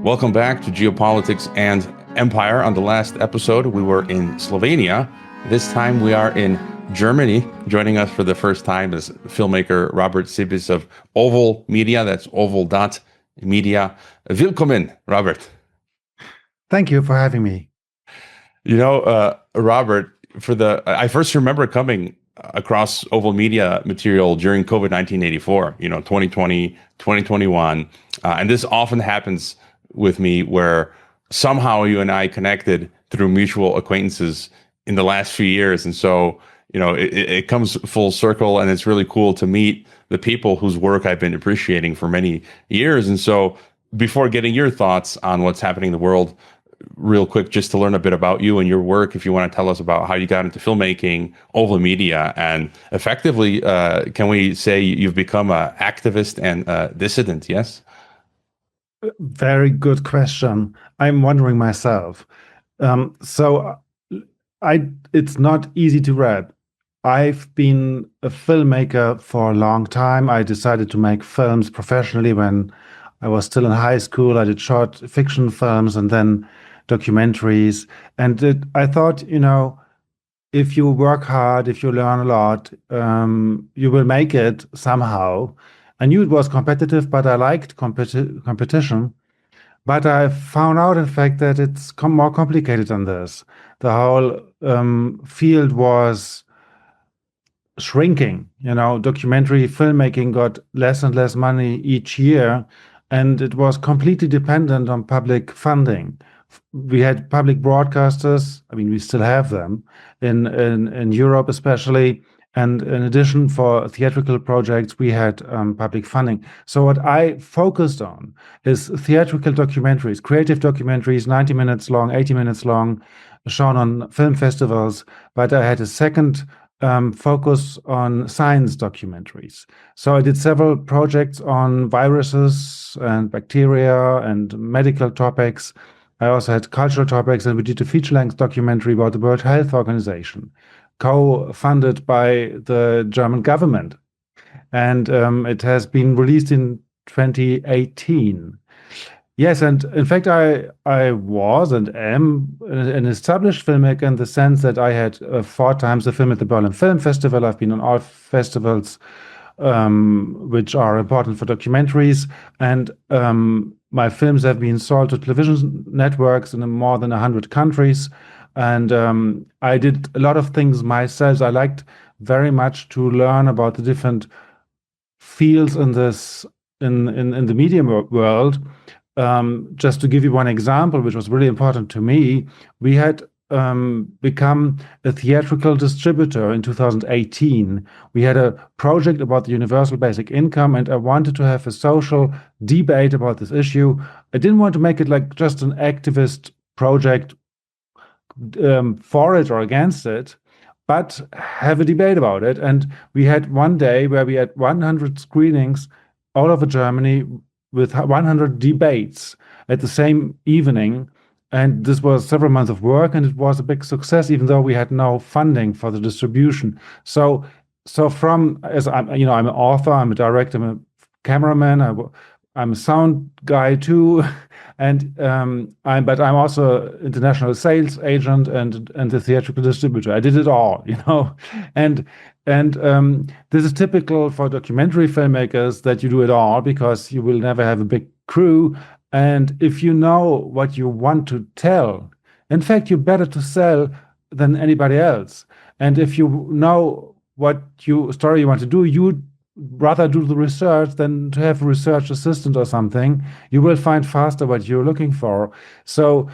Welcome back to Geopolitics and Empire. On the last episode, we were in Slovenia. This time we are in Germany. Joining us for the first time is filmmaker Robert Cibis of OVALmedia. That's oval.media. Willkommen, Robert. Thank you for having me. You know, Robert, I first remember coming across OVALmedia material during COVID 1984, 2020, 2021. And this often happens with me where somehow you and I connected through mutual acquaintances in the last few years. And so, it comes full circle, and it's really cool to meet the people whose work I've been appreciating for many years. And so before getting your thoughts on what's happening in the world, real quick, just to learn a bit about you and your work, if you want to tell us about how you got into filmmaking, OVALmedia, and effectively, can we say you've become an activist and a dissident, yes? Very good question. I'm wondering myself. It's not easy to read. I've been a filmmaker for a long time. I decided to make films professionally when I was still in high school. I did short fiction films and then documentaries. And I thought, if you work hard, if you learn a lot, you will make it somehow. I knew it was competitive, but I liked competition. But I found out, in fact, that it's more complicated than this. The whole field was shrinking. Documentary filmmaking got less and less money each year, and it was completely dependent on public funding. We had public broadcasters. I mean, we still have them in Europe, especially. And in addition, for theatrical projects, we had public funding. So what I focused on is theatrical documentaries, creative documentaries, 90 minutes long, 80 minutes long, shown on film festivals. But I had a second focus on science documentaries. So I did several projects on viruses and bacteria and medical topics. I also had cultural topics, and we did a feature-length documentary about the World Health Organization, co-funded by the German government. And it has been released in 2018. Yes, and in fact, I was and am an established filmmaker in the sense that I had 4 times a film at the Berlin Film Festival. I've been on all festivals which are important for documentaries. And my films have been sold to television networks in more than 100 countries. And I did a lot of things myself. I liked very much to learn about the different fields in the media world. Just to give you one example, which was really important to me, we had become a theatrical distributor in 2018. We had a project about the universal basic income, and I wanted to have a social debate about this issue. I didn't want to make it like just an activist project for it or against it, but have a debate about it. And we had one day where we had 100 screenings all over Germany with 100 debates at the same evening. And this was several months of work, and it was a big success, even though we had no funding for the distribution. So as I'm an author, I'm a director, I'm a cameraman, I'm a sound guy too, and but I'm also international sales agent and the theatrical distributor. I did it all, and this is typical for documentary filmmakers, that you do it all because you will never have a big crew. And if you know what you want to tell, in fact, you're better to sell than anybody else. And if you know what story you want to do, you'd rather do the research than to have a research assistant or something. You will find faster what you're looking for. So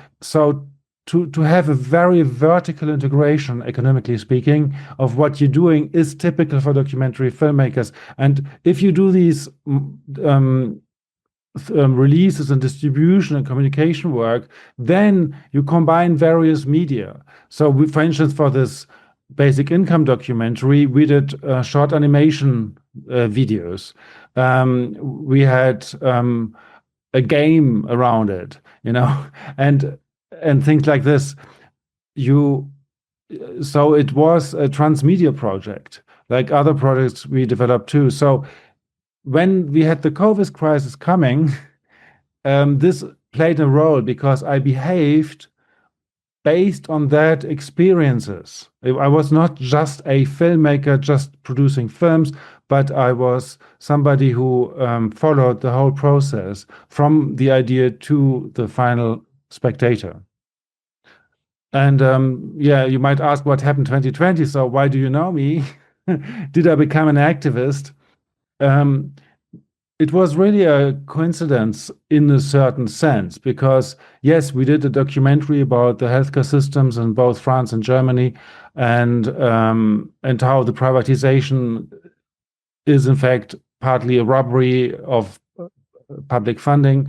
to have a very vertical integration, economically speaking, of what you're doing is typical for documentary filmmakers. And if you do these releases and distribution and communication work, then you combine various media. So for instance, for this basic income documentary, we did short animation videos. We had a game around it, and things like this. So it was a transmedia project, like other projects we developed too. So when we had the COVID crisis coming, this played a role because I behaved based on that experiences. I was not just a filmmaker just producing films, but I was somebody who followed the whole process from the idea to the final spectator. And yeah, you might ask what happened 2020. So why do you know me? Did I become an activist? It was really a coincidence in a certain sense, because yes, we did a documentary about the healthcare systems in both France and Germany, and how the privatization is in fact partly a robbery of public funding.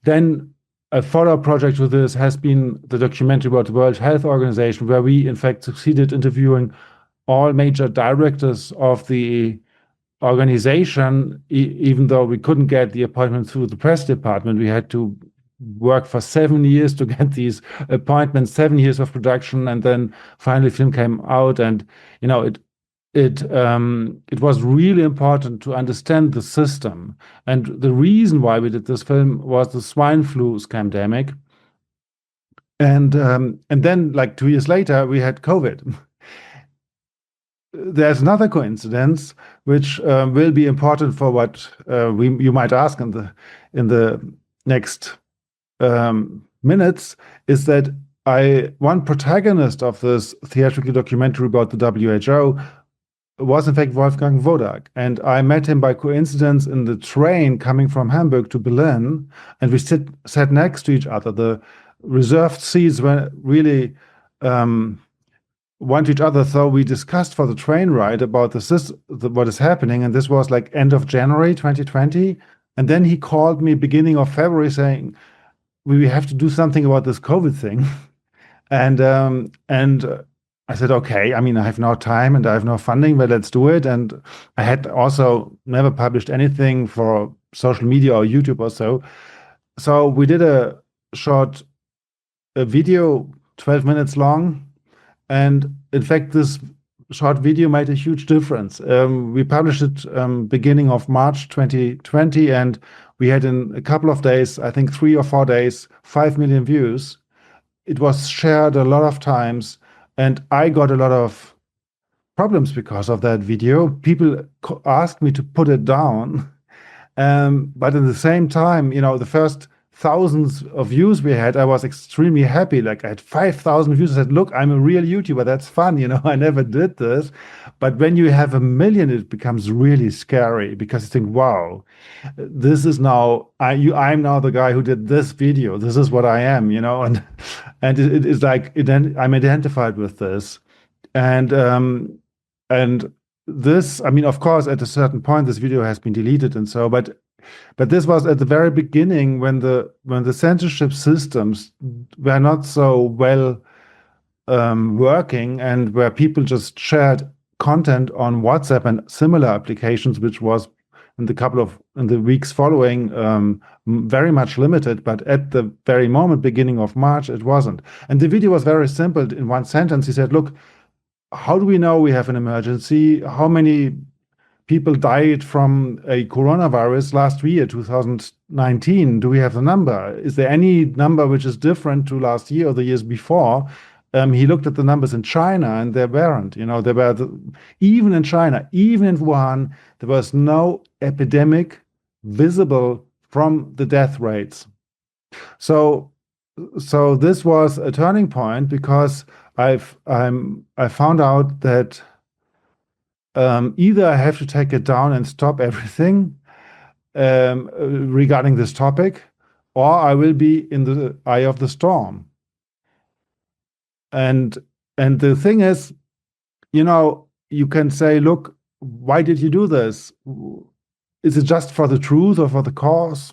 Then a follow-up project to this has been the documentary about the World Health Organization, where we in fact succeeded interviewing all major directors of the organization, even though we couldn't get the appointment through the press department. We had to work for 7 years to get these appointments, 7 years of production, and then finally film came out. And you know, it was really important to understand the system. And the reason why we did this film was the swine flu scandemic. And then, like 2 years later, we had COVID. There's another coincidence which will be important for what you might ask in the next minutes, is that one protagonist of this theatrical documentary about the WHO was in fact Wolfgang Wodak, and I met him by coincidence in the train coming from Hamburg to Berlin, and we sat next to each other. The reserved seats were really one to each other, so we discussed for the train ride about what is happening, and this was like end of January 2020, and then he called me beginning of February saying, we have to do something about this COVID thing. and I said, okay, I mean, I have no time and I have no funding, but let's do it. And I had also never published anything for social media or YouTube or so. So we did a short video, 12 minutes long. And in fact, this short video made a huge difference. We published it beginning of March 2020, and we had in a couple of days, I think 3 or 4 days, 5 million views. It was shared a lot of times, and I got a lot of problems because of that video. People asked me to put it down, but at the same time, you know, the first thousands of views we had, I was extremely happy. Like I had 5,000 views. I said, look, I'm a real YouTuber. That's fun. You know, I never did this. But when you have 1 million, it becomes really scary, because you think, wow, this is now, I'm now the guy who did this video. This is what I am, you know, and it's like, I'm identified with this. And this, I mean, of course, at a certain point, this video has been deleted and so, but this was at the very beginning when the censorship systems were not so well working, and where people just shared content on WhatsApp and similar applications, which was in the weeks following very much limited. But at the very moment, beginning of March, it wasn't. And the video was very simple. In one sentence, he said, look, how do we know we have an emergency? How many people died from a coronavirus last year, 2019? Do we have the number? Is there any number which is different to last year or the years before? He looked at the numbers in China, and there weren't. You know, there were even in China, even in Wuhan, there was no epidemic visible from the death rates. So this was a turning point, because I found out that either I have to take it down and stop everything regarding this topic, or I will be in the eye of the storm. And the thing is, you know, you can say, look, why did you do this? Is it just for the truth or for the cause?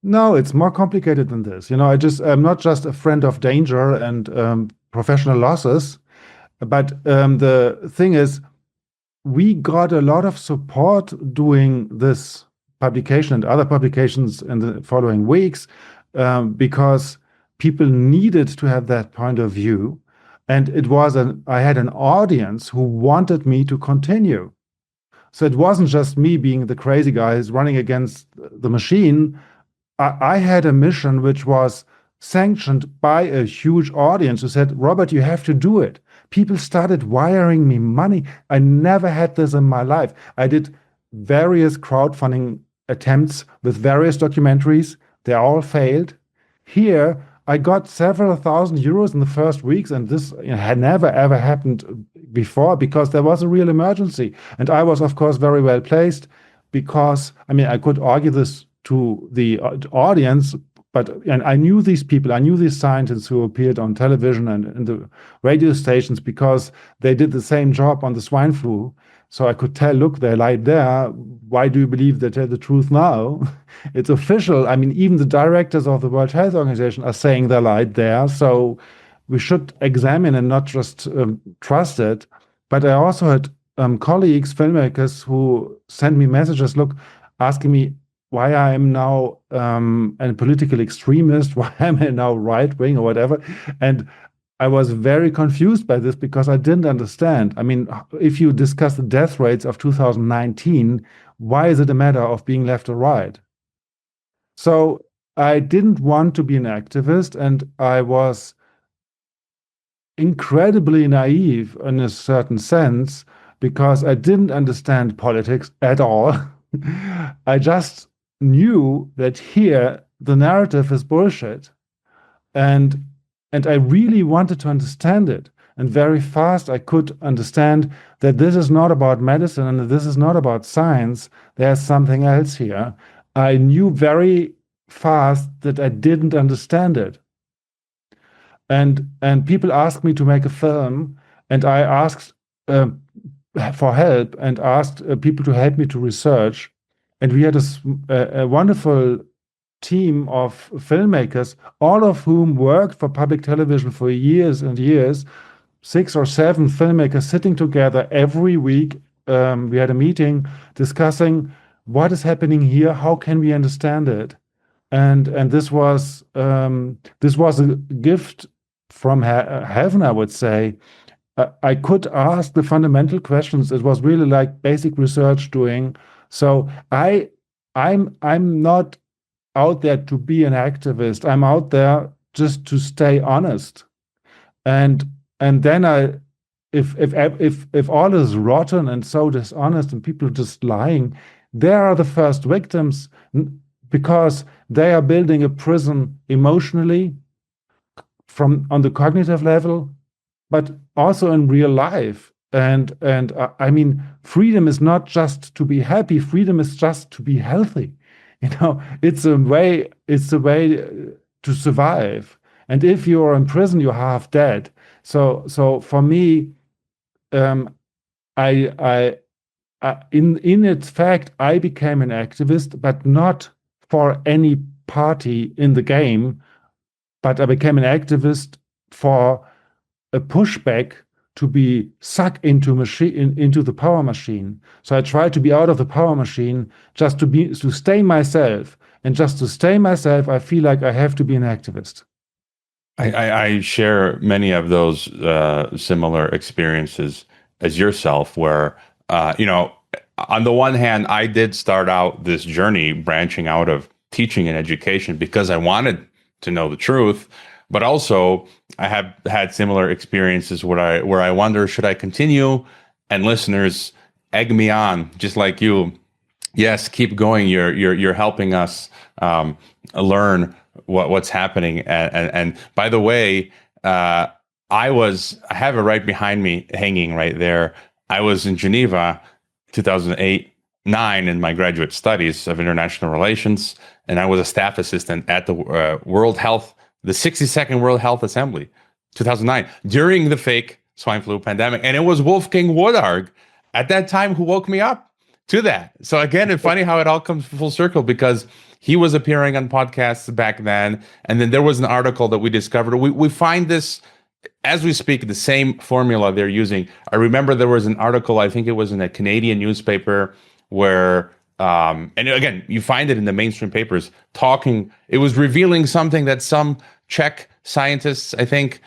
No, it's more complicated than this. You know, I'm not just a friend of danger and professional losses, but the thing is, we got a lot of support doing this publication and other publications in the following weeks, because people needed to have that point of view. And I had an audience who wanted me to continue. So it wasn't just me being the crazy guy who's running against the machine. I had a mission which was sanctioned by a huge audience who said, Robert, you have to do it. People started wiring me money. I never had this in my life. I did various crowdfunding attempts with various documentaries. They all failed. Here, I got several thousand euros in the first weeks, and this had never ever happened before because there was a real emergency. And I was, of course, very well placed because, I mean, I could argue this to the audience, and I knew these people, I knew these scientists who appeared on television and in the radio stations because they did the same job on the swine flu. So I could tell, look, they lied there. Why do you believe they tell the truth now? It's official. I mean, even the directors of the World Health Organization are saying they lied there. So we should examine and not just trust it. But I also had colleagues, filmmakers, who sent me messages, look, asking me why I am now a political extremist, why am I now right-wing or whatever. And I was very confused by this because I didn't understand. I mean, if you discuss the death rates of 2019, why is it a matter of being left or right? So I didn't want to be an activist, and I was incredibly naive in a certain sense because I didn't understand politics at all. I just knew that here the narrative is bullshit. And I really wanted to understand it. And very fast I could understand that this is not about medicine and that this is not about science. There's something else here. I knew very fast that I didn't understand it. And people asked me to make a film, and I asked for help and asked people to help me to research. And we had a wonderful team of filmmakers, all of whom worked for public television for years and years, 6 or 7 filmmakers sitting together every week. We had a meeting discussing what is happening here, how can we understand it, and this was a gift from heaven, I would say. I could ask the fundamental questions. It was really like basic research doing. So I'm not out there to be an activist. I'm out there just to stay honest. And then if all is rotten and so dishonest and people just lying, they are the first victims because they are building a prison emotionally on the cognitive level, but also in real life. And I mean, freedom is not just to be happy. Freedom is just to be healthy. It's a way to survive. And if you're in prison, you're half dead. So for me, in its fact, I became an activist, but not for any party in the game, but I became an activist for a pushback to be sucked into the power machine. So I try to be out of the power machine just to stay myself. And just to stay myself, I feel like I have to be an activist. I share many of those similar experiences as yourself, where, on the one hand, I did start out this journey branching out of teaching and education because I wanted to know the truth. But also, I have had similar experiences where I wonder, should I continue? And listeners egg me on, just like you. Yes, keep going. You're helping us learn what's happening. And by the way, I have it right behind me, hanging right there. I was in Geneva, 2008-9, in my graduate studies of international relations, and I was a staff assistant at the the 62nd World Health Assembly, 2009, during the fake swine flu pandemic. And it was Wolfgang Wodarg at that time who woke me up to that. So again, it's funny how it all comes full circle, because he was appearing on podcasts back then. And then there was an article that we discovered. We find this, as we speak, the same formula they're using. I remember there was an article, I think it was in a Canadian newspaper, where and again, you find it in the mainstream papers, it was revealing something that some Czech scientists, I think,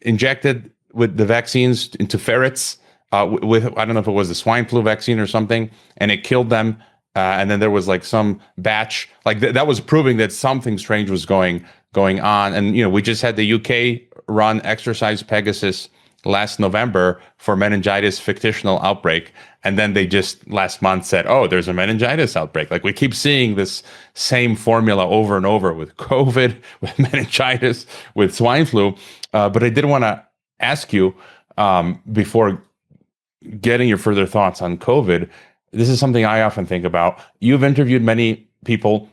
injected with the vaccines into ferrets with, I don't know if it was the swine flu vaccine or something, and it killed them. and then there was like some batch like that was proving that something strange was going on. And we just had the UK run Exercise Pegasus last November for meningitis fictional outbreak, and then they just last month said, oh, there's a meningitis outbreak. Like, we keep seeing this same formula over and over with COVID, with meningitis, with swine flu. But I did want to ask you, before getting your further thoughts on COVID, this is something I often think about. You've interviewed many people,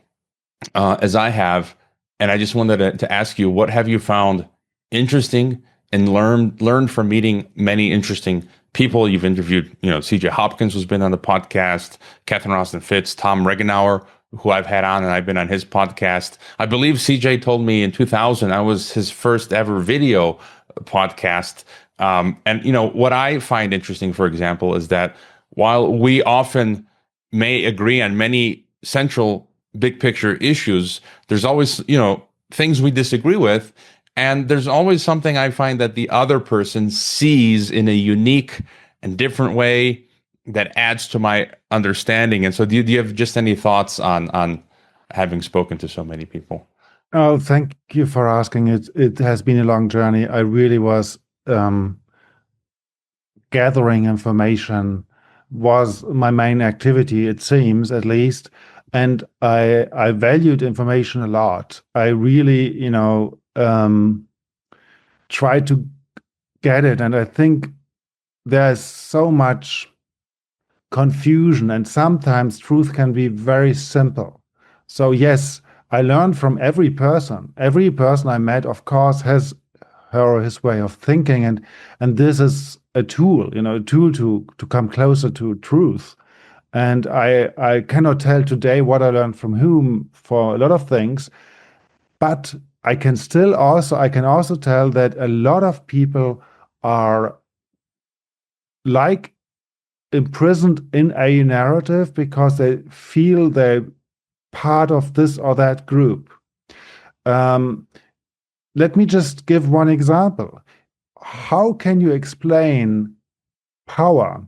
as I have, and I just wanted to ask you, what have you found interesting and learned from meeting many interesting people? You've interviewed, CJ Hopkins, who's been on the podcast, Catherine Austin Fitts, Tom Regenauer, who I've had on, and I've been on his podcast. I believe CJ told me in 2000 I was his first ever video podcast. And what I find interesting, for example, is that while we often may agree on many central big picture issues, there's always, things we disagree with. And there's always something I find that the other person sees in a unique and different way that adds to my understanding. And so do you have just any thoughts on having spoken to so many people? Oh, thank you for asking. It has been a long journey. I really was gathering information was my main activity, it seems, at least. And I valued information a lot. I really, try to get it. And I think there's so much confusion, and sometimes truth can be very simple. So yes, I learned from every person. Every person I met, of course, has her or his way of thinking, and this is a tool, a tool to come closer to truth. And I cannot tell today what I learned from whom for a lot of things, but I can also tell that a lot of people are like imprisoned in a narrative because they feel they're part of this or that group. Let me just give one example. How can you explain power,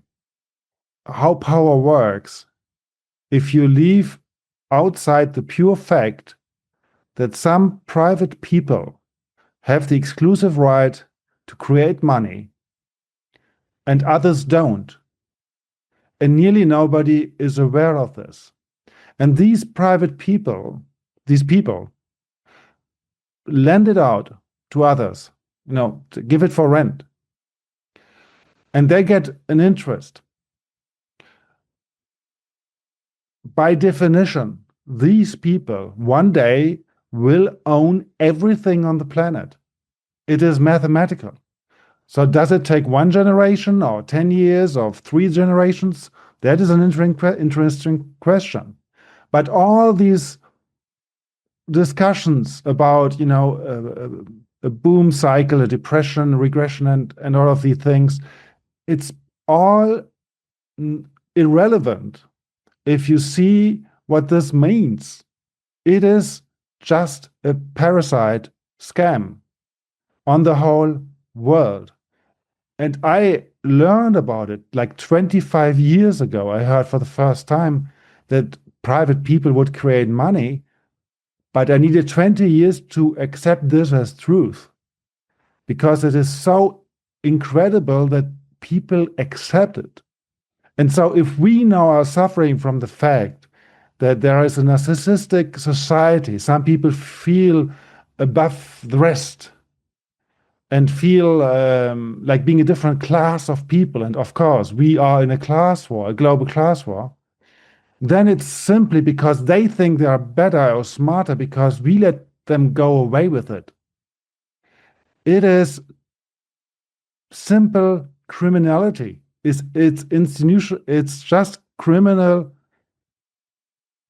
how power works, if you leave outside the pure fact that some private people have the exclusive right to create money and others don't? And nearly nobody is aware of this. And these people lend it out to others, to give it for rent. And they get an interest. By definition, these people one day will own everything on the planet. It is mathematical. So does it take one generation or 10 years or 3 generations? That is an interesting question. But all these discussions about, a boom cycle, a depression, regression, and all of these things, it's all irrelevant if you see what this means. It is just a parasite scam on the whole world. And I learned about it like 25 years ago. I heard for the first time that private people would create money, but I needed 20 years to accept this as truth, because it is so incredible that people accept it. And so if we now are suffering from the fact that there is a narcissistic society, some people feel above the rest and feel like being a different class of people, and of course we are in a class war, a global class war, then it's simply because they think they are better or smarter because we let them go away with it. It is simple criminality. It's institutional. It's just criminal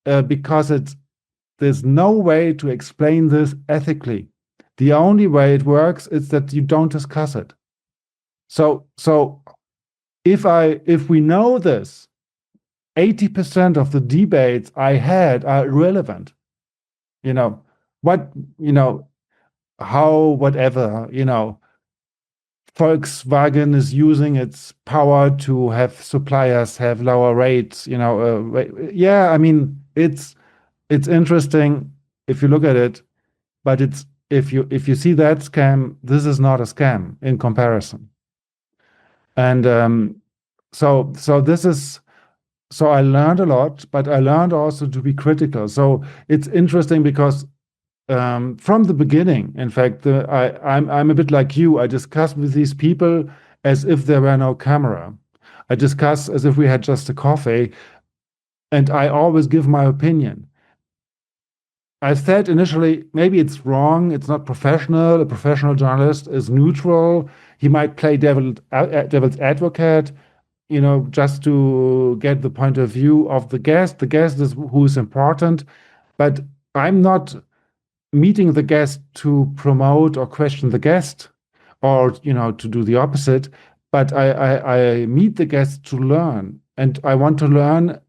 because there's no way to explain this ethically. The only way it works is that you don't discuss it. So if we know this, 80% of the debates I had are irrelevant. How, whatever, Volkswagen is using its power to have suppliers have lower rates. Yeah, I mean, it's interesting if you look at it, but it's if you see that scam, this is not a scam in comparison. And so I learned a lot, but I learned also to be critical. So it's interesting because from the beginning, in fact, I'm a bit like you. I discuss with these people as if there were no camera. I discuss as if we had just a coffee, and I always give my opinion. I said initially, maybe it's wrong. It's not professional. A professional journalist is neutral. He might play devil's advocate, just to get the point of view of the guest. The guest is who is important, but I'm not meeting the guest to promote or question the guest, or to do the opposite. But I meet the guest to learn, and I want to learn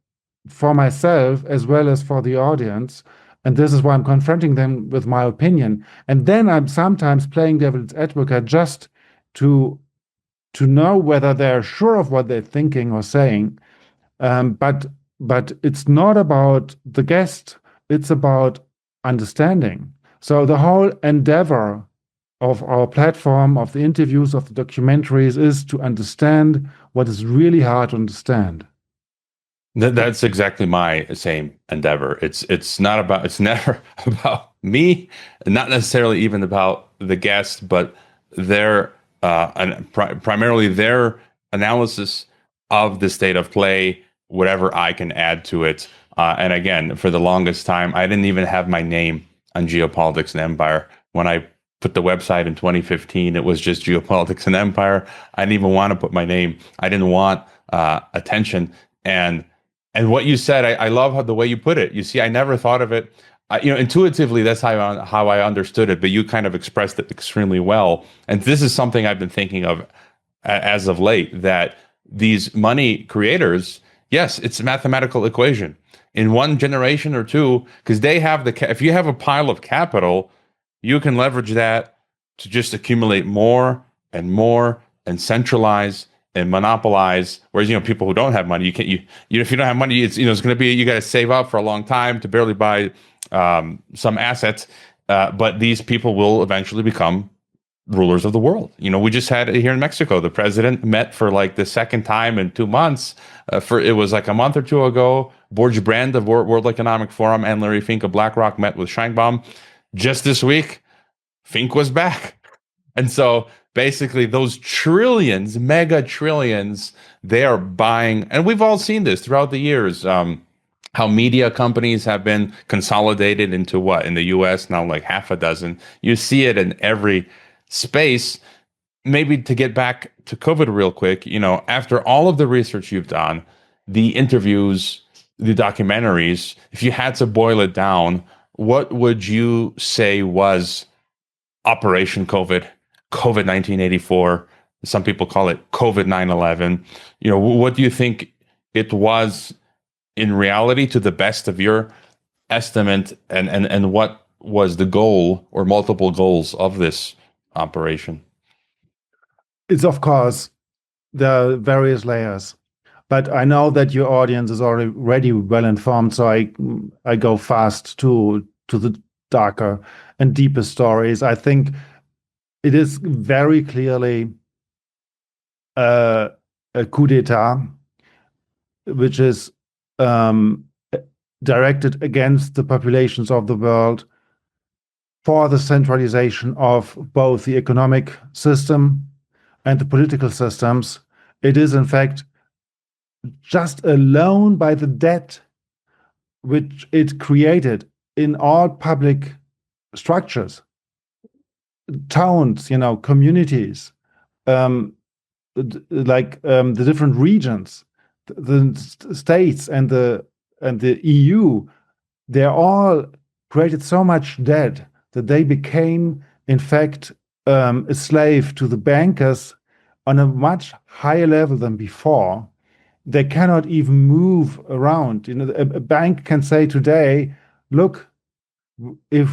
for myself as well as for the audience. And this is why I'm confronting them with my opinion. And then I'm sometimes playing devil's advocate just to know whether they're sure of what they're thinking or saying. But it's not about the guest, it's about understanding. So the whole endeavor of our platform, of the interviews, of the documentaries, is to understand what is really hard to understand. That's exactly my same endeavor. It's never about me, not necessarily even about the guest, but their primarily their analysis of the state of play, whatever I can add to it. And again, for the longest time, I didn't even have my name on Geopolitics and Empire. When I put the website in 2015, it was just Geopolitics and Empire. I didn't even want to put my name. I didn't want attention. And what you said, I love how the way you put it. You see, I never thought of it. Intuitively, that's how I understood it. But you kind of expressed it extremely well. And this is something I've been thinking of as of late. That these money creators, yes, it's a mathematical equation. In one generation or two, because they have if you have a pile of capital, you can leverage that to just accumulate more and centralize and monopolize. Whereas, people who don't have money, if you don't have money, it's going to be, you got to save up for a long time to barely buy some assets. But these people will eventually become rulers of the world. We just had it here in Mexico. The president met for like the second time in 2 months. It was like a month or two ago. Borge Brand of World Economic Forum and Larry Fink of BlackRock met with Scheinbaum. Just this week, Fink was back. And so basically those trillions, mega trillions, they are buying, and we've all seen this throughout the years, how media companies have been consolidated into what, in the US now, like half a dozen. You see it in every space. Maybe to get back to COVID real quick, after all of the research you've done, the interviews, the documentaries, if you had to boil it down, what would you say was Operation COVID 1984? Some people call it COVID 9/11. What do you think it was in reality, to the best of your estimate, and what was the goal or multiple goals of this operation? It's, of course, the various layers, but I know that your audience is already well informed, so I go fast to the darker and deeper stories. I think it is very clearly a coup d'etat, which is directed against the populations of the world for the centralization of both the economic system and the political systems. It is, in fact, just alone by the debt which it created in all public structures, towns, communities, the different regions, the states and the EU, they all created so much debt that they became, in fact, a slave to the bankers on a much higher level than before. They cannot even move around. A bank can say today, look, if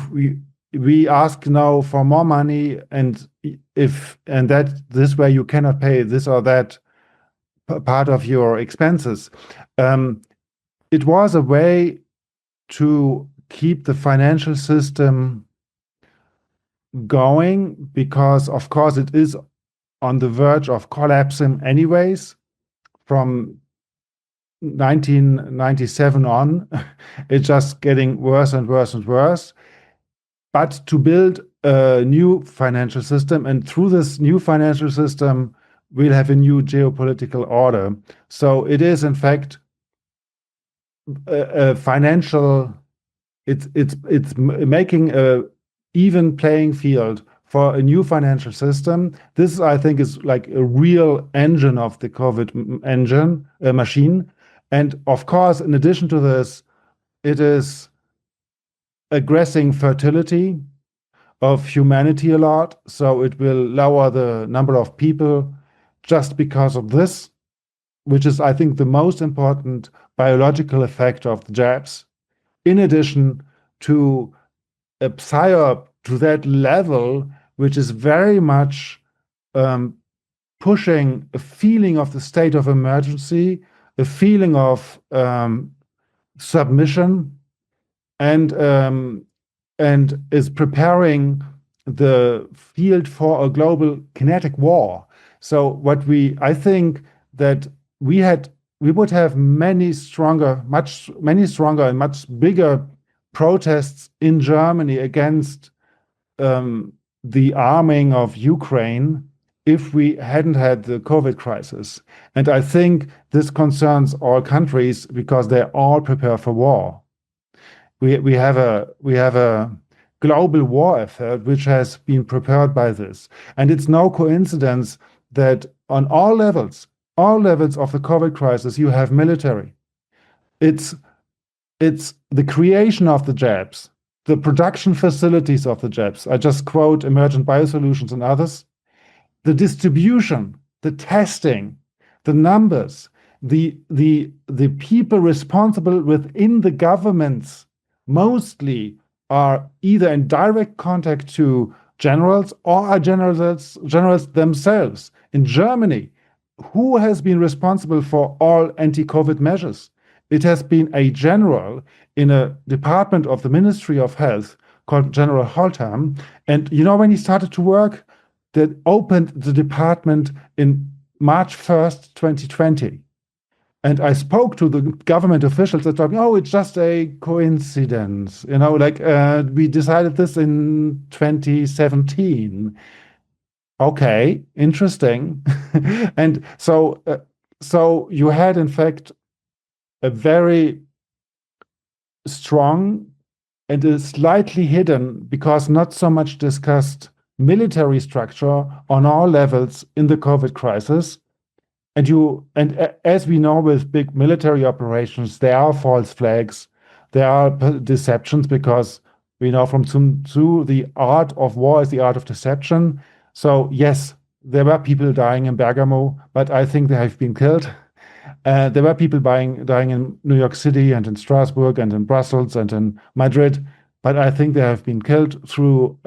we ask now for more money, and that this way you cannot pay this or that part of your expenses. It was a way to keep the financial system going, because of course it is on the verge of collapsing anyways. From 1997 on, it's just getting worse and worse and worse. But to build a new financial system, and through this new financial system, we'll have a new geopolitical order. So it is, in fact, a financial. It's making a even playing field for a new financial system. This, I think, is like a real engine of the COVID machine. And of course, in addition to this, it is aggressing fertility of humanity a lot. So it will lower the number of people just because of this, which is, I think, the most important biological effect of the jabs, in addition to a psyop to that level, which is very much pushing a feeling of the state of emergency, a feeling of submission, and is preparing the field for a global kinetic war. So I think that we would have many stronger and much bigger protests in Germany against the arming of Ukraine if we hadn't had the COVID crisis. And I think this concerns all countries because they all prepare for war. We have a global war effort which has been prepared by this. And it's no coincidence that on all levels of the COVID crisis, you have military. It's the creation of the jabs, the production facilities of the jabs. I just quote Emergent Biosolutions and others. The distribution, the testing, the numbers, the people responsible within the governments mostly are either in direct contact to generals or are generals themselves. In Germany, who has been responsible for all anti-COVID measures? It has been a general in a department of the Ministry of Health called General Holtham. And you know when he started to work? That opened the department in March 1st, 2020. And I spoke to the government officials that told me, oh, it's just a coincidence. You know, like we decided this in 2017. Okay, interesting. And so you had, in fact, a very strong and a slightly hidden, because not so much discussed, military structure on all levels in the COVID crisis. And as we know with big military operations, there are false flags, there are deceptions, because we know from Sun Tzu, the art of war is the art of deception. So yes, there were people dying in Bergamo, but I think they have been killed. There were people dying in New York City and in Strasbourg and in Brussels and in Madrid, but I think they have been killed through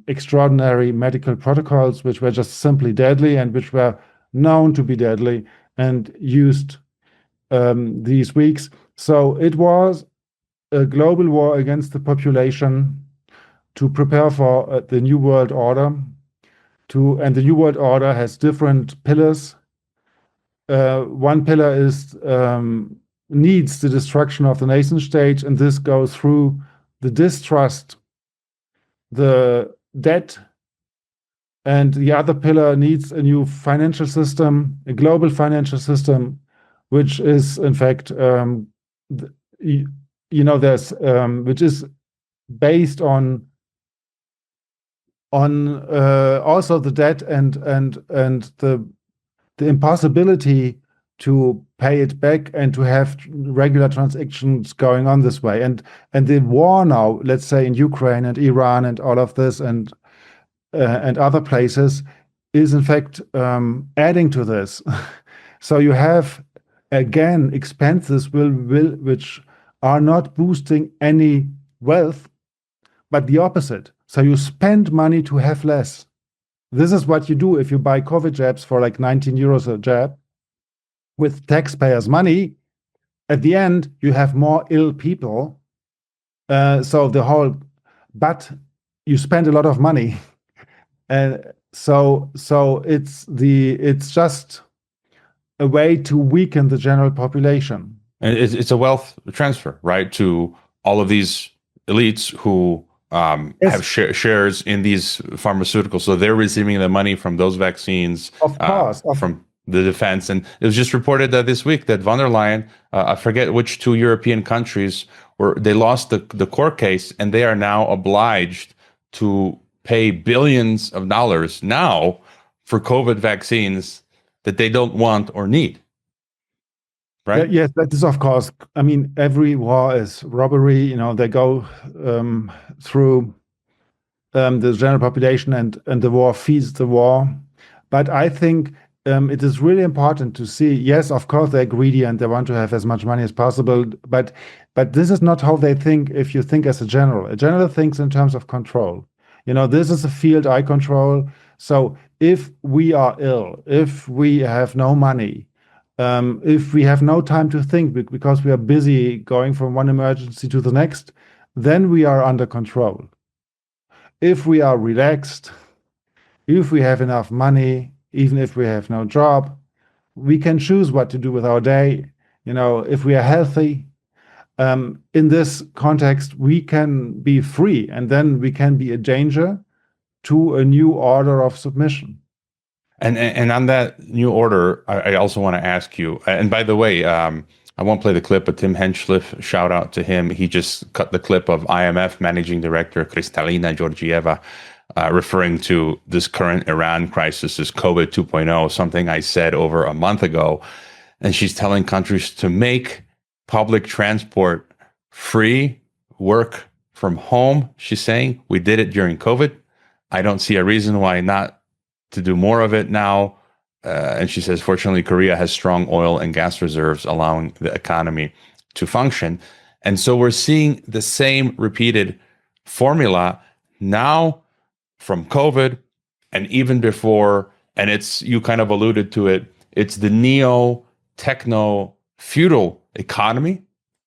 extraordinary medical protocols, which were just simply deadly and which were known to be deadly and used these weeks. So it was a global war against the population to prepare for the New World Order. And the New World Order has different pillars. One pillar is needs the destruction of the nation state, and this goes through the distrust, the debt, and the other pillar needs a new financial system, a global financial system, which is in fact, which is based on also the debt and the impossibility to pay it back and to have regular transactions going on this way. And the war now, let's say in Ukraine and Iran and all of this and other places, is in fact adding to this. So you have, again, expenses which are not boosting any wealth, but the opposite. So you spend money to have less. This is what you do if you buy COVID jabs for like 19 euros a jab with taxpayers' money. At the end, you have more ill people. But you spend a lot of money. So it's just a way to weaken the general population. And it's a wealth transfer, right, to all of these elites who have shares in these pharmaceuticals. So they're receiving the money from those vaccines, of course, from the defense. And it was just reported that this week that von der Leyen, I forget which 2 European countries, they lost the court case, and they are now obliged to pay billions of dollars now for COVID vaccines that they don't want or need. Right? Yes, that is, of course. I mean, every war is robbery. They go through the general population, and the war feeds the war. But I think it is really important to see, yes, of course, they're greedy and they want to have as much money as possible. But this is not how they think if you think as a general. A general thinks in terms of control. This is a field I control. So if we are ill, if we have no money, if we have no time to think because we are busy going from one emergency to the next, then we are under control. If we are relaxed, if we have enough money, even if we have no job, we can choose what to do with our day. If we are healthy, in this context, we can be free, and then we can be a danger to a new order of submission. And on that new order, I also want to ask you, and by the way, I won't play the clip, but Tim Henschliff, shout out to him. He just cut the clip of IMF Managing Director Kristalina Georgieva referring to this current Iran crisis as COVID 2.0, something I said over a month ago. And she's telling countries to make public transport free, work from home. She's saying we did it during COVID. I don't see a reason why not to do more of it now. And she says, fortunately, Korea has strong oil and gas reserves, allowing the economy to function. And so we're seeing the same repeated formula now from COVID and even before. And you kind of alluded to it, it's the neo-techno-feudal economy.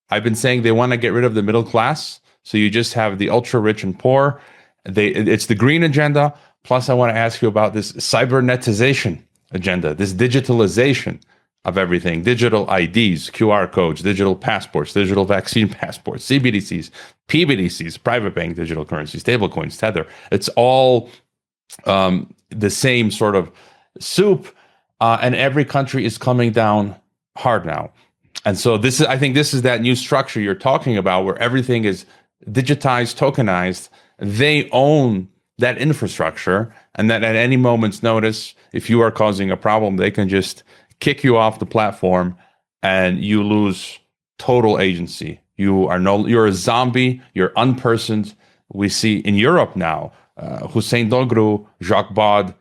I've been saying they want to get rid of the middle class. So you just have the ultra rich and poor. It's the green agenda. Plus, I want to ask you about this cybernetization agenda, this digitalization of everything, digital IDs, QR codes, digital passports, digital vaccine passports, CBDCs, PBDCs, private bank digital currency, stablecoins, Tether. It's all the same sort of soup, and every country is coming down hard now. And so I think this is that new structure you're talking about, where everything is digitized, tokenized. They own that infrastructure, and that at any moment's notice, if you are causing a problem, they can just kick you off the platform and you lose total agency. You're a zombie, you're unpersoned. We see in Europe now, Hussein Dogru, Jacques Baud,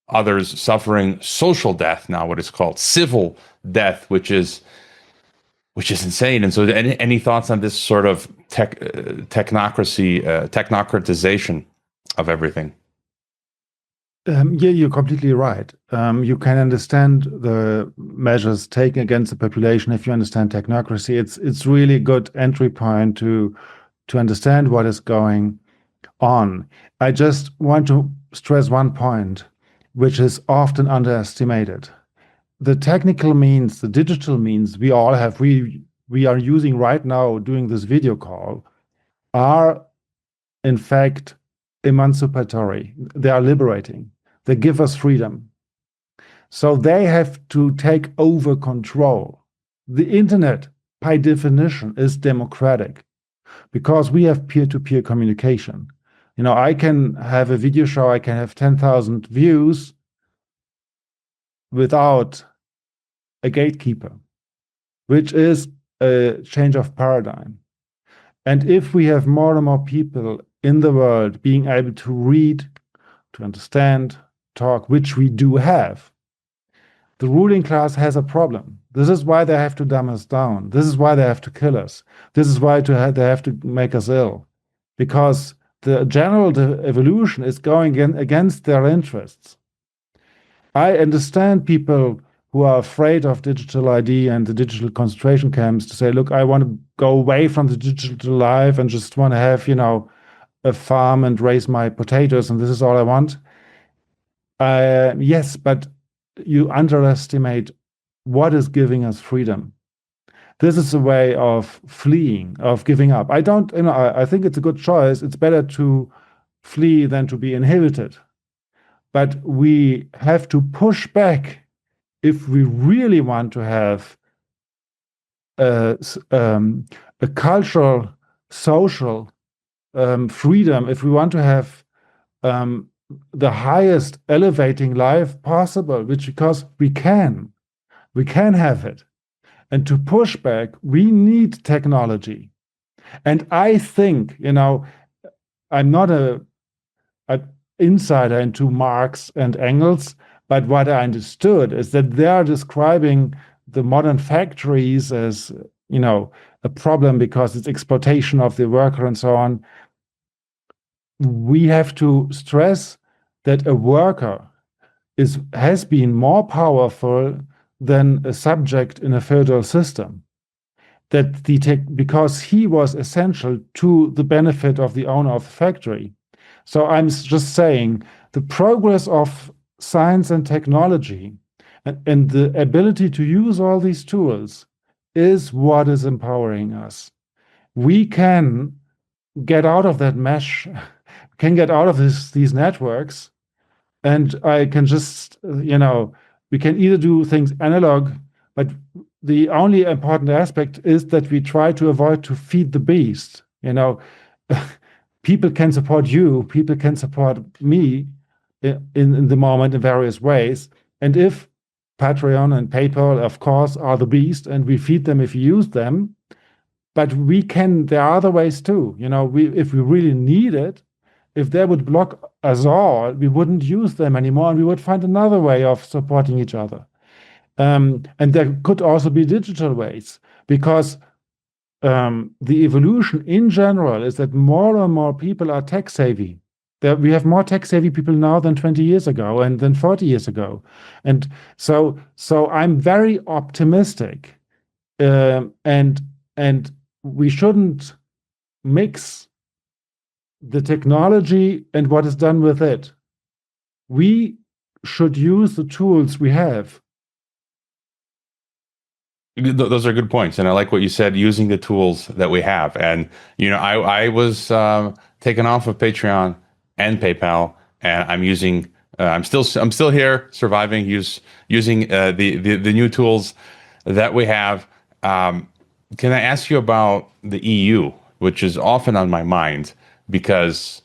others suffering social death now, what is called civil death, which is insane. And so any thoughts on this sort of technocracy, technocratization of everything? Yeah, you're completely right. You can understand the measures taken against the population if you understand technocracy. It's really a good entry point to understand what is going on. I just want to stress one point, which is often underestimated. The technical means, the digital means we all have, we are using right now doing this video call, are in fact emancipatory. They are liberating. They give us freedom. So they have to take over control. The internet, by definition, is democratic because we have peer-to-peer communication. I can have a video show, I can have 10,000 views without a gatekeeper, which is a change of paradigm. And if we have more and more people in the world being able to read, to understand, talk, which we do have, the ruling class has a problem. This is why they have to dumb us down. This is why they have to kill us. This is why they have to make us ill. Because the general evolution is going against their interests. I understand people who are afraid of digital ID and the digital concentration camps to say, look, I want to go away from the digital life and just want to have, a farm and raise my potatoes, and this is all I want. Yes, but you underestimate what is giving us freedom. This is a way of fleeing, of giving up. I think it's a good choice. It's better to flee than to be inhibited. But we have to push back if we really want to have a cultural, social freedom, if we want to have the highest elevating life possible, because we can have it. And to push back, we need technology. And I think, I'm not an insider into Marx and Engels, but what I understood is that they are describing the modern factories as, a problem because it's exploitation of the worker and so on. We have to stress that a worker has been more powerful than a subject in a feudal system. That because he was essential to the benefit of the owner of the factory. So I'm just saying the progress of science and technology and the ability to use all these tools is what is empowering us. We can get out of that mesh, can get out of these networks, and I can just, we can either do things analog, but the only important aspect is that we try to avoid to feed the beast. People can support you, people can support me in the moment in various ways. And if Patreon and PayPal, of course, are the beast, and we feed them if we use them, but there are other ways too. If we really need it, if they would block us all, we wouldn't use them anymore, and we would find another way of supporting each other. And there could also be digital ways, because the evolution in general is that more and more people are tech savvy. We have more tech savvy people now than 20 years ago and than 40 years ago. And so I'm very optimistic, and we shouldn't mix the technology and what is done with it. We should use the tools we have. Those are good points, and I like what you said, using the tools that we have. And I was taken off of Patreon and PayPal, and I'm still here, surviving, using the new tools that we have. Can I ask you about the EU, which is often on my mind because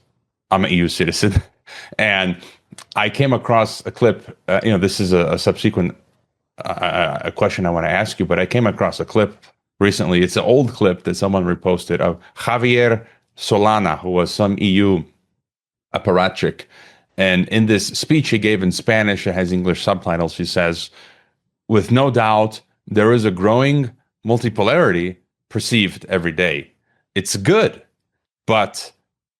I'm an EU citizen, and I came across a clip. This is a subsequent a question I want to ask you, but I came across a clip recently. It's an old clip that someone reposted of Javier Solana, who was some EU apparatchik. And in this speech he gave in Spanish, it has English subtitles, he says, "With no doubt, there is a growing multipolarity perceived every day. It's good, but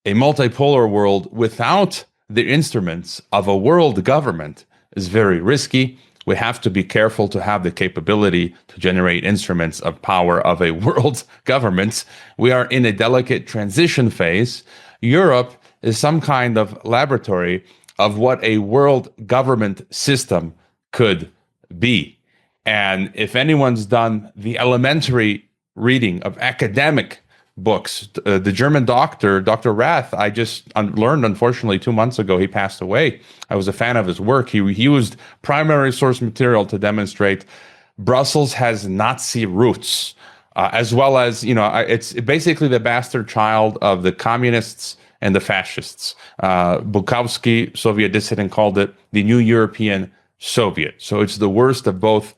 a multipolar world without the instruments of a world government is very risky. We have to be careful to have the capability to generate instruments of power of a world government. We are in a delicate transition phase. Europe is some kind of laboratory of what a world government system could be. And if anyone's done the elementary reading of academic books, the German doctor, Dr. Rath, I just learned, unfortunately, 2 months ago, he passed away. I was a fan of his work. He used primary source material to demonstrate Brussels has Nazi roots, as well as, it's basically the bastard child of the communists and the fascists. Bukowski, Soviet dissident, called it the new European Soviet. So it's the worst of both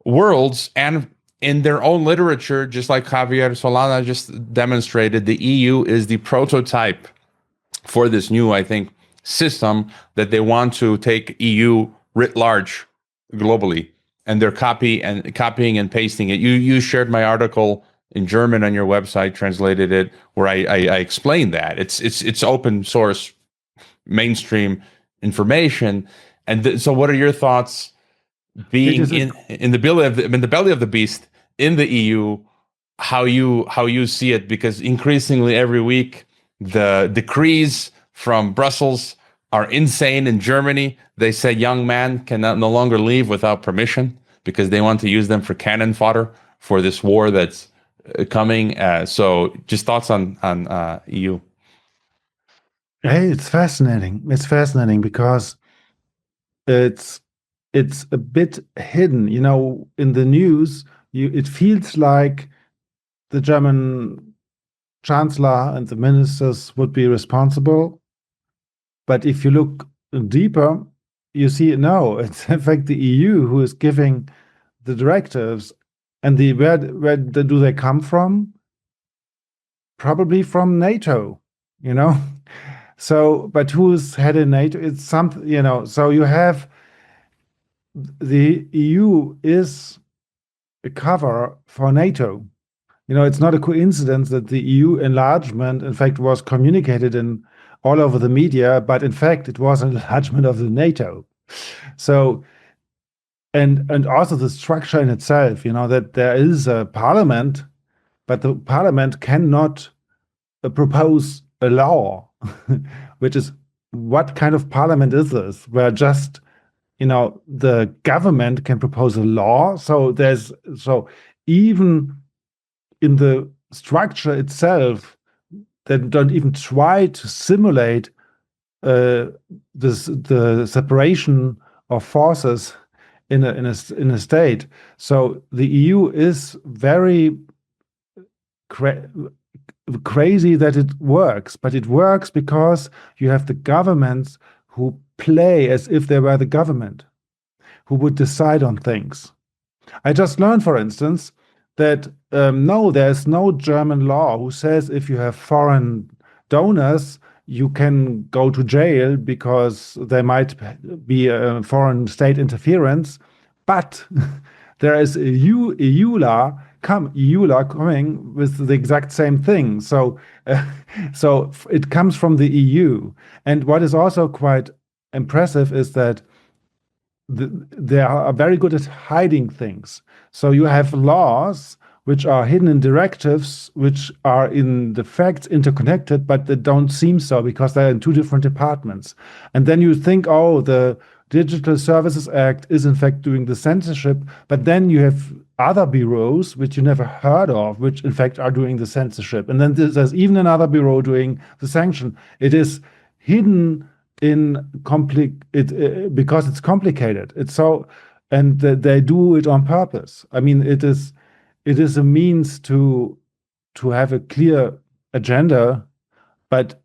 worlds. And in their own literature, just like Javier Solana just demonstrated, the EU is the prototype for this new, I think, system that they want to take EU writ large globally, and they're copying and pasting it. You shared my article in German on your website, translated it, where I explain that it's open source, mainstream information. And so, what are your thoughts It being is a in the belly of the beast in the EU? How you see it? Because increasingly every week the decrees from Brussels are insane. In Germany, they say young men cannot no longer leave without permission because they want to use them for cannon fodder for this war that's coming. So, just thoughts on EU. Hey, it's fascinating. It's fascinating because it's it's a bit hidden. You know, in the news, it feels like the German chancellor and the ministers would be responsible. But if you look deeper, you see no, it's in fact the EU who is giving the directives. And where do they come from? Probably from NATO, you know. So, but who's head in NATO? It's something, you know. So you have the EU is a cover for NATO. You know, it's not a coincidence that the EU enlargement, in fact, was communicated in all over the media, but in fact, it was an enlargement of the NATO. So, and also the structure in itself, you know, that there is a parliament, but the parliament cannot propose a law, which is what kind of parliament is this? Where just, you know, the government can propose a law. So even in the structure itself, they don't even try to simulate the separation of forces in a state. So the EU is very crazy that it works, but it works because you have the governments who play as if they were the government, who would decide on things. I just learned, for instance, that no, there's no German law who says if you have foreign donors, you can go to jail because there might be a foreign state interference. But there is a EU law coming with the exact same thing. So, so it comes from the EU. And what is also quite impressive is that they are very good at hiding things. So you have laws which are hidden in directives, which are in the facts interconnected, but they don't seem so because they're in two different departments. And then you think, oh, the Digital Services Act is in fact doing the censorship, but then you have other bureaus which you never heard of, which in fact are doing the censorship. And then there's even another bureau doing the sanction. It is hidden in because it's complicated. It's so, and they do it on purpose. I mean, it is a means to have a clear agenda, but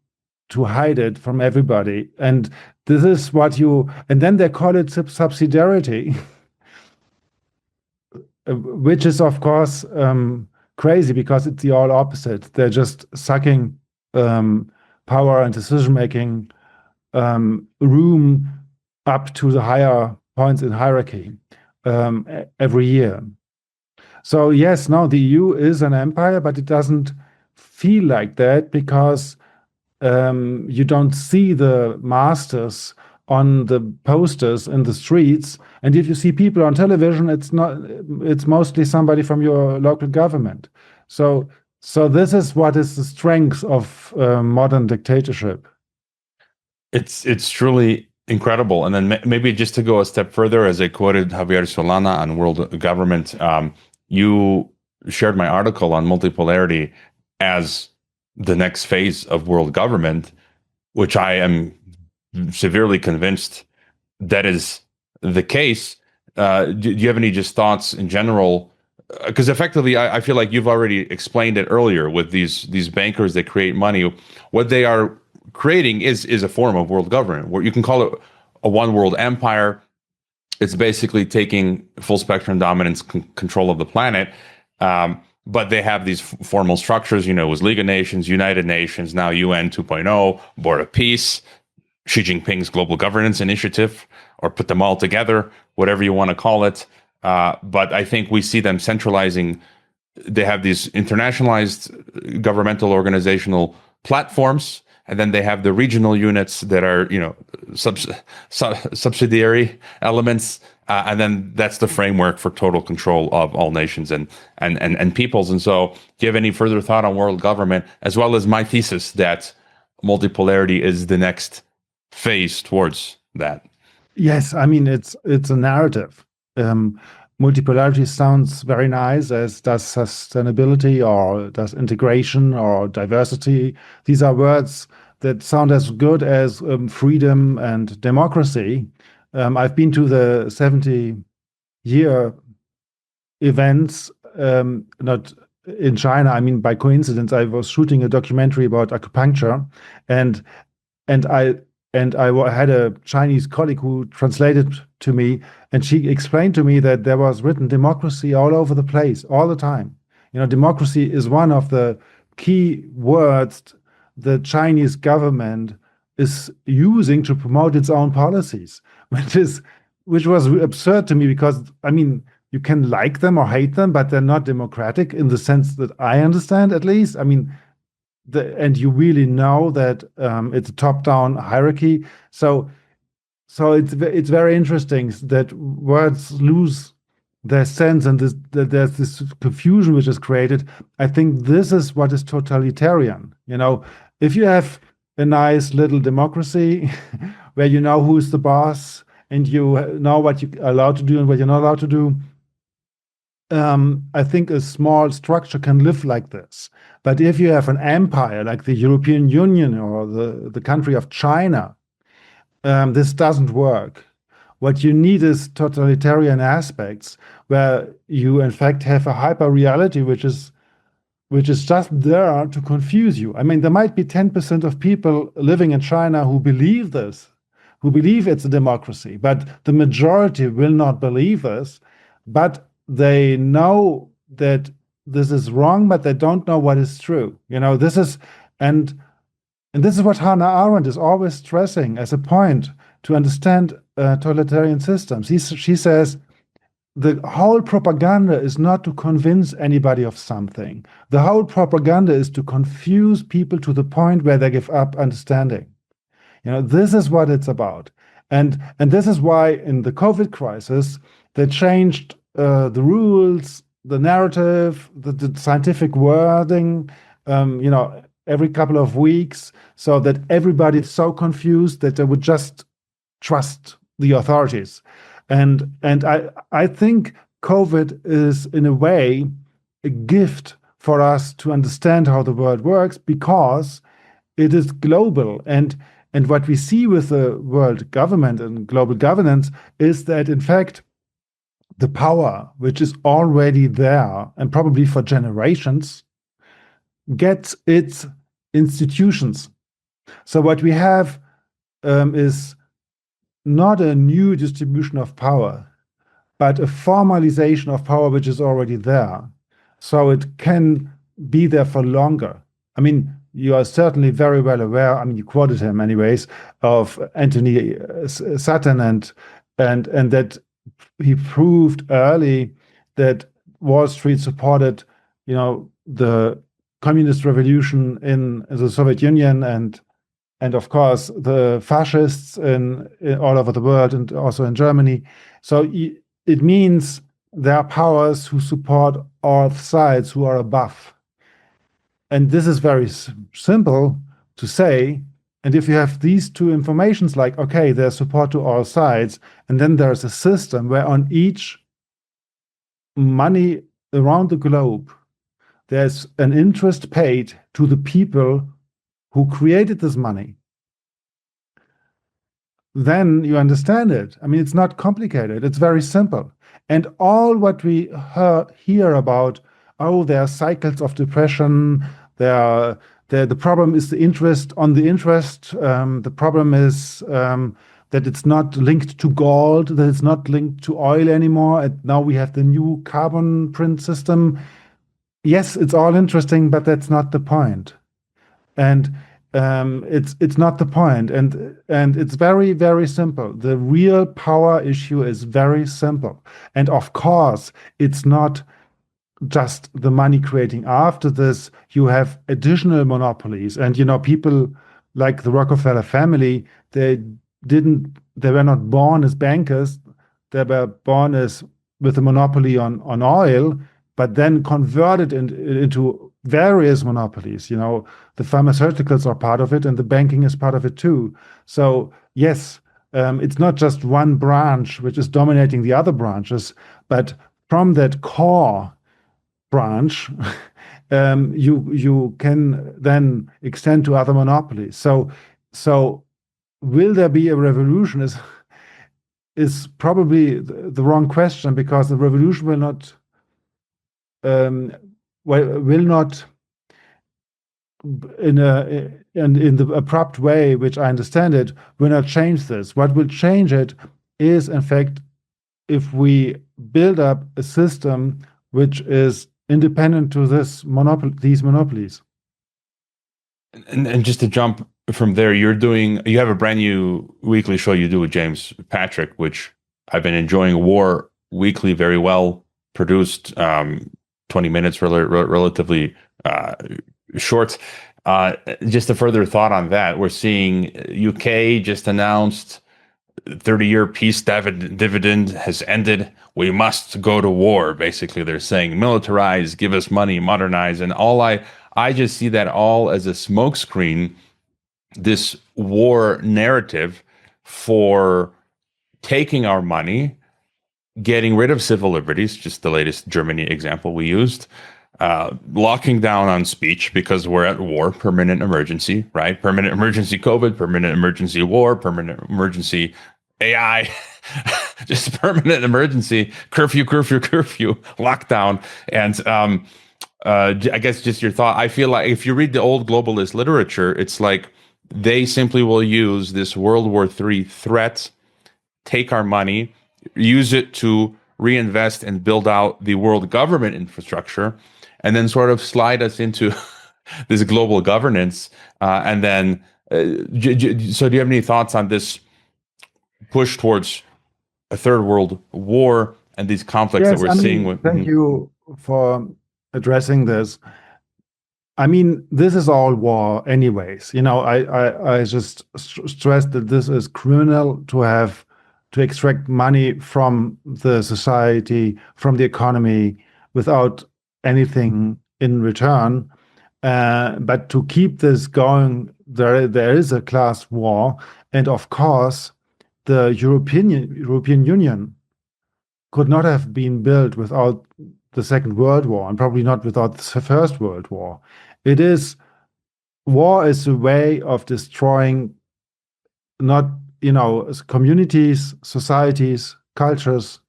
to hide it from everybody. And this is what and then they call it subsidiarity, which is of course crazy because it's the all opposite. They're just sucking power and decision-making room up to the higher points in hierarchy every year. So yes, no, the EU is an empire, but it doesn't feel like that because you don't see the masters on the posters in the streets. And if you see people on television, it's mostly somebody from your local government. So this is what is the strength of modern dictatorship. It's truly incredible. And then maybe just to go a step further, as I quoted Javier Solana on world government, you shared my article on multipolarity as the next phase of world government, which I am severely convinced that is the case. Do you have any just thoughts in general? Because effectively, I feel like you've already explained it earlier with these bankers that create money. What they are creating is a form of world government, where you can call it a one world empire. It's basically taking full spectrum dominance control of the planet. But they have these formal structures, you know, with League of Nations, United Nations, now UN 2.0, Board of Peace, Xi Jinping's Global Governance Initiative, or put them all together, whatever you want to call it. But I think we see them centralizing they have these internationalized governmental organizational platforms, and then they have the regional units that are, subsidiary elements, and then that's the framework for total control of all nations and peoples. And so, do you have any further thought on world government, as well as my thesis that multipolarity is the next phase towards that? Yes, I mean it's a narrative. Multipolarity sounds very nice, as does sustainability or does integration or diversity. These are words that sound as good as freedom and democracy. I've been to the 70-year events, not in China. I mean, by coincidence, I was shooting a documentary about acupuncture, and I had a Chinese colleague who translated to me, and she explained to me that there was written democracy all over the place, all the time. Democracy is one of the key words the Chinese government is using to promote its own policies, which was absurd to me, because, I mean, you can like them or hate them, but they're not democratic in the sense that I understand, at least. I mean, and you really know that it's a top-down hierarchy. So it's very interesting that words lose their sense, and there's this confusion which is created. I think this is what is totalitarian. If you have a nice little democracy where you know who's the boss and you know what you're allowed to do and what you're not allowed to do, I think a small structure can live like this. But if you have an empire like the European Union or the country of China, this doesn't work. What you need is totalitarian aspects where you, in fact, have a hyper reality which is just there to confuse you. I mean, there might be 10% of people living in China who believe this, who believe it's a democracy, but the majority will not believe this. But they know that this is wrong, but they don't know what is true. This is what Hannah Arendt is always stressing as a point to understand totalitarian systems. She says the whole propaganda is not to convince anybody of something. The whole propaganda is to confuse people to the point where they give up understanding. This is what it's about. And this is why in the COVID crisis, they changed the rules, the narrative, the scientific wording, every couple of weeks, so that everybody's so confused that they would just trust the authorities. And I think COVID is, in a way, a gift for us to understand how the world works, because it is global. And what we see with the world government and global governance is that, in fact, the power, which is already there and probably for generations, gets its institutions. So what we have is not a new distribution of power, but a formalization of power which is already there. So it can be there for longer. I mean, you are certainly very well aware, I mean, you quoted him anyways, of Anthony Sutton, and that he proved early that Wall Street supported, the communist revolution in the Soviet Union, and of course the fascists in all over the world, and also in Germany. So it means there are powers who support all sides, who are above. And this is very simple to say. And if you have these two informations, like, okay, there's support to all sides, and then there's a system where on each money around the globe, there's an interest paid to the people who created this money, then you understand it. I mean, it's not complicated. It's very simple. And all what we hear about, there are cycles of depression, the problem is the interest on the interest. The problem is that it's not linked to gold, that it's not linked to oil anymore. And now we have the new carbon print system. Yes, it's all interesting, but that's not the point. And it's not the point. And it's very, very simple. The real power issue is very simple. And of course, it's not just the money creating. After this, you have additional monopolies, and people like the Rockefeller family, they were not born as bankers, they were born as with a monopoly on oil, but then converted into various monopolies. The pharmaceuticals are part of it, and the banking is part of it too. So yes, it's not just one branch which is dominating the other branches, but from that core branch, you can then extend to other monopolies. So will there be a revolution is probably the wrong question, because the revolution will not in the abrupt way, which I understand it, will not change this. What will change it is, in fact, if we build up a system which is independent to these monopolies. And just to jump from there, you have a brand new weekly show you do with James Patrick, which I've been enjoying. War Weekly, very well produced, 20 minutes, relatively short. Just a further thought on that, we're seeing UK just announced 30-year peace dividend has ended. We must go to war. Basically, they're saying militarize, give us money, modernize, and I just see that all as a smokescreen, this war narrative for taking our money, getting rid of civil liberties, just the latest Germany example we used, locking down on speech because we're at war, permanent emergency, right? Permanent emergency COVID, permanent emergency war, permanent emergency AI, just permanent emergency, curfew, lockdown. And I guess just your thought, I feel like if you read the old globalist literature, it's like they simply will use this World War III threat, take our money, use it to reinvest and build out the world government infrastructure, and then sort of slide us into this global governance. And then, so do you have any thoughts on this push towards a third world war and these conflicts that we're seeing? Thank you for addressing this. I mean, this is all war anyways. I just stress that this is criminal to extract money from the society, from the economy, without anything in return. But to keep this going, there is a class war. And of course, the European Union could not have been built without the Second World War, and probably not without the First World War. War is a way of destroying not communities, societies, cultures.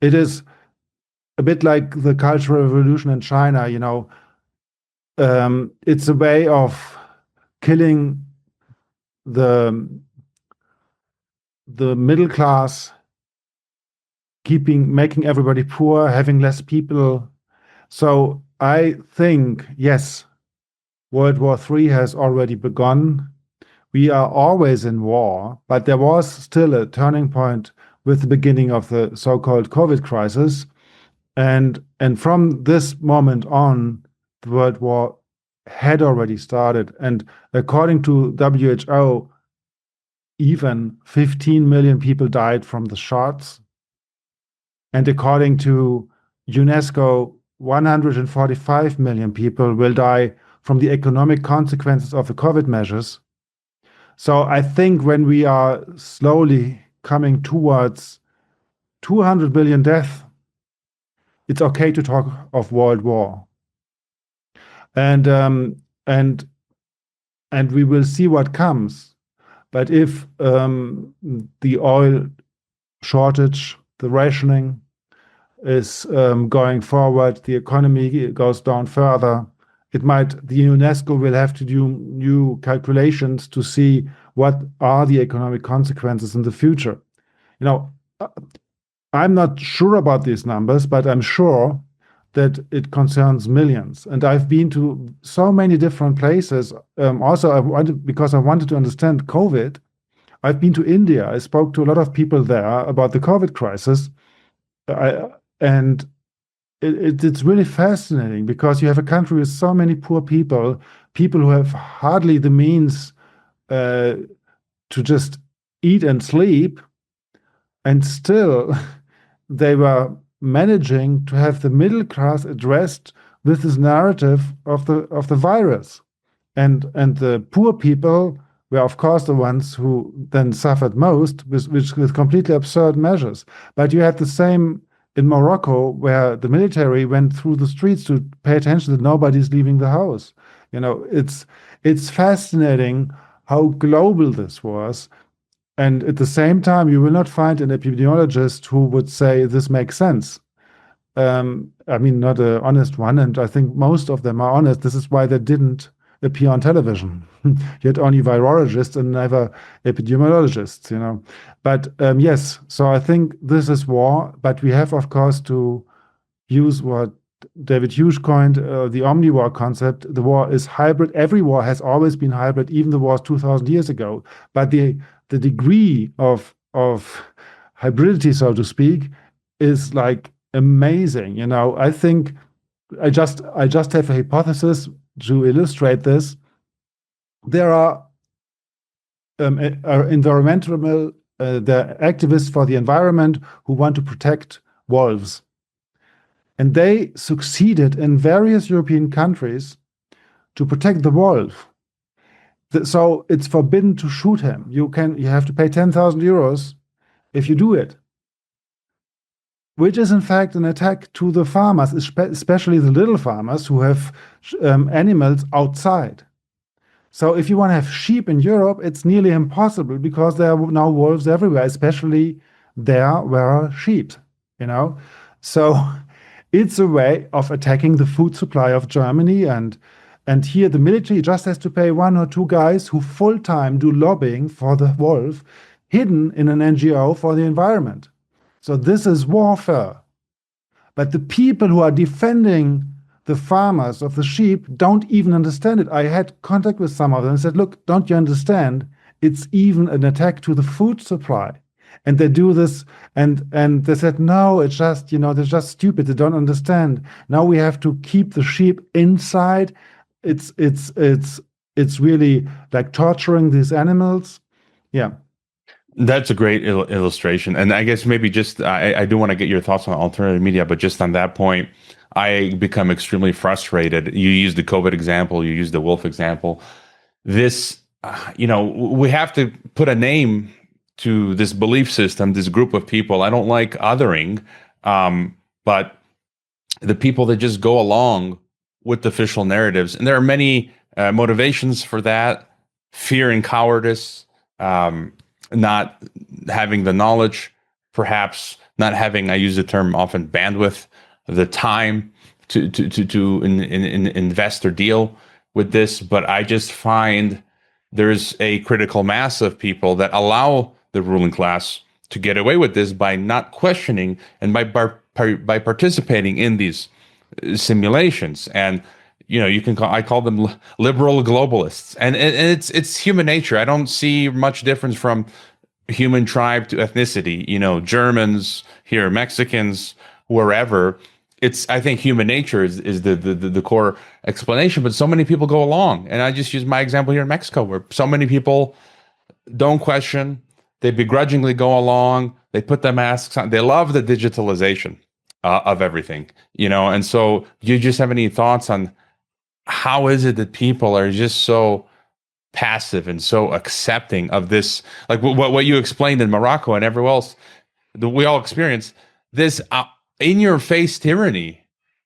It is a bit like the Cultural Revolution in China. It's a way of killing the middle class, making everybody poor, having less people. So I think, yes, World War III has already begun. We are always in war, but there was still a turning point with the beginning of the so-called COVID crisis. And from this moment on, the World War had already started. And according to WHO, even 15 million people died from the shots. And according to UNESCO, 145 million people will die from the economic consequences of the COVID measures. So I think when we are slowly coming towards 200 billion deaths, it's okay to talk of world war. And we will see what comes. But if the oil shortage, the rationing is going forward, the economy goes down further, the UNESCO will have to do new calculations to see what are the economic consequences in the future. I'm not sure about these numbers, but I'm sure that it concerns millions. And I've been to so many different places. Also, because I wanted to understand COVID, I've been to India. I spoke to a lot of people there about the COVID crisis. And it's really fascinating because you have a country with so many poor people, people who have hardly the means uh, to just eat and sleep, and still they were managing to have the middle class addressed with this narrative of the virus. And the poor people were, of course, the ones who then suffered most with completely absurd measures. But you had the same in Morocco, where the military went through the streets to pay attention that nobody's leaving the house. It's fascinating how global this was. And at the same time, you will not find an epidemiologist who would say this makes sense. I mean, not an honest one, and I think most of them are honest. This is why they didn't appear on television. You had only virologists and never epidemiologists, But yes, so I think this is war, but we have, of course, to use what David Hughes coined, the omni-war concept. The war is hybrid. Every war has always been hybrid, even the wars 2,000 years ago. But the degree of hybridity, so to speak, is like amazing. I think I just have a hypothesis to illustrate this. There are environmental the activists for the environment who want to protect wolves, and they succeeded in various European countries to protect the wolf. So it's forbidden to shoot him. You have to pay 10,000 euros if you do it, which is in fact an attack to the farmers, especially the little farmers who have animals outside. So if you want to have sheep in Europe, it's nearly impossible because there are now wolves everywhere, especially there where are sheep, So it's a way of attacking the food supply of Germany. And here the military just has to pay 1 or 2 guys who full-time do lobbying for the wolf, hidden in an NGO for the environment. So this is warfare. But the people who are defending the farmers of the sheep don't even understand it. I had contact with some of them and said, look, don't you understand? It's even an attack to the food supply. And they do this, and they said, no, it's just, they're just stupid. They don't understand. Now we have to keep the sheep inside. It's really like torturing these animals. Yeah. That's a great illustration. And I guess maybe just, I do want to get your thoughts on alternative media, but just on that point, I become extremely frustrated. You use the COVID example, you use the wolf example. This, we have to put a name to this belief system, this group of people. I don't like othering, but the people that just go along with the official narratives. And there are many motivations for that: fear and cowardice, not having the knowledge, perhaps not having, I use the term often, bandwidth, the time to invest or deal with this. But I just find there's a critical mass of people that allow the ruling class to get away with this by not questioning and by participating in these simulations. And I call them liberal globalists, and it's human nature. I don't see much difference from human tribe to ethnicity. Germans here, Mexicans, wherever. I think human nature is the core explanation. But so many people go along, and I just use my example here in Mexico, where so many people don't question. They begrudgingly go along. They put their masks on. They love the digitalization of everything, And so, do you just have any thoughts on how is it that people are just so passive and so accepting of this, like what you explained in Morocco and everywhere else that we all experience, this in-your-face tyranny?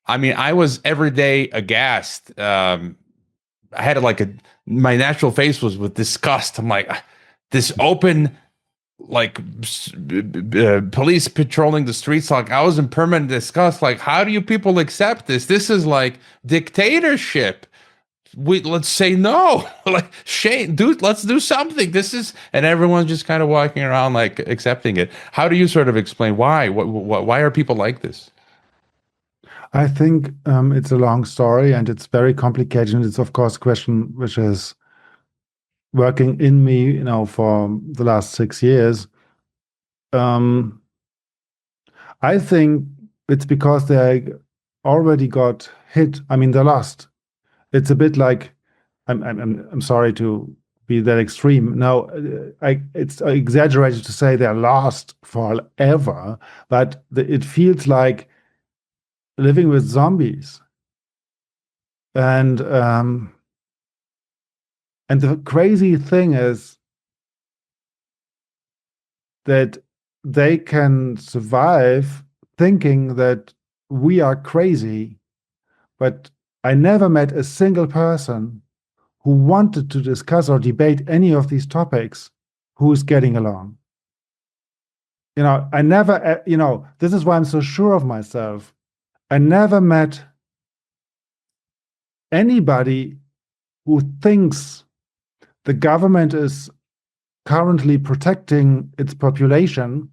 I mean, I was every day aghast. I had my natural face was with disgust. I'm like, this open, like police patrolling the streets. Like, I was in permanent disgust. Like, how do you people accept this? This is like dictatorship. Let's say no. Like, Shane, dude, let's do something. And everyone's just kind of walking around like accepting it. How do you sort of explain why? Why are people like this? I think it's a long story and it's very complicated. And it's, of course, a question which is working in me, for the last 6 years. I think it's because there are already got hit. I mean, they lost. It's a bit like, I'm sorry to be that extreme. No, it's exaggerated to say they're lost forever, but it feels like living with zombies. And the crazy thing is that they can survive thinking that we are crazy, but I never met a single person who wanted to discuss or debate any of these topics who is getting along. I never, this is why I'm so sure of myself. I never met anybody who thinks the government is currently protecting its population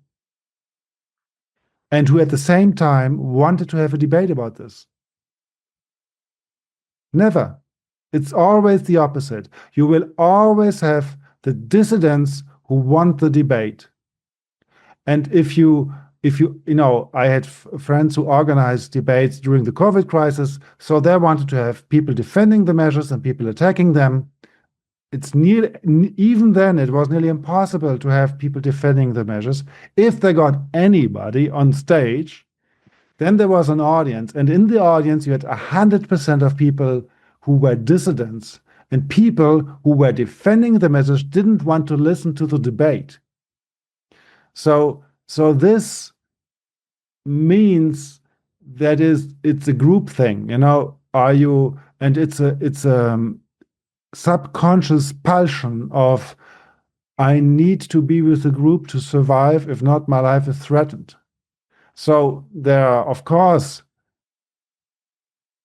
and who at the same time wanted to have a debate about this. Never. It's always the opposite. You will always have the dissidents who want the debate. And if you I had friends who organized debates during the COVID crisis, so they wanted to have people defending the measures and people attacking them. Even then, it was nearly impossible to have people defending the measures. If they got anybody on stage, then there was an audience, and in the audience you had 100% of people who were dissidents, and people who were defending the measures didn't want to listen to the debate. So this means that it's a group thing, and it's a subconscious pulsion of, I need to be with the group to survive, if not my life is threatened. So there are, of course,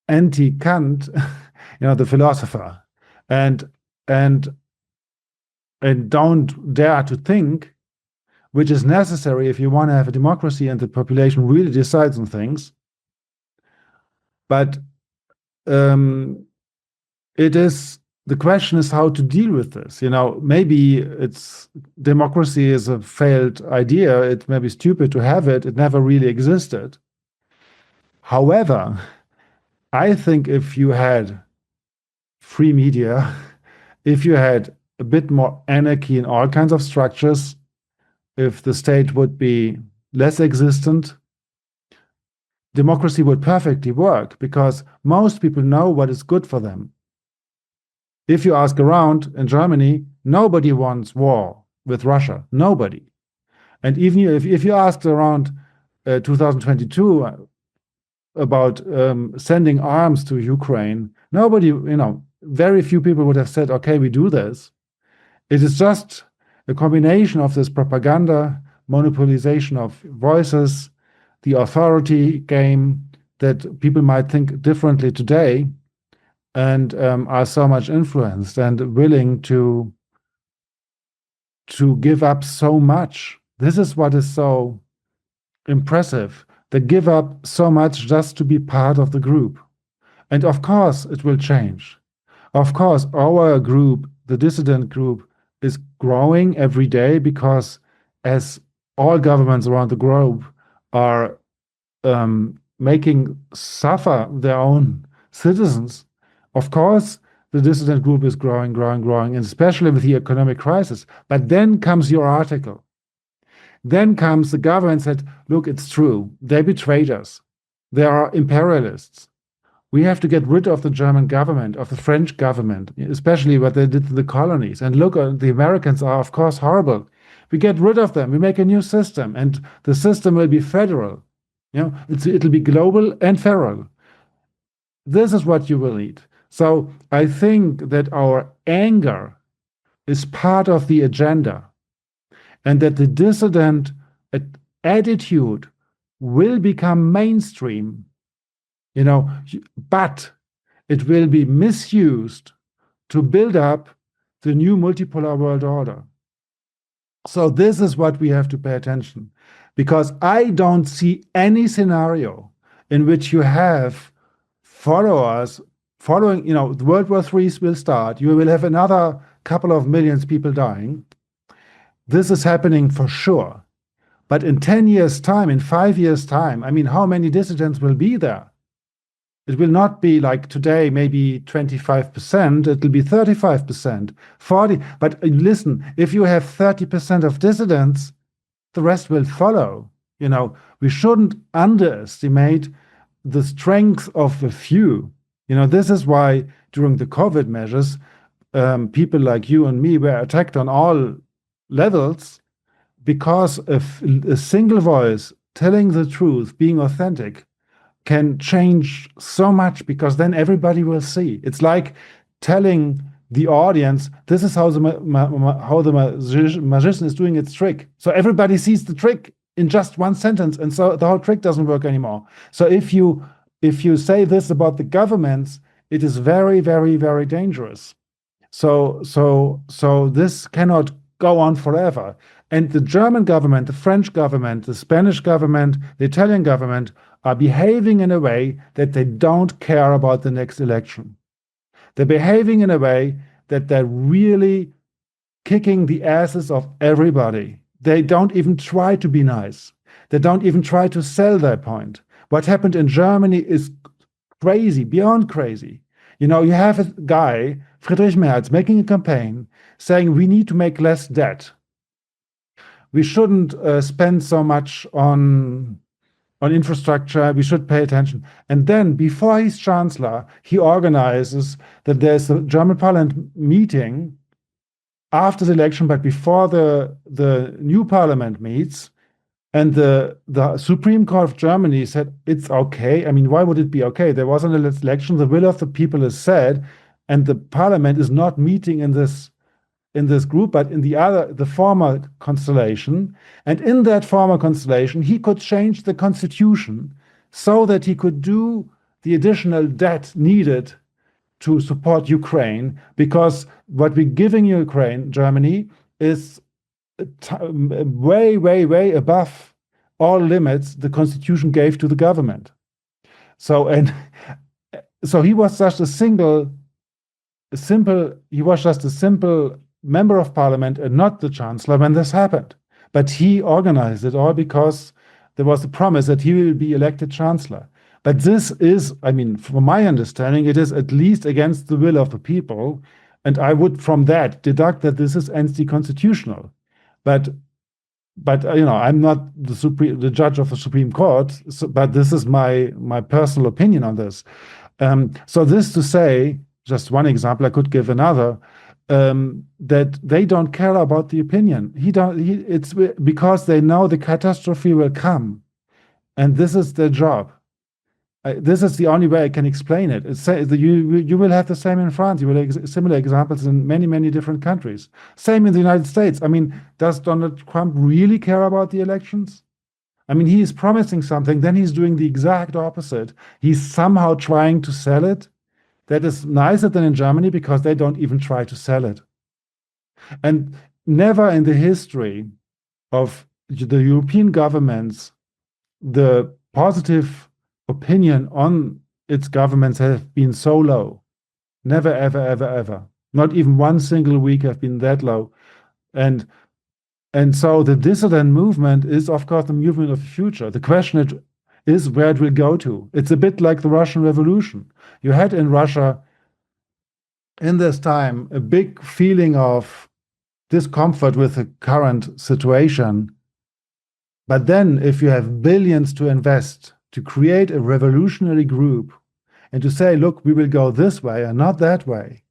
anti-Kant, the philosopher, and don't dare to think, which is necessary if you want to have a democracy and the population really decides on things. But the question is how to deal with this. Maybe democracy is a failed idea. It may be stupid to have it. It never really existed. However, I think if you had free media, if you had a bit more anarchy in all kinds of structures, if the state would be less existent, democracy would perfectly work, because most people know what is good for them. If you ask around in Germany, nobody wants war with Russia. Nobody. And even if you asked around 2022 about sending arms to Ukraine, nobody, very few people would have said, okay, we do this. It is just a combination of this propaganda, monopolization of voices, the authority game, that people might think differently today and are so much influenced and willing to give up so much. This is what is so impressive. They give up so much just to be part of the group. And of course, it will change. Of course, our group, the dissident group, is growing every day, because as all governments around the globe are making suffer their own citizens, of course, the dissident group is growing, and especially with the economic crisis. But then comes your article. Then comes the government said, look, it's true. They betrayed us. They are imperialists. We have to get rid of the German government, of the French government, especially what they did to the colonies. And look, the Americans are, of course, horrible. We get rid of them. We make a new system, and the system will be federal. It'll be global and federal. This is what you will need. So I think that our anger is part of the agenda, and that the dissident attitude will become mainstream. But it will be misused to build up the new multipolar world order. So this is what we have to pay attention, because I don't see any scenario in which you have following, World War III will start. You will have another couple of millions people dying. This is happening for sure. But in 10 years' time, in 5 years' time, how many dissidents will be there? It will not be like today, maybe 25%, it will be 35%, 40. But listen, if you have 30% of dissidents, the rest will follow. We shouldn't underestimate the strength of a few. This is why during the COVID measures, people like you and me were attacked on all levels, because a single voice telling the truth, being authentic, can change so much, because then everybody will see. It's like telling the audience, this is how the magician is doing its trick. So everybody sees the trick in just one sentence, and so the whole trick doesn't work anymore. So if you say this about the governments, it is very, very, very dangerous. So this cannot go on forever. And the German government, the French government, the Spanish government, the Italian government are behaving in a way that they don't care about the next election. They're behaving in a way that they're really kicking the asses of everybody. They don't even try to be nice. They don't even try to sell their point. What happened in Germany is crazy, beyond crazy. You have a guy, Friedrich Merz, making a campaign saying we need to make less debt. We shouldn't spend so much on infrastructure. We should pay attention. And then, before he's chancellor, he organizes that there's a German parliament meeting after the election, but before the new parliament meets. And the Supreme Court of Germany said it's okay. I mean, why would it be okay? There was an election. The will of the people is said, and the parliament is not meeting in this group, but in the former constellation. And in that former constellation, he could change the constitution so that he could do the additional debt needed to support Ukraine, because what we're giving Ukraine, Germany, is way, way, way above all limits the constitution gave to the government. So he was just a simple member of parliament and not the chancellor when this happened. But he organized it all because there was a promise that he will be elected chancellor. But this is, from my understanding, it is at least against the will of the people. And I would from that deduct that this is anti-constitutional. But I'm not the judge of the Supreme Court, but this is my personal opinion on this. So this to say, just one example, I could give another, that they don't care about the opinion. It's because they know the catastrophe will come, and this is their job. This is the only way I can explain it. You will have the same in France. You will have similar examples in many, many different countries. Same in the United States. Does Donald Trump really care about the elections? He is promising something, then he's doing the exact opposite. He's somehow trying to sell it. That is nicer than in Germany, because they don't even try to sell it. And never in the history of the European governments, the positive opinion on its governments have been so low. Never, ever, ever, ever. Not even one single week have been that low. And so the dissident movement is, of course, the movement of the future. The question is where it will go to. It's a bit like the Russian Revolution. You had in Russia, in this time, a big feeling of discomfort with the current situation. But then, if you have billions to invest to create a revolutionary group and to say, look, we will go this way and not that way,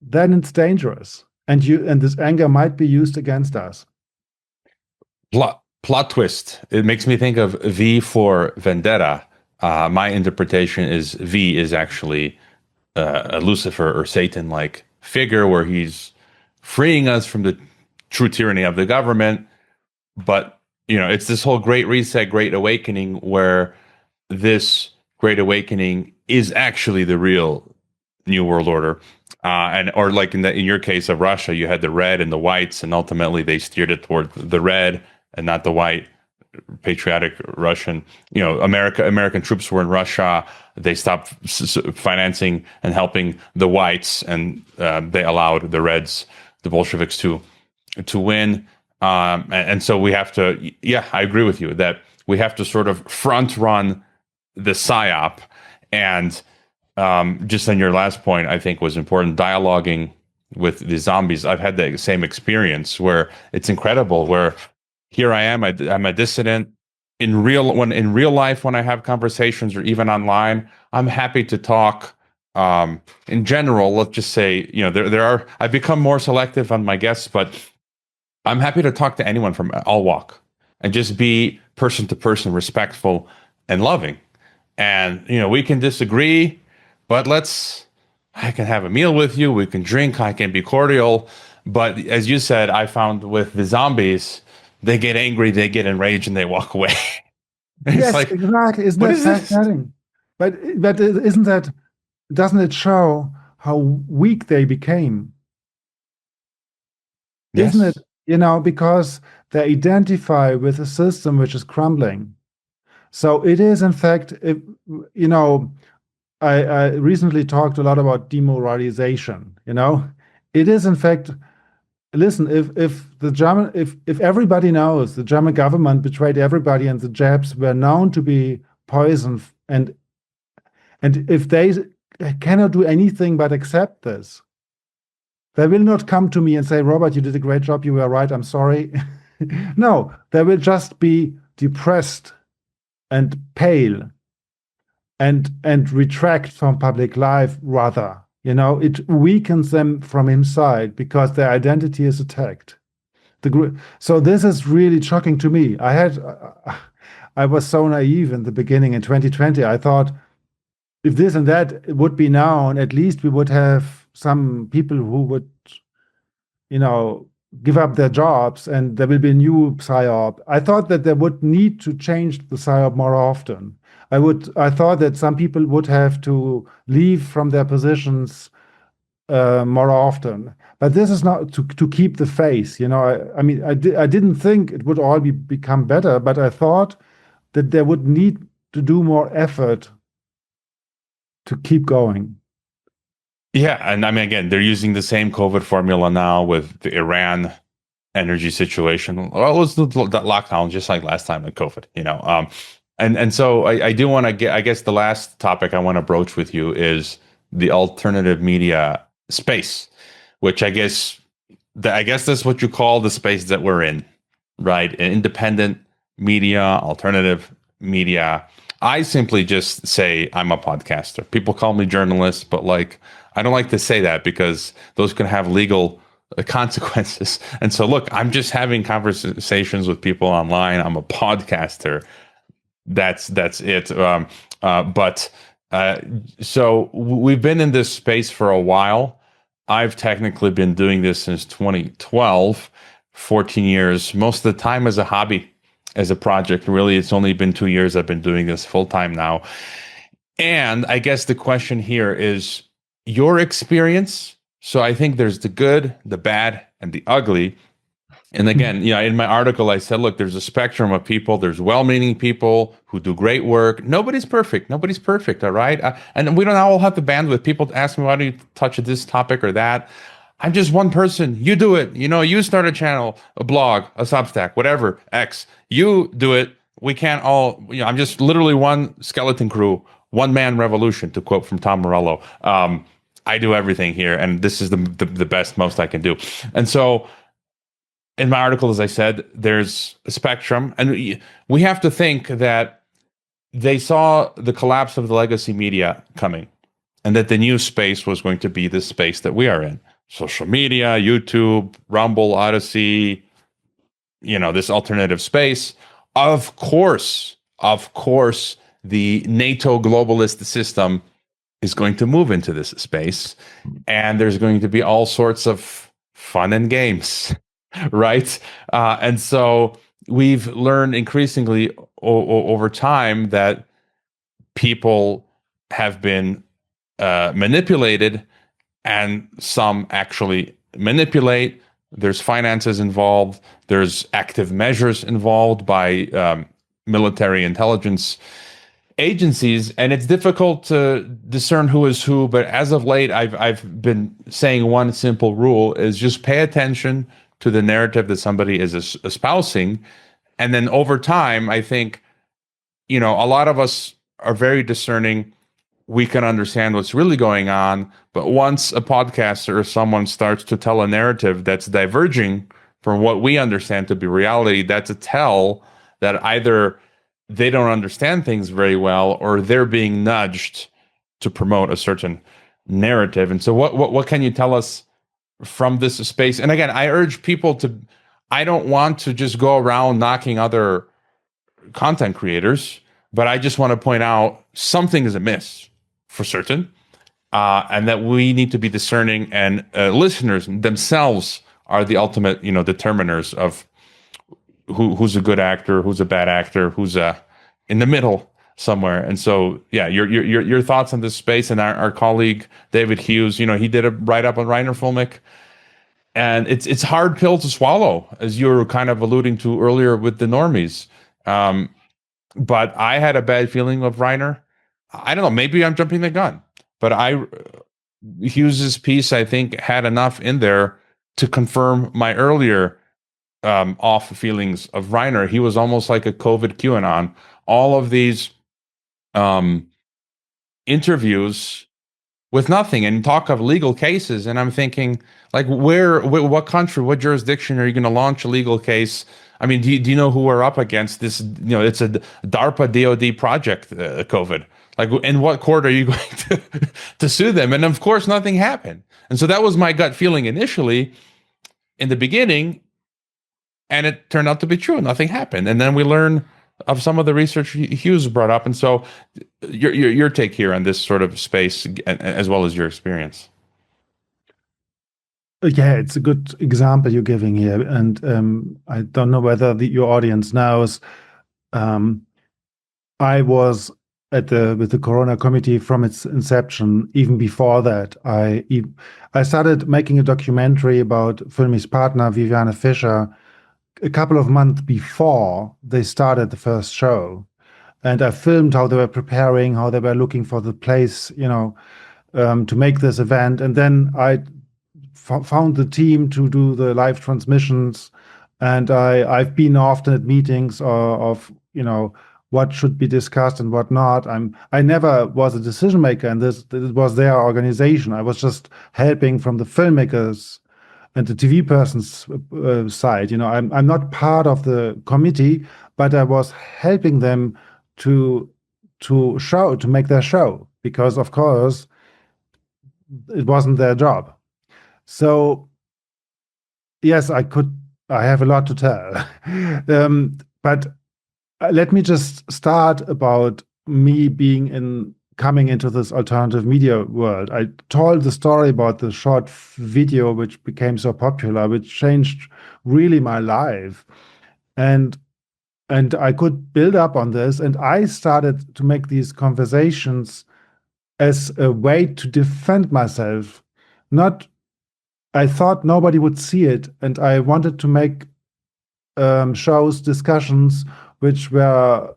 then it's dangerous. And this anger might be used against us. Plot twist. It makes me think of V for Vendetta. My interpretation is V is actually a Lucifer or Satan-like figure, where he's freeing us from the true tyranny of the government. But, it's this whole Great Reset, Great Awakening, where this Great Awakening is actually the real New World Order. Or like in your case of Russia, you had the red and the whites, and ultimately they steered it toward the red and not the white, patriotic Russian. American troops were in Russia. They stopped financing and helping the whites, and they allowed the reds, the Bolsheviks, to win. And so we have to, I agree with you that we have to sort of front run the psyop. And just on your last point, I think was important, dialoguing with the zombies. I've had the same experience where it's incredible, where here I am, I'm a dissident. In real life, when I have conversations or even online, I'm happy to talk. In general, let's just say, I've become more selective on my guests, but I'm happy to talk to anyone from all walk and just be person to person, respectful and loving. And, we can disagree, but I can have a meal with you. We can drink. I can be cordial. But as you said, I found with the zombies, they get angry, they get enraged, and they walk away. Yes, like, exactly. Isn't that fascinating? But doesn't it show how weak they became? Yes. Isn't it, because they identify with a system which is crumbling. So it is, in fact, I recently talked a lot about demoralization. It is, in fact, listen, if everybody knows the German government betrayed everybody and the jabs were known to be poison, and if they cannot do anything but accept this, they will not come to me and say, Robert, you did a great job, you were right, I'm sorry. No, they will just be depressed and pale and retract from public life rather. It weakens them from inside because their identity is attacked. So this is really shocking to me. I was so naive in the beginning in 2020. I thought if this and that would be known, at least we would have some people who would, give up their jobs and there will be a new PSYOP. I thought that they would need to change the PSYOP more often. I thought that some people would have to leave from their positions more often. But this is not to keep the faith. I didn't think it would all become better, but I thought that they would need to do more effort to keep going. Yeah, and again, they're using the same COVID formula now with the Iran energy situation. Well, it was the lockdown, just like last time with COVID, And so I do want to get, I guess the last topic I want to broach with you is the alternative media space, which I guess that's what you call the space that we're in, right? Independent media, alternative media. I simply just say I'm a podcaster. People call me journalist, but I don't like to say that because those can have legal consequences. And so look, I'm just having conversations with people online. I'm a podcaster. That's it. So we've been in this space for a while. I've technically been doing this since 2012, 14 years, most of the time as a hobby, as a project. Really, it's only been 2 years I've been doing this full time now. And I guess the question here is your experience. So I think there's the good, the bad, and the ugly. And again, in my article, I said, look, there's a spectrum of people. There's well-meaning people who do great work. Nobody's perfect. All right. And we don't all have the bandwidth. People ask me, why do you touch this topic or that? I'm just one person. You do it. You start a channel, a blog, a Substack, whatever, X. You do it. We can't all, I'm just literally one skeleton crew, one man revolution, to quote from Tom Morello. I do everything here. And this is the best, most I can do. And so, in my article, as I said, there's a spectrum, and we have to think that they saw the collapse of the legacy media coming, and that the new space was going to be the space that we are in. Social media, YouTube, Rumble, Odyssey, this alternative space. Of course, the NATO globalist system is going to move into this space, and there's going to be all sorts of fun and games. Right. And so we've learned increasingly over time that people have been manipulated, and some actually manipulate. There's finances involved. There's active measures involved by military intelligence agencies, and it's difficult to discern who is who. But as of late, I've been saying one simple rule is just pay attention to the narrative that somebody is espousing. And then over time, I think, a lot of us are very discerning, we can understand what's really going on. But once a podcaster or someone starts to tell a narrative that's diverging from what we understand to be reality, that's a tell that either they don't understand things very well or they're being nudged to promote a certain narrative. And so what can you tell us from this space? And again, I urge people to, I don't want to just go around knocking other content creators, but I just want to point out something is amiss for certain, and that we need to be discerning, and listeners themselves are the ultimate, determiners of who's a good actor, who's a bad actor, who's in the middle somewhere. And so, yeah, your thoughts on this space. And our colleague David Hughes, he did a write up on Reiner Filmic, and it's hard pill to swallow, as you were kind of alluding to earlier with the normies. But I had a bad feeling of Reiner. I don't know, maybe I'm jumping the gun, but Hughes's piece, I think, had enough in there to confirm my earlier off feelings of Reiner. He was almost like a COVID QAnon. All of these interviews with nothing, and talk of legal cases, and I'm thinking, like, what country, what jurisdiction are you going to launch a legal case? I mean, do you know who we're up against? This, it's a DARPA DoD project, COVID. Like, in what court are you going to sue them? And of course, nothing happened. And so that was my gut feeling initially in the beginning, and it turned out to be true. Nothing happened. And then we learn of some of the research Hughes brought up. And so your take here on this sort of space, as well as your experience. Yeah, it's a good example you're giving here. And I don't know whether your audience knows, I was with the Corona Committee from its inception. Even before that, I started making a documentary about Filmi's partner, Viviane Fischer, a couple of months before they started the first show. And I filmed how they were preparing, how they were looking for the place, to make this event. And then I found the team to do the live transmissions. And I've been often at meetings of what should be discussed and what not. I never was a decision maker, and this was their organization. I was just helping from the filmmakers and the TV person's side. I'm not part of the committee, but I was helping them to make their show, because of course it wasn't their job. So yes, I have a lot to tell. But let me just start about me coming into this alternative media world. I told the story about the short video which became so popular, which changed really my life. And I could build up on this, and I started to make these conversations as a way to defend myself. I thought nobody would see it, and I wanted to make shows, discussions, which were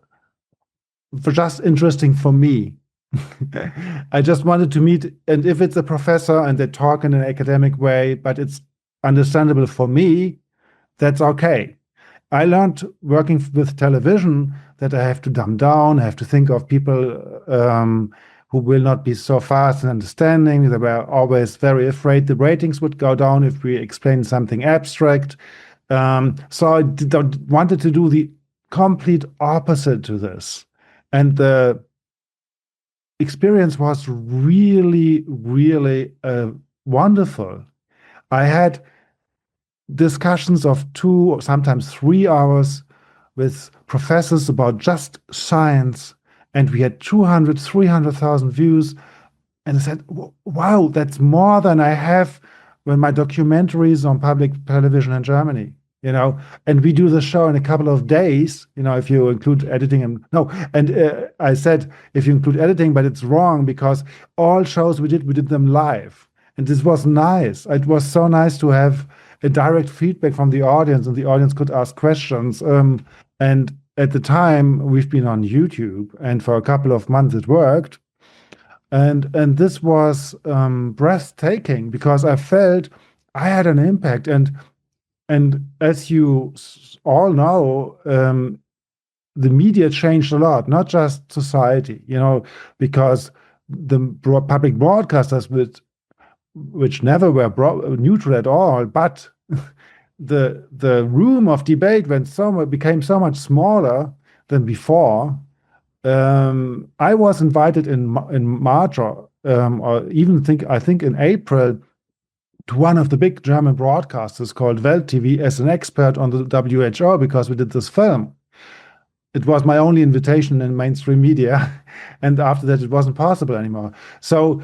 just interesting for me. I just wanted to meet, and if it's a professor and they talk in an academic way, but it's understandable for me, that's okay. I learned working with television that I have to dumb down, I have to think of people who will not be so fast in understanding. They were always very afraid the ratings would go down if we explain something abstract. So I wanted to do the complete opposite to this. And the experience was really, really wonderful. I had discussions of 2 or sometimes 3 hours with professors about just science, and we had 200, 300,000 views. And I said, wow, that's more than I have when my documentary is on public television in Germany. And we do the show in a couple of days, if you include editing. I said, if you include editing, but it's wrong, because all shows we did them live. And this was nice. It was so nice to have a direct feedback from the audience, and the audience could ask questions. And at the time, we've been on YouTube, and for a couple of months it worked. And this was breathtaking, because I felt I had an impact. And as you all know, the media changed a lot, not just society, because the public broadcasters, which never were neutral at all, but the room of debate became so much smaller than before. I was invited in March or even I think in April to one of the big German broadcasters called Welt TV as an expert on the WHO because we did this film. It was my only invitation in mainstream media, and after that, it wasn't possible anymore. So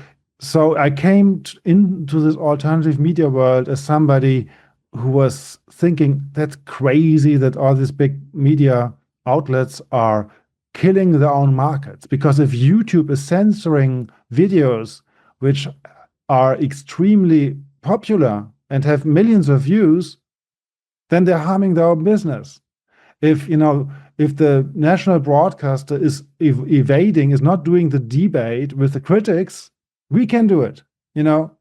I came into this alternative media world as somebody who was thinking that's crazy that all these big media outlets are killing their own markets. Because if YouTube is censoring videos which are extremely popular and have millions of views, then they're harming their own business. If the national broadcaster is evading, is not doing the debate with the critics, we can do it.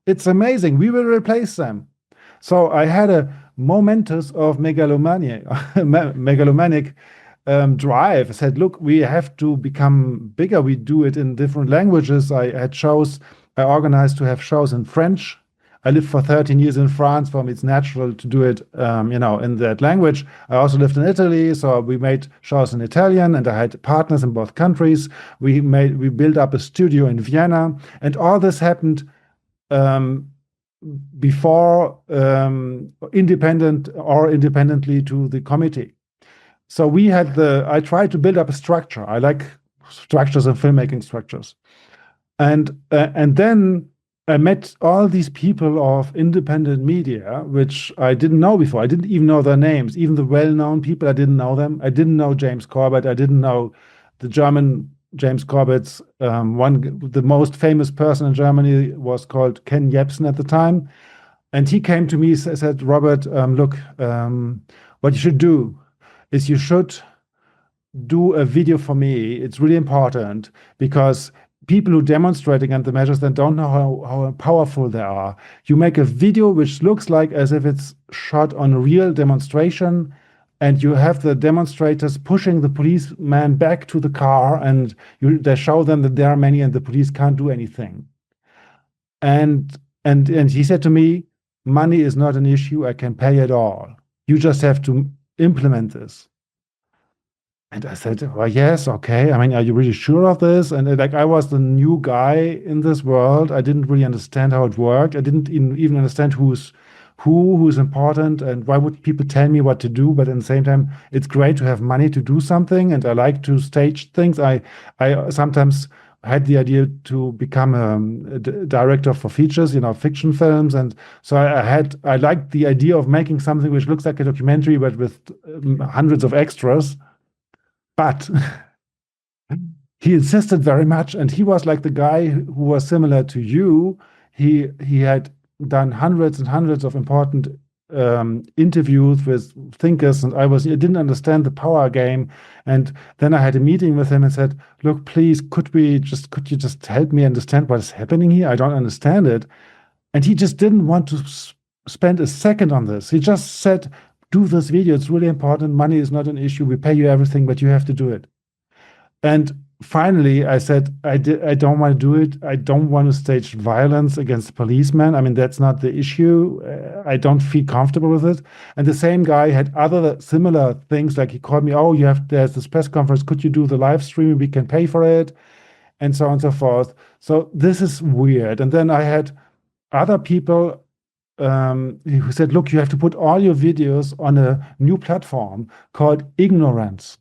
It's amazing. We will replace them. So I had a momentous of megalomaniac drive. I said, look, we have to become bigger. We do it in different languages. I organized to have shows in French. I lived for 13 years in France. For me, it's natural to do it, in that language. I also lived in Italy, so we made shows in Italian, and I had partners in both countries. We built up a studio in Vienna, and all this happened before independently to the committee. So I tried to build up a structure. I like structures and filmmaking structures, and then I met all these people of independent media, which I didn't know before. I didn't even know their names. Even the well-known people, I didn't know them. I didn't know James Corbett. I didn't know the German James Corbett's. The most famous person in Germany was called Ken Jebsen at the time. And he came to me and said, Robert, look, what you should do is you should do a video for me. It's really important because people who demonstrate against the measures then don't know how powerful they are. You make a video which looks like as if it's shot on a real demonstration, and you have the demonstrators pushing the policeman back to the car, and they show them that there are many and the police can't do anything. And he said to me, money is not an issue. I can pay it all. You just have to implement this. And I said, well, yes, okay. I mean, are you really sure of this? And I was the new guy in this world. I didn't really understand how it worked. I didn't even understand who's important, and why would people tell me what to do. But at the same time, it's great to have money to do something, and I like to stage things. I sometimes had the idea to become a director for features, fiction films. And so I liked the idea of making something which looks like a documentary, but with hundreds of extras. But he insisted very much, and he was like the guy who was similar to you. He had done hundreds and hundreds of important interviews with thinkers, and I didn't understand the power game. And then I had a meeting with him and said, look, please, could you just help me understand what is happening here? I don't understand it. And he just didn't want to spend a second on this. He just said, do this video. It's really important. Money is not an issue. We pay you everything, but you have to do it. And finally, I said, I don't want to do it. I don't want to stage violence against policemen. I mean, that's not the issue. I don't feel comfortable with it. And the same guy had other similar things. Like he called me, oh, there's this press conference. Could you do the live streaming? We can pay for it. And so on and so forth. So this is weird. And then I had other people who said, look, you have to put all your videos on a new platform called Ignorance.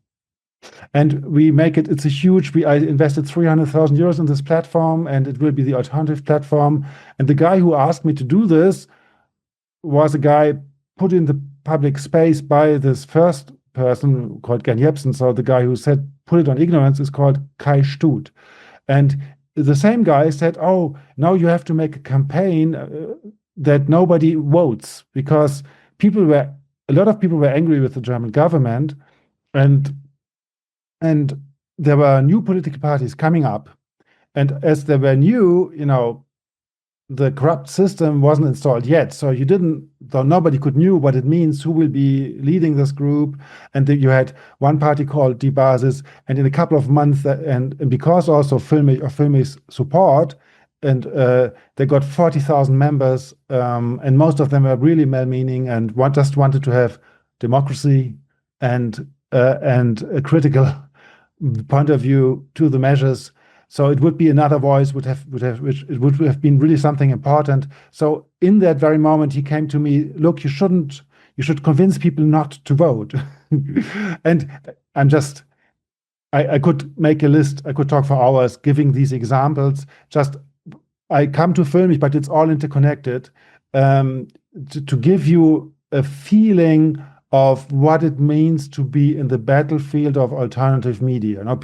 And we make it, I invested 300,000 euros in this platform, and it will be the alternative platform. And the guy who asked me to do this was a guy put in the public space by this first person called Ken Jebsen. So the guy who said, put it on Ignorance is called Kai Stut. And the same guy said, oh, now you have to make a campaign that nobody votes, because a lot of people were angry with the German government, and there were new political parties coming up, and as they were new, the corrupt system wasn't installed yet. So nobody could knew what it means, who will be leading this group. And then you had one party called Die Basis, and in a couple of months, and because also Filmmak's support, and they got 40,000 members, and most of them were really well-meaning and just wanted to have democracy and a critical point of view to the measures. So it would be another voice which it would have been really something important. So in that very moment, he came to me, look, you should convince people not to vote. And I could make a list, I could talk for hours giving these examples. I come to Filming, but it's all interconnected, to give you a feeling of what it means to be in the battlefield of alternative media. Now,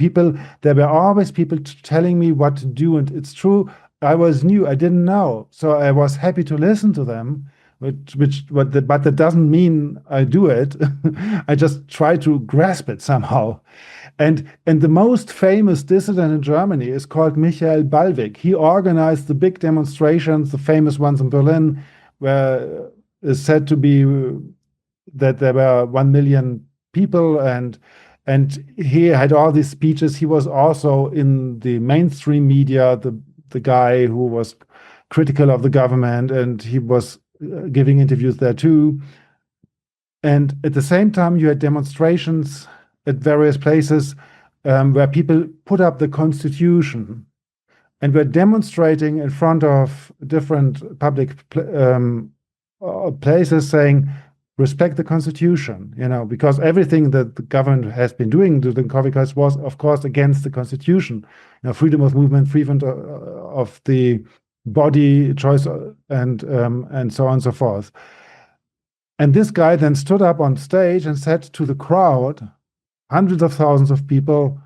there were always people telling me what to do, and it's true, I was new, I didn't know, so I was happy to listen to them, but that doesn't mean I do it. I just try to grasp it somehow. And the most famous dissident in Germany is called Michael Ballweg. He organized the big demonstrations, the famous ones in Berlin, where it's said to be that there were 1 million people, and he had all these speeches. He was also in the mainstream media, the guy who was critical of the government, and he was giving interviews there too. And at the same time, you had demonstrations at various places where people put up the Constitution and were demonstrating in front of different public places, saying, respect the Constitution, because everything that the government has been doing during COVID was, of course, against the Constitution. Freedom of movement, freedom of the body choice, and so on and so forth. And this guy then stood up on stage and said to the crowd, hundreds of thousands of people,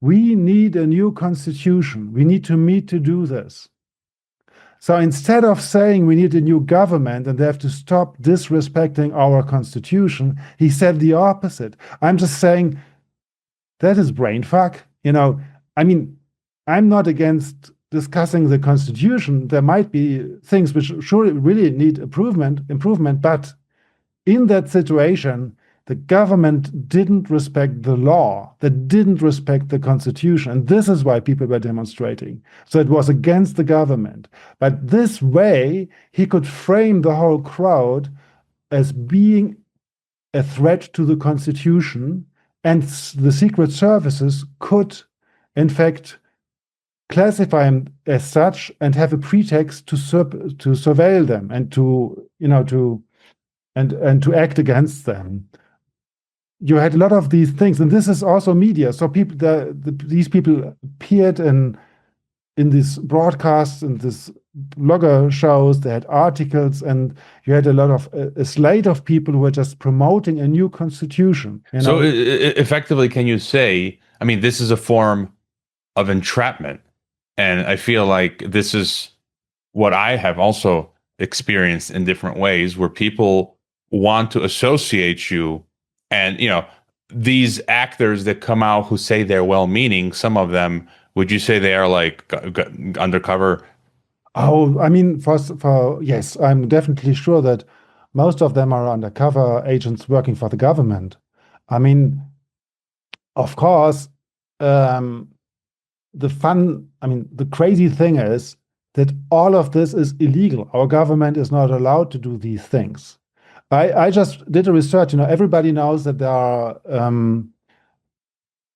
we need a new constitution. We need to meet to do this. So instead of saying we need a new government and they have to stop disrespecting our constitution, he said the opposite. I'm just saying that is brain fuck. I mean, I'm not against discussing the constitution. There might be things which surely really need improvement, but in that situation, the government didn't respect the law, they didn't respect the constitution, and this is why people were demonstrating. So it was against the government. But this way, he could frame the whole crowd as being a threat to the constitution, and the secret services could, in fact, classify him as such and have a pretext to surveil them and to act against them. You had a lot of these things, and this is also media. So these people appeared in these broadcasts and these blogger shows. They had articles, and you had a slate of people who were just promoting a new constitution. So effectively, can you say, I mean, this is a form of entrapment, and I feel like this is what I have also experienced in different ways, where people want to associate you. And, these actors that come out who say they're well-meaning, some of them, would you say they are like undercover? Oh, I mean, yes, I'm definitely sure that most of them are undercover agents working for the government. I mean, of course, the crazy thing is that all of this is illegal. Our government is not allowed to do these things. I just did a research. Everybody knows that there are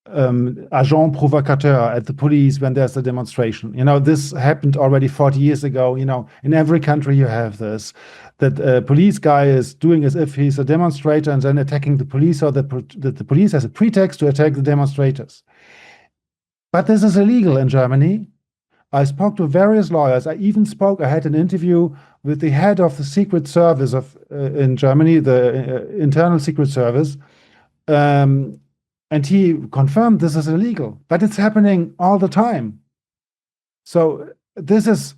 agents provocateurs at the police when there's a demonstration. This happened already 40 years ago. In every country you have this, that a police guy is doing as if he's a demonstrator and then attacking the police, so that the police has a pretext to attack the demonstrators. But this is illegal in Germany. I spoke to various lawyers. I had an interview with the head of the Secret Service in Germany, the internal Secret Service, and he confirmed this is illegal, but it's happening all the time. So this is,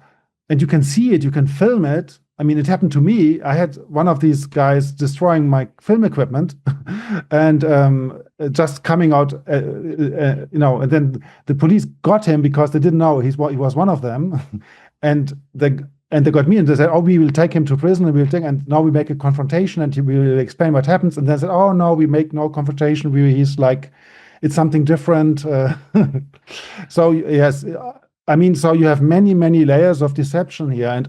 and you can see it, you can film it. I mean, it happened to me. I had one of these guys destroying my film equipment and just coming out, and then the police got him because they didn't know he was one of them. and they got me, and they said, "Oh, we will take him to prison, and now we make a confrontation, and we will explain what happens." And they said, "Oh no, we make no confrontation. He's like, it's something different." So yes, I mean, so you have many layers of deception here, and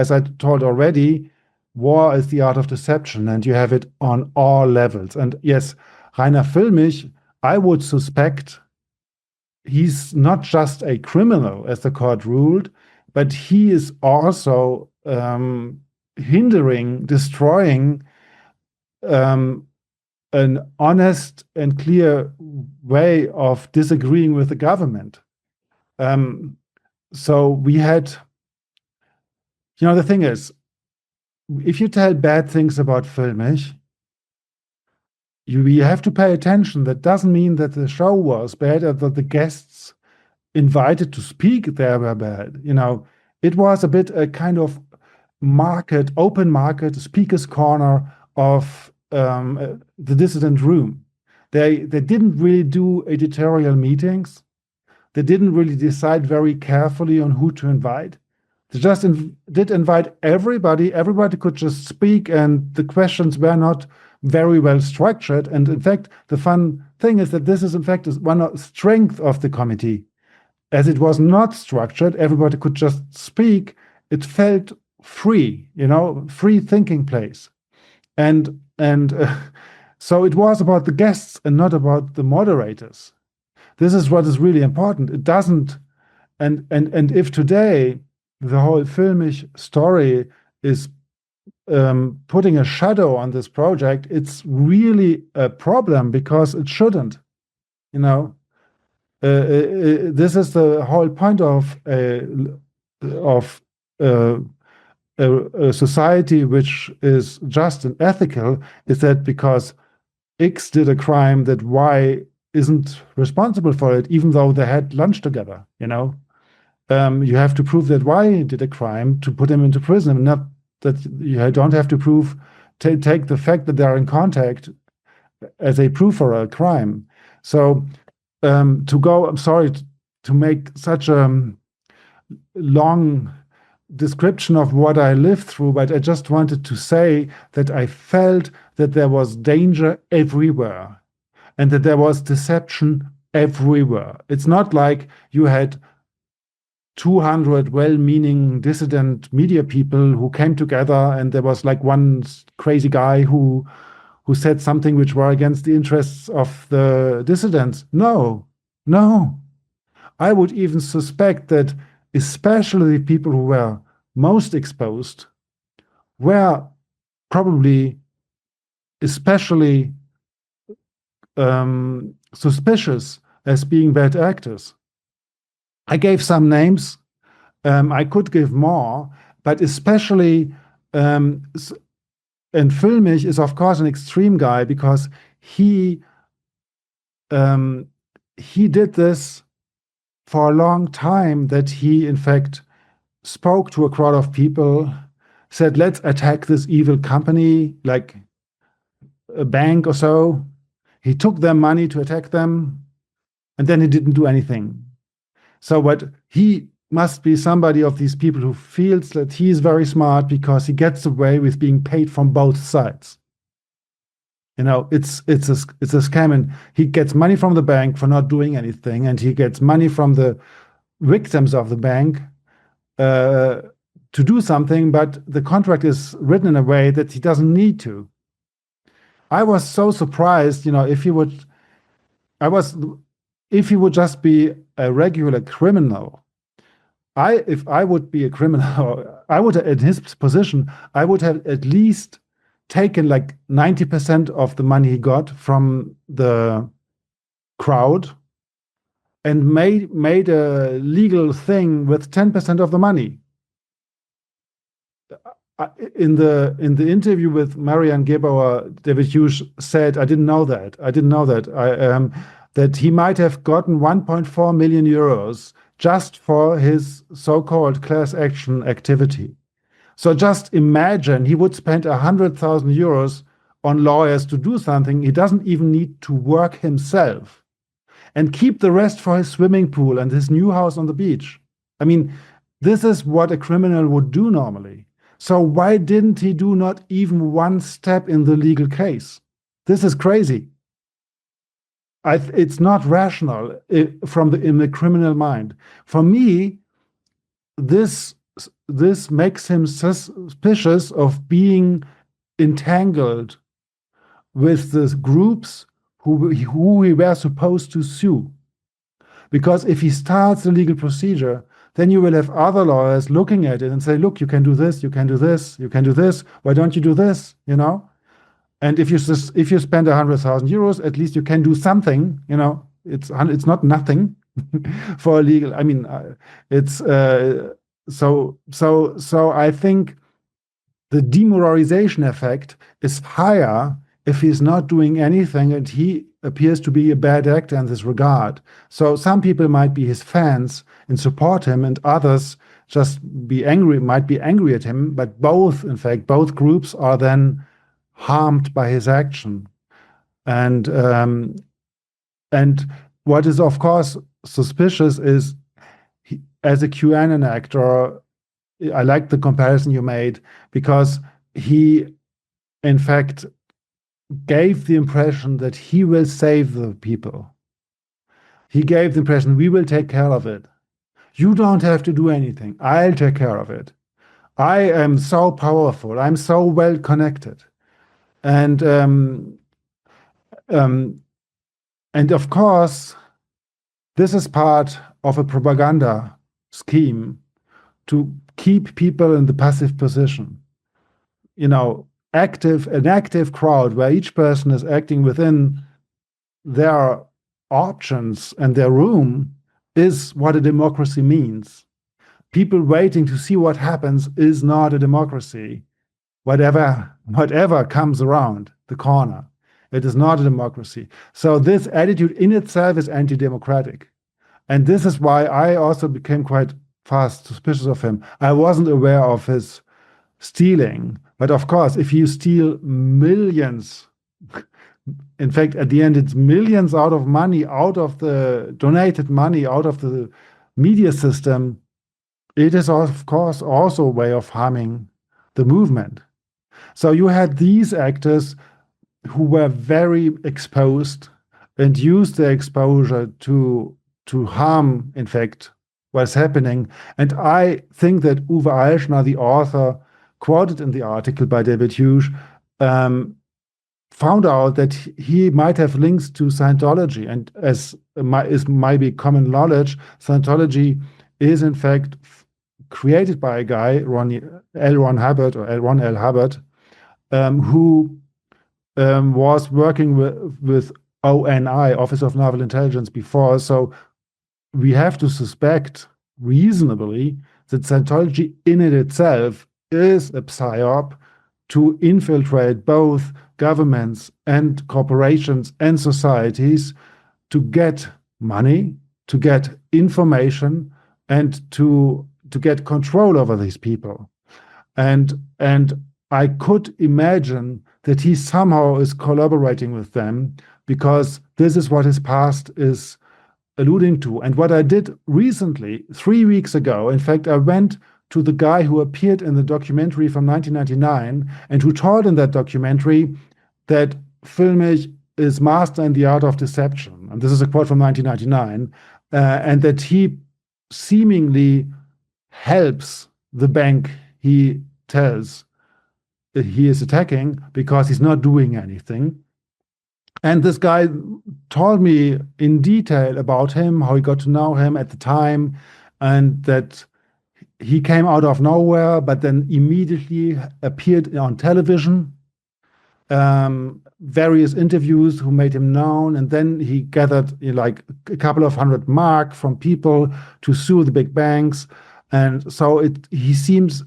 as I told already, war is the art of deception, and you have it on all levels. And yes, Rainer Füllmich, I would suspect he's not just a criminal, as the court ruled, but he is also hindering, destroying an honest and clear way of disagreeing with the government. So we had, the thing is, if you tell bad things about Füllmich, you have to pay attention. That doesn't mean that the show was bad or that the guests invited to speak there were bad. It was a bit a kind of open market, speaker's corner of the dissident room. They didn't really do editorial meetings. They didn't really decide very carefully on who to invite. They just did invite everybody. Everybody could just speak, and the questions were not very well structured. And in fact, the fun thing is that this is in fact one strength of the committee. As it was not structured, everybody could just speak. It felt free, free thinking place. And so it was about the guests and not about the moderators. This is what is really important. It doesn't, and if today the whole Füllmich story is putting a shadow on this project, it's really a problem because it shouldn't. This is the whole point of a society which is just and ethical, is that because X did a crime, that Y isn't responsible for it, even though they had lunch together. You have to prove that Y did a crime to put him into prison, not that you don't have to prove, take the fact that they're in contact as a proof for a crime. So I'm sorry to make such a long description of what I lived through, but I just wanted to say that I felt that there was danger everywhere and that there was deception everywhere. It's not like you had 200 well-meaning dissident media people who came together and there was like one crazy guy who said something which were against the interests of the dissidents. No. I would even suspect that especially the people who were most exposed were probably especially suspicious as being bad actors. I gave some names. I could give more, but especially, and Füllmich is of course an extreme guy because he did this for a long time, that he in fact spoke to a crowd of people, said, let's attack this evil company, like a bank or so. He took their money to attack them, and then he didn't do anything. So what he must be somebody of these people who feels that he is very smart because he gets away with being paid from both sides. It's a scam, and he gets money from the bank for not doing anything, and he gets money from the victims of the bank to do something, but the contract is written in a way that he doesn't need to. I was so surprised, if he would just be a regular criminal. If I would be a criminal, I would, in his position, I would have at least taken like 90% of the money he got from the crowd and made a legal thing with 10% of the money. In the interview with Marianne Gebauer, David Hughes said, I didn't know that. That he might have gotten 1.4 million euros just for his so-called class action activity. So just imagine he would spend 100,000 euros on lawyers to do something. He doesn't even need to work himself and keep the rest for his swimming pool and his new house on the beach. I mean, This is what a criminal would do normally. So why didn't he do not even one step in the legal case? This is crazy. It's not rational in the criminal mind. For me, this makes him suspicious of being entangled with the groups who we were supposed to sue. Because if he starts the legal procedure, then you will have other lawyers looking at it and say, look, you can do this, you can do this, you can do this. Why don't you do this? You know? And if you spend 100,000 euros, at least you can do something. You know, it's not nothing for a legal. I mean, it's so I think the demoralization effect is higher if he's not doing anything and he appears to be a bad actor in this regard. So some people might be his fans and support him, and others just might be angry at him. But in fact, both groups are then harmed by his action. And what is, of course, suspicious is as a QAnon actor, I like the comparison you made, because he, in fact, gave the impression that he will save the people. He gave the impression, we will take care of it. You don't have to do anything. I'll take care of it. I am so powerful. I'm so well connected. And of course, this is part of a propaganda scheme to keep people in the passive position. You know, an active crowd where each person is acting within their options and their room is what a democracy means. People waiting to see what happens is not a democracy. Whatever comes around the corner, it is not a democracy. So this attitude in itself is anti-democratic. And this is why I also became quite fast suspicious of him. I wasn't aware of his stealing. But of course, if you steal millions, in fact, at the end, it's millions out of the donated money, out of the media system, it is, of course, also a way of harming the movement. So you had these actors who were very exposed and used their exposure to harm, in fact, what's happening. And I think that Uwe Alschner, the author, quoted in the article by David Hughes, found out that he might have links to Scientology. And as might be common knowledge, Scientology is in fact created by a guy, L. Ron Hubbard, who was working with ONI, Office of Naval Intelligence, before. So we have to suspect reasonably that Scientology in it itself is a psyop to infiltrate both governments and corporations and societies to get money, to get information, and to get control over these people. And I could imagine that he somehow is collaborating with them, because this is what his past is alluding to. And what I did recently, 3 weeks ago, in fact, I went to the guy who appeared in the documentary from 1999 and who told in that documentary that Filmmaker is master in the art of deception. And this is a quote from 1999, and that he seemingly helps the bank he tells that he is attacking because he's not doing anything. And this guy told me in detail about him, how he got to know him at the time, and that he came out of nowhere, but then immediately appeared on television, various interviews who made him known, and then he gathered like a couple of hundred mark from people to sue the big banks. And so it seems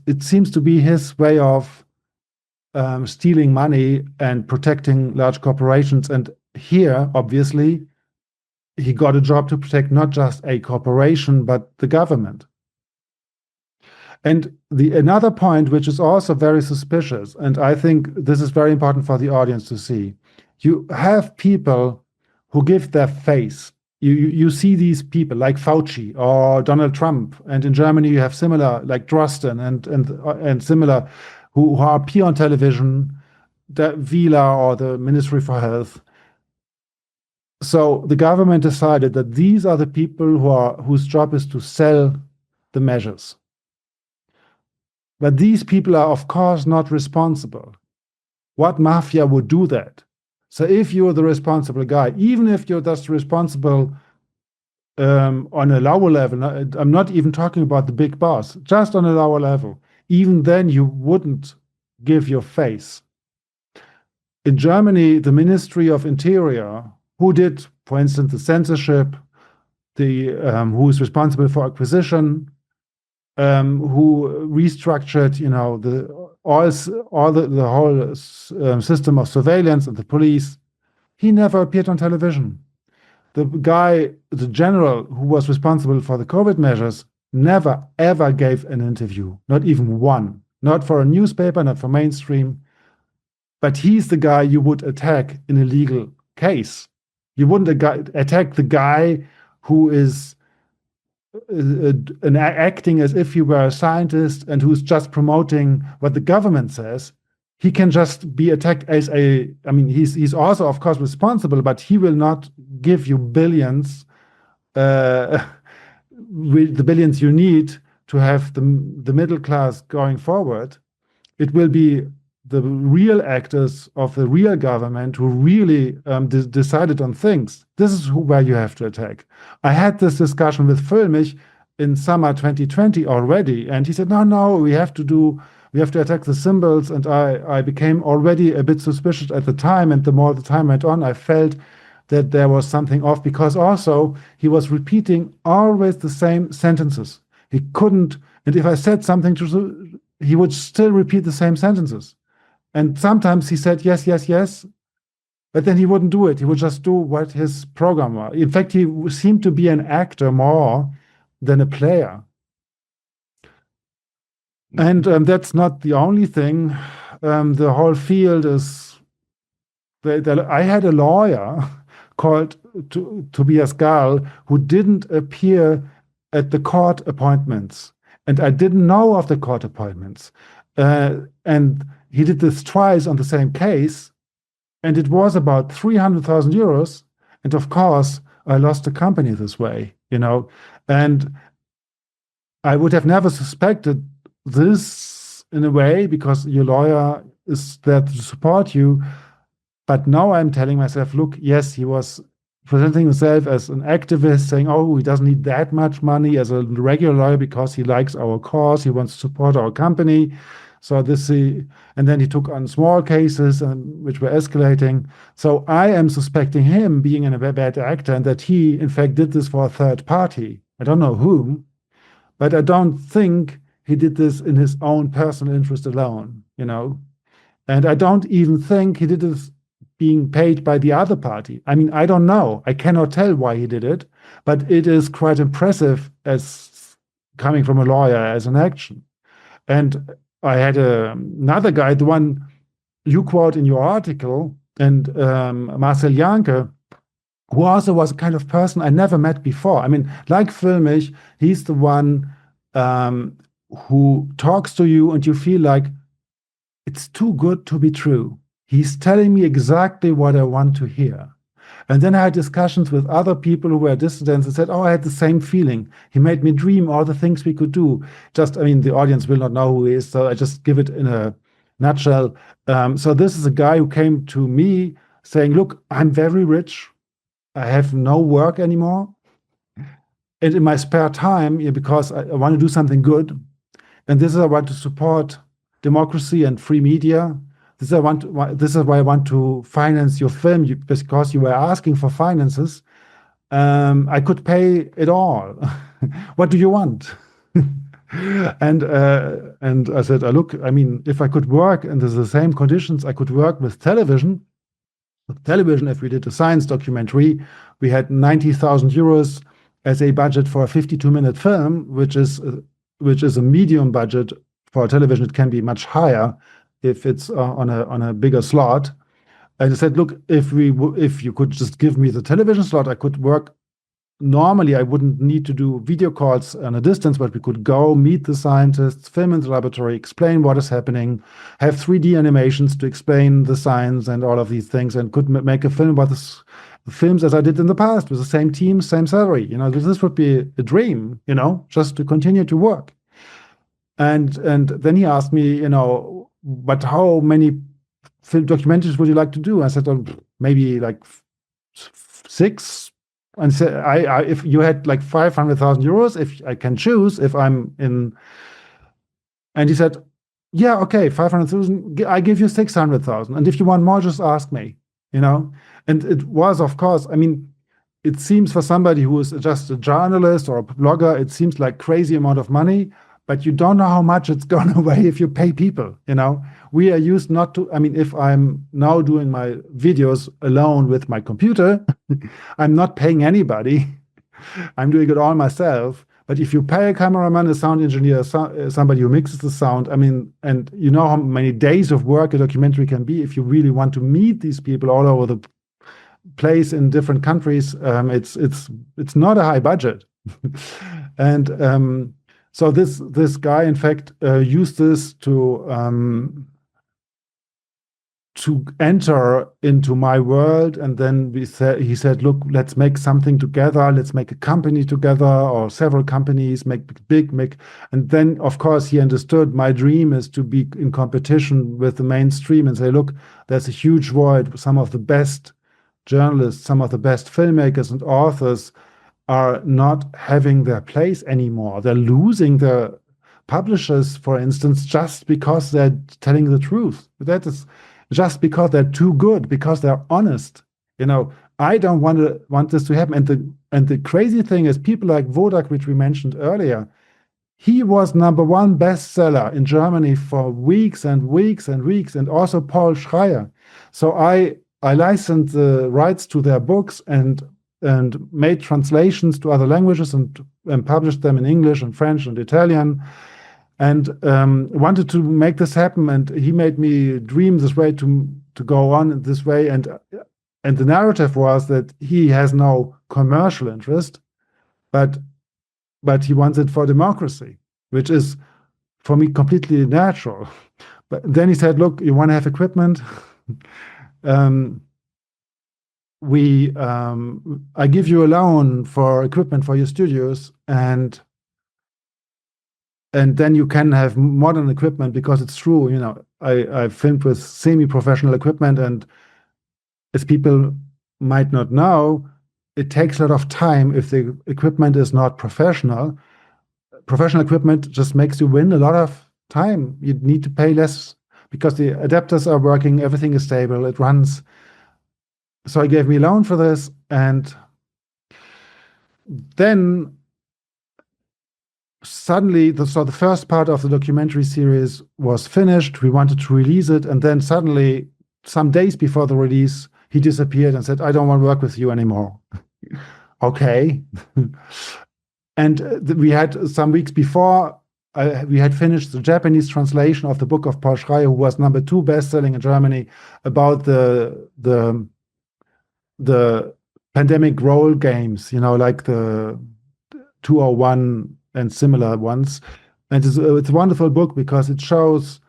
to be his way of stealing money and protecting large corporations. And here, obviously, he got a job to protect not just a corporation, but the government. And another point, which is also very suspicious, and I think this is very important for the audience to see, you have people who give their face, you see these people like Fauci or Donald Trump, and in Germany you have similar like Drosten and similar who are appear on television, the Vila or the Ministry for Health. So the government decided that these are the people whose job is to sell the measures. But these people are, of course, not responsible. What mafia would do that? So if you're the responsible guy, even if you're just responsible on a lower level, I'm not even talking about the big boss, just on a lower level, even then you wouldn't give your face. In Germany, the Ministry of Interior, who did, for instance, the censorship, who is responsible for acquisition, who restructured, the whole system of surveillance and the police, he never appeared on television. The general who was responsible for the COVID measures, never ever gave an interview, not even one, not for a newspaper, not for mainstream. But he's the guy you would attack in a legal case. You wouldn't attack the guy who is acting as if he were a scientist and who's just promoting what the government says. He can just be attacked as he's also, of course, responsible, but he will not give you billions, the billions you need to have the middle class going forward. It will be the real actors of the real government who really decided on things. This is where you have to attack. I had this discussion with Filmmaker in summer 2020 already, and he said, no, we have to attack the symbols. And I became already a bit suspicious at the time, and the more the time went on, I felt that there was something off, because also he was repeating always the same sentences. He couldn't, and if I said something he would still repeat the same sentences. And sometimes he said, yes, but then he wouldn't do it. He would just do what his program was. In fact, he seemed to be an actor more than a player. And that's not the only thing. The whole field is... I had a lawyer called Tobias Gall who didn't appear at the court appointments. And I didn't know of the court appointments. And he did this twice on the same case, and it was about 300,000 euros. And of course, I lost the company this way, and I would have never suspected this in a way, because your lawyer is there to support you. But now I'm telling myself, look, yes, he was presenting himself as an activist, saying, he doesn't need that much money as a regular lawyer because he likes our cause, he wants to support our company. So and then he took on small cases which were escalating. So I am suspecting him being a bad actor, and that he, in fact, did this for a third party. I don't know whom, but I don't think he did this in his own personal interest alone, And I don't even think he did this being paid by the other party. I don't know. I cannot tell why he did it, but it is quite impressive as coming from a lawyer as an action. And I had another guy, the one you quote in your article, and Marcel Janke, who also was a kind of person I never met before. Like Filmmaker, he's the one who talks to you and you feel like it's too good to be true. He's telling me exactly what I want to hear. And then I had discussions with other people who were dissidents and said, I had the same feeling. He made me dream all the things we could do. The audience will not know who he is, so I just give it in a nutshell. So this is a guy who came to me saying, look, I'm very rich. I have no work anymore. And in my spare time, because I want to do something good, and this is I want to support democracy and free media. This is why I want to finance your film, because you were asking for finances. I could pay it all. What do you want? And I said, look, if I could work under the same conditions, I could work with television. With television, if we did a science documentary, we had 90,000 euros as a budget for a 52-minute film, which is a medium budget for television. It can be much higher if it's on a bigger slot. And I said, look, if you could just give me the television slot, I could work normally I wouldn't need to do video calls on a distance, but we could go meet the scientists, film in the laboratory, explain what is happening, have 3D animations to explain the science and all of these things, and could make a film about the films as I did in the past with the same team, same salary. This would be a dream, just to continue to work. And then he asked me, but how many film documentaries would you like to do? I said, maybe like 6. And said, if you had like 500,000 euros, if I can choose, if I'm in. And he said, yeah, okay, 500,000, I give you 600,000. And if you want more, just ask me, And it was, of course, it seems for somebody who is just a journalist or a blogger, it seems like crazy amount of money, but you don't know how much it's gone away if you pay people, We are used not to, if I'm now doing my videos alone with my computer, I'm not paying anybody. I'm doing it all myself. But if you pay a cameraman, a sound engineer, somebody who mixes the sound, and you know how many days of work a documentary can be if you really want to meet these people all over the place in different countries, it's not a high budget. And so this guy, in fact, used this to enter into my world, and then he said, look, let's make something together. Let's make a company together, or several companies, make big. And then, of course, he understood my dream is to be in competition with the mainstream and say, look, there's a huge void. Some of the best journalists, some of the best filmmakers and authors are not having their place anymore. They're losing their publishers, for instance, just because they're telling the truth. That is just because they're too good, because they're honest. I don't want this to happen. And the crazy thing is, people like Wodak, which we mentioned earlier, he was #1 bestseller in Germany for weeks and weeks and weeks, and also Paul Schreier. So I licensed the rights to their books and made translations to other languages and published them in English and French and Italian, and wanted to make this happen. And he made me dream this way to go on this way. And the narrative was that he has no commercial interest, but he wants it for democracy, which is for me completely natural. But then he said, look, you want to have equipment? I give you a loan for equipment for your studios, and then you can have modern equipment, because it's true, I filmed with semi-professional equipment, and as people might not know, it takes a lot of time if the equipment is not professional. Professional equipment just makes you win a lot of time. You need to pay less because the adapters are working, everything is stable, it runs. So he gave me a loan for this, and then suddenly, the first part of the documentary series was finished. We wanted to release it, and then suddenly, some days before the release, he disappeared and said, I don't want to work with you anymore. Okay. And we had some weeks before, we had finished the Japanese translation of the book of Paul Schreier, who was #2 best-selling in Germany, about the pandemic role games, like the 201 and similar ones. And it's a wonderful book because it shows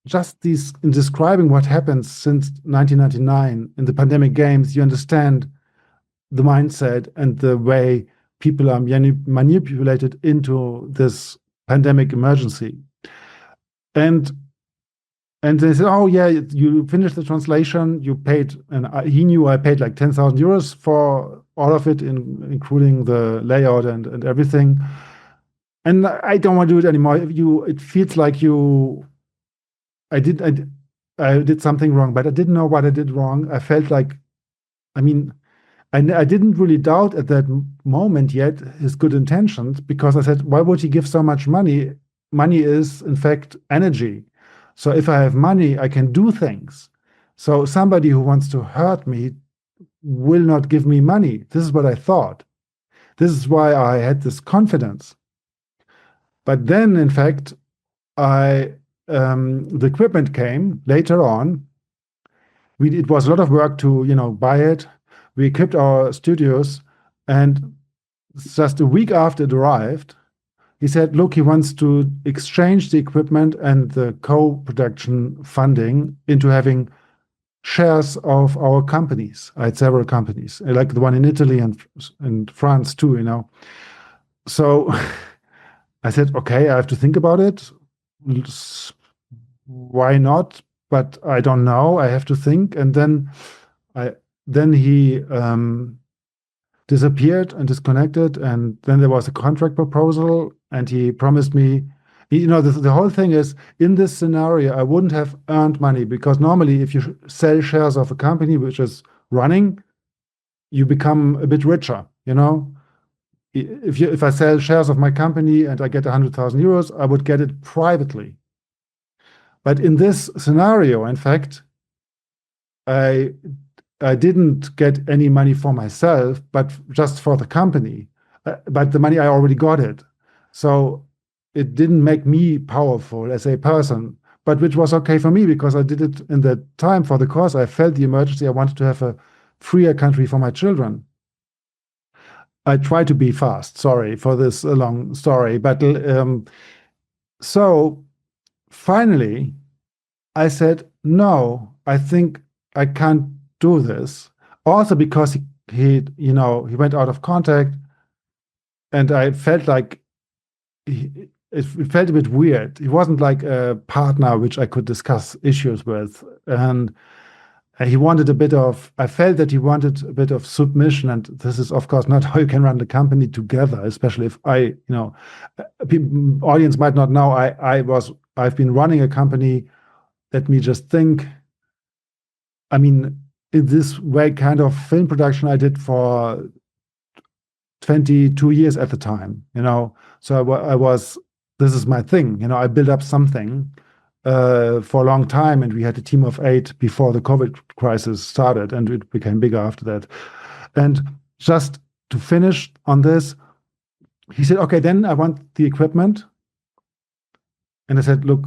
just these, in describing what happens since 1999 in the pandemic games, you understand the mindset and the way people are manipulated into this pandemic emergency. And they said, oh yeah, you finished the translation, you paid, and he knew I paid like 10,000 euros for all of it, including the layout and everything. And I don't want to do it anymore. It feels like I did something wrong, but I didn't know what I did wrong. I felt like, I didn't really doubt at that moment yet his good intentions, because I said, why would he give so much money? Money is, in fact, energy. So if I have money, I can do things. So somebody who wants to hurt me will not give me money. This is what I thought. This is why I had this confidence. But then, in fact, the equipment came later on. It was a lot of work to, buy it. We equipped our studios, and just a week after it arrived, he said, look, he wants to exchange the equipment and the co-production funding into having shares of our companies. I had several companies, like the one in Italy and France too, you know. So I said, okay, I have to think about it. Why not? But I don't know. I have to think. And then he disappeared and disconnected. And then there was a contract proposal, and he promised me, you know, the whole thing is, in this scenario, I wouldn't have earned money, because normally if you sell shares of a company which is running, you become a bit richer, you know. If I sell shares of my company and I get 100,000 euros, I would get it privately. But in this scenario, in fact, I didn't get any money for myself, but just for the company. But the money, I already got it. So it didn't make me powerful as a person, but which was okay for me, because I did it in that time for the cause. I felt the emergency. I wanted to have a freer country for my children. I try to be fast. Sorry for this long story. But so finally, I said, no, I think I can't do this. Also because he went out of contact, and I felt like it felt a bit weird. He wasn't like a partner which I could discuss issues with. And he wanted a bit of, I felt that he wanted a bit of submission. And this is, of course, not how you can run the company together, especially if audience might not know, I've been running a company. Let me just think. I mean, in this way, kind of film production I did for 22 years at the time, you know. So this is my thing, you know. I built up something for a long time, and we had a team of 8 before the COVID crisis started, and it became bigger after that. And just to finish on this, he said, okay, then I want the equipment. And I said, look,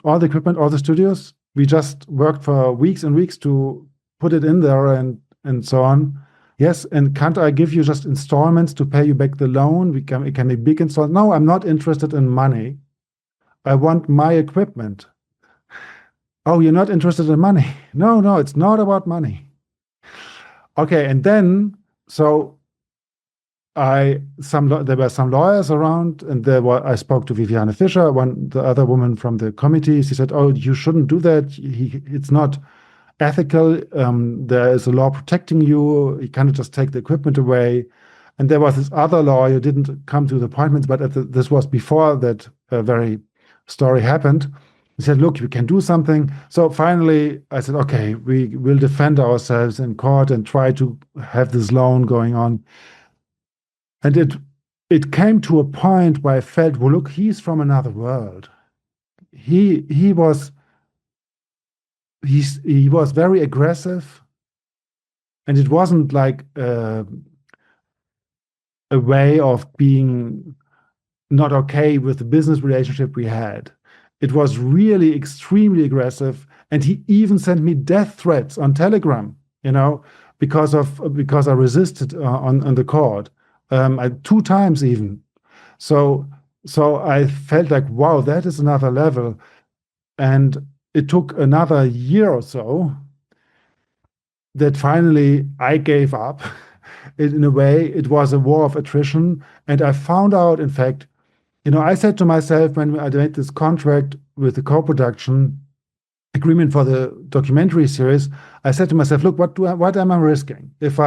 all the studios, we just worked for weeks and weeks to put it in there and so on. Yes, and can't I give you just installments to pay you back the loan? It can be big installments. No, I'm not interested in money. I want my equipment. Oh, you're not interested in money? No, it's not about money. Okay, and then so there were some lawyers around, and I spoke to Viviane Fischer, the other woman from the committee. She said, "Oh, you shouldn't do that. It's not ethical. There is a law protecting you. You cannot just take the equipment away." And there was this other lawyer who didn't come to the appointments, but this was before that very story happened. He said, "Look, you can do something." So finally, I said, "Okay, we will defend ourselves in court and try to have this loan going on." And it came to a point where I felt, well, look, he's from another world. He was very aggressive, and it wasn't like a way of being not okay with the business relationship we had. It was really extremely aggressive, and he even sent me death threats on Telegram, you know, because I resisted on the court. 2 times even. So I felt like, wow, that is another level. And it took another year or so that finally I gave up. In a way, it was a war of attrition. And I found out, in fact, you know, I said to myself when I made this contract with the co-production agreement for the documentary series, I said to myself, look, what am I risking? If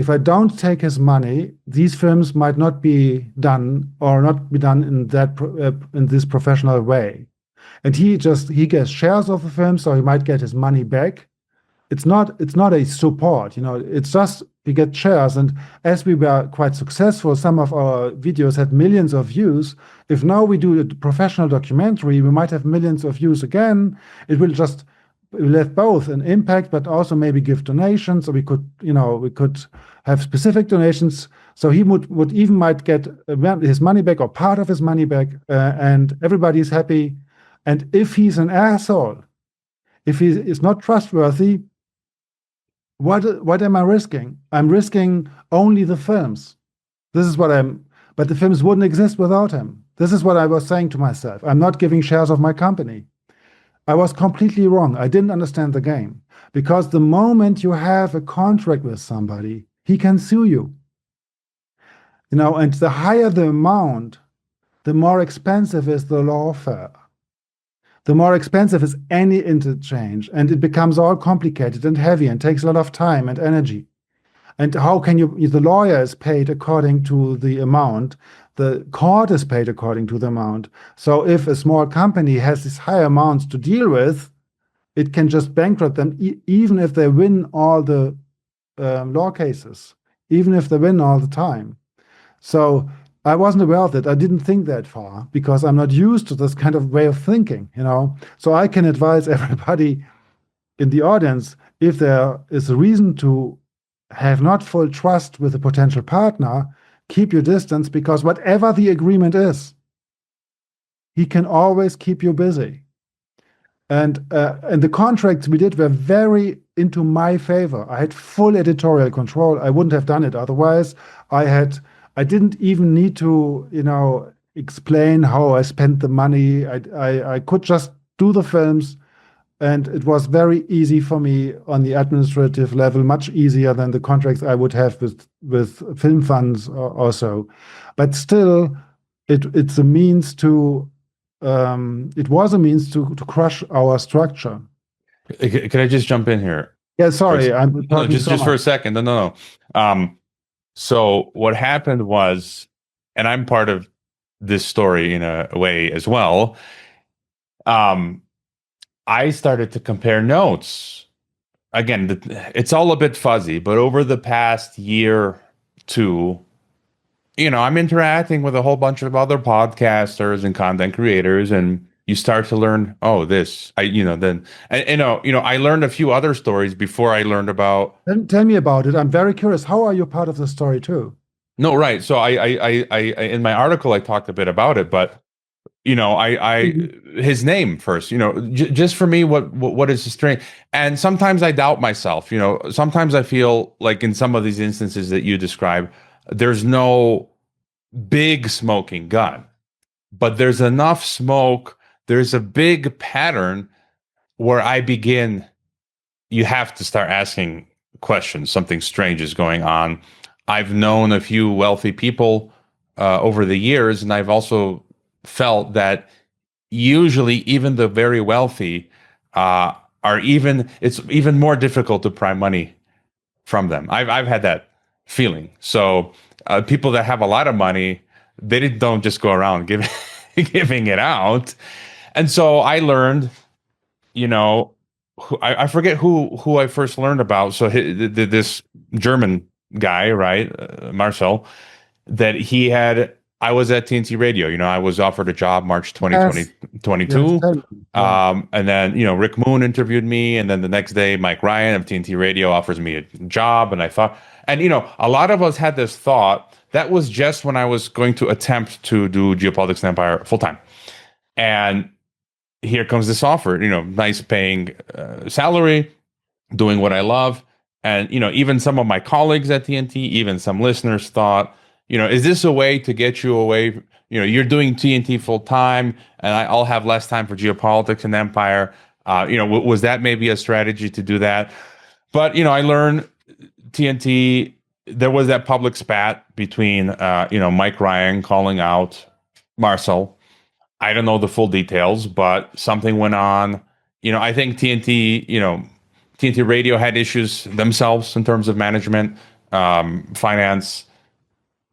I don't take his money, these films might not be done, or not be done in this professional way. And he gets shares of the film, so he might get his money back. It's not a support, you know. It's just we get shares. And as we were quite successful, some of our videos had millions of views. If now we do a professional documentary, we might have millions of views again. It will have both an impact, but also maybe give donations. So we could have specific donations. So he would even might get his money back, or part of his money back, and everybody's happy. And if he's an asshole, if he is not trustworthy, what am I risking? I'm risking only the films. This is what but the films wouldn't exist without him. This is what I was saying to myself. I'm not giving shares of my company. I was completely wrong. I didn't understand the game. Because the moment you have a contract with somebody, he can sue you. And the higher the amount, the more expensive is the lawfare. The more expensive is any interchange, and it becomes all complicated and heavy and takes a lot of time and energy. And how can the lawyer is paid according to the amount, the court is paid according to the amount. So if a small company has these high amounts to deal with, it can just bankrupt them, even if they win all the law cases, even if they win all the time. So I wasn't aware of it. I didn't think that far because I'm not used to this kind of way of thinking, So I can advise everybody in the audience, if there is a reason to have not full trust with a potential partner, keep your distance, because whatever the agreement is, he can always keep you busy. And the contracts we did were very into my favor. I had full editorial control. I wouldn't have done it otherwise. I didn't even need to, explain how I spent the money. I could just do the films, and it was very easy for me on the administrative level, much easier than the contracts I would have with film funds or so. But still, it's a means to it was a means to crush our structure. Can I just jump in here? Yeah, sorry, I'm talking just for a second. No. So what happened was, and I'm part of this story in a way as well. I started to compare notes. Again, it's all a bit fuzzy, but over the past year, two, I'm interacting with a whole bunch of other podcasters and content creators, and you start to learn, I learned a few other stories before I learned about. Tell me about it. I'm very curious. How are you part of the story too? No, right. So I in my article I talked a bit about it, but his name first, just for me, what is the strength? And sometimes I doubt myself, sometimes I feel like in some of these instances that you describe, there's no big smoking gun, but there's enough smoke. There's a big pattern where you have to start asking questions. Something strange is going on. I've known a few wealthy people over the years, and I've also felt that usually even the very wealthy it's even more difficult to pry money from them. I've had that feeling. So people that have a lot of money, they don't just go around giving it out. And so I learned, I forget who I first learned about. So this German guy, right, Marcel, that he had. I was at TNT Radio. I was offered a job March 2022. Yes. And then, Rick Moon interviewed me. And then the next day, Mike Ryan of TNT Radio offers me a job. And I thought, and, a lot of us had this thought that was just when I was going to attempt to do Geopolitics and Empire full time. And here comes this offer, nice paying salary, doing what I love. And, even some of my colleagues at TNT, even some listeners thought, is this a way to get you away? You're doing TNT full time, and I'll have less time for Geopolitics and Empire. Was that maybe a strategy to do that? But, I learned TNT, there was that public spat between, Mike Ryan calling out Marcel. I don't know the full details, but something went on. I think TNT Radio had issues themselves in terms of management, finance.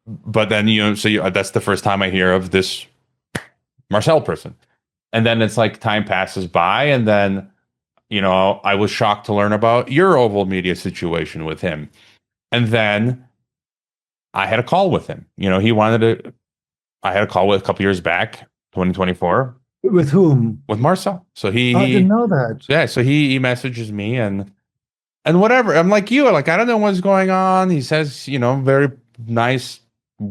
But then, that's the first time I hear of this Marcel person. And then it's like time passes by. And then, I was shocked to learn about your OVALmedia situation with him. And then I had a call with him. I had a call with a couple years back, 2024. With whom? With Marcel. So I didn't know that. Yeah. So he messages me and whatever. I'm like you, I don't know what's going on. He says, very nice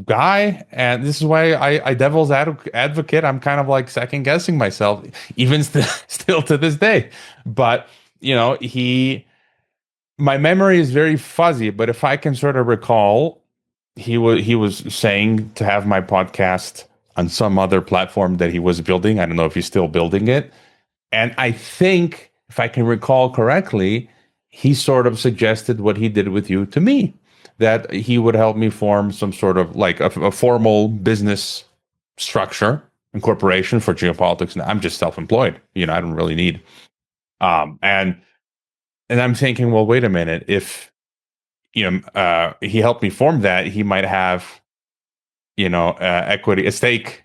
guy, and this is why I devil's advocate. I'm kind of like second guessing myself, even still to this day. But my memory is very fuzzy. But if I can sort of recall, he was saying to have my podcast on some other platform that he was building. I don't know if he's still building it. And I think, if I can recall correctly, he sort of suggested what he did with you to me, that he would help me form some sort of like a formal business structure and corporation for geopolitics. And I'm just self-employed. I don't really need. And I'm thinking, well, wait a minute. If he helped me form that, he might have equity, a stake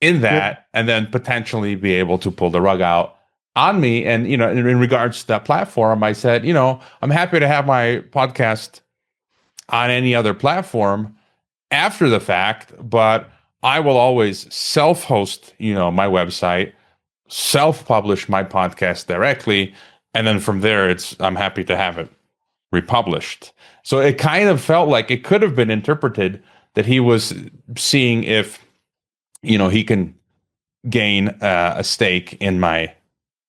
in that, and then potentially be able to pull the rug out on me. And in regards to that platform, I said, I'm happy to have my podcast on any other platform after the fact, but I will always self-host, my website, self-publish my podcast directly, and then from there, I'm happy to have it republished. So it kind of felt like it could have been interpreted that he was seeing if, he can gain a stake in my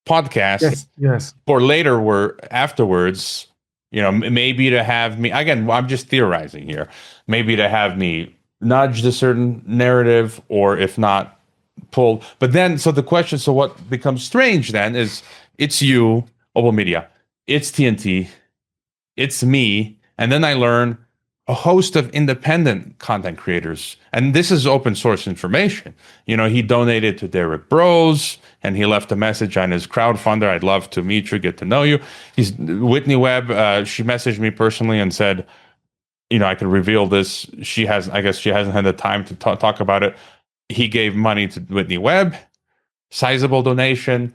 podcast. Yes. Or later, afterwards, maybe to have me, again, I'm just theorizing here, maybe to have me nudge a certain narrative, or if not, pull. But then, so what becomes strange then is it's you, OVALmedia, it's TNT, it's me, and then I learn a host of independent content creators. And this is open source information. He donated to Derek Bros, and he left a message on his crowdfunder. I'd love to meet you, get to know you. Whitney Webb, she messaged me personally and said, I could reveal this. I guess she hasn't had the time to talk about it. He gave money to Whitney Webb, sizable donation.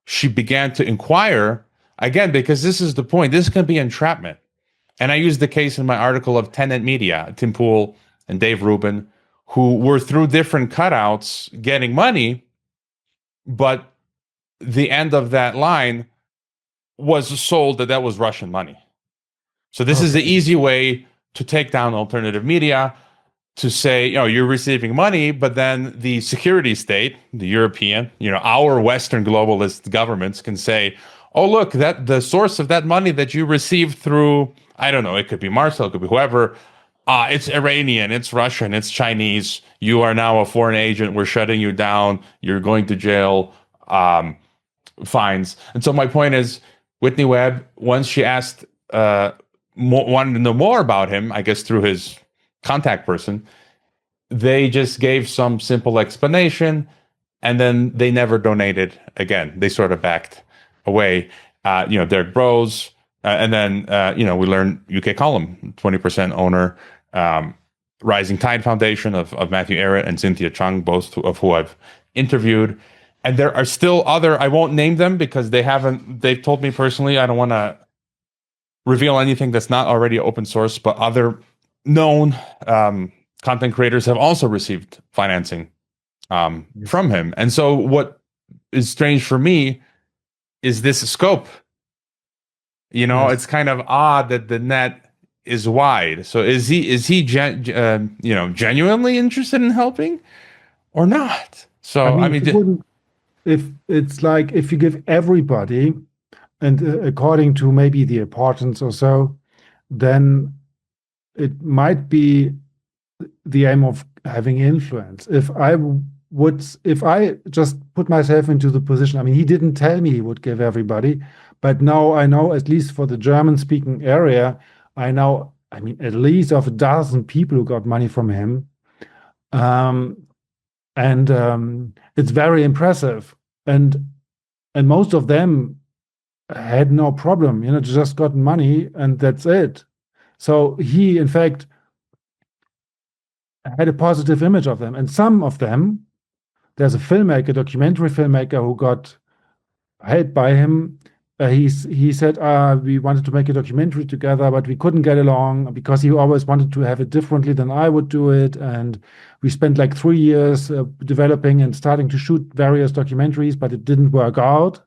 She began to inquire, again, because this is the point. This can be entrapment. And I used the case in my article of Tenant Media, Tim Pool and Dave Rubin, who were through different cutouts getting money, but the end of that line was sold that was Russian money. So this is the easy way to take down alternative media, to say, you're receiving money, but then the security state, the European, our Western globalist governments can say, oh, look, that the source of that money that you received through, I don't know, it could be Marcel, it could be whoever, it's Iranian, it's Russian, it's Chinese, you are now a foreign agent, we're shutting you down, you're going to jail, fines. And so my point is, Whitney Webb, once she asked, wanted to know more about him, I guess through his contact person, they just gave some simple explanation, and then they never donated again. They sort of backed away. Derek Bros, and then we learned UK Column, 20% owner, Rising Tide Foundation of Matthew Arrett and Cynthia Chung, both of who I've interviewed. And there are still other, I won't name them because they've told me personally, I don't want to reveal anything that's not already open source, but other known content creators have also received financing from him. And so what is strange for me is this scope. It's kind of odd that the net is wide. So is he genuinely interested in helping or not? So if it's like, if you give everybody, and according to maybe the importance or so, then it might be the aim of having influence. If I just put myself into the position, he didn't tell me he would give everybody, but now I know, at least for the German-speaking area, I know, at least of a dozen people who got money from him. It's very impressive. And most of them had no problem, just got money and that's it. So he, in fact, had a positive image of them. And some of them, there's a filmmaker, documentary filmmaker, who got help by him. He said, we wanted to make a documentary together, but we couldn't get along because he always wanted to have it differently than I would do it. And we spent like 3 years developing and starting to shoot various documentaries, but it didn't work out.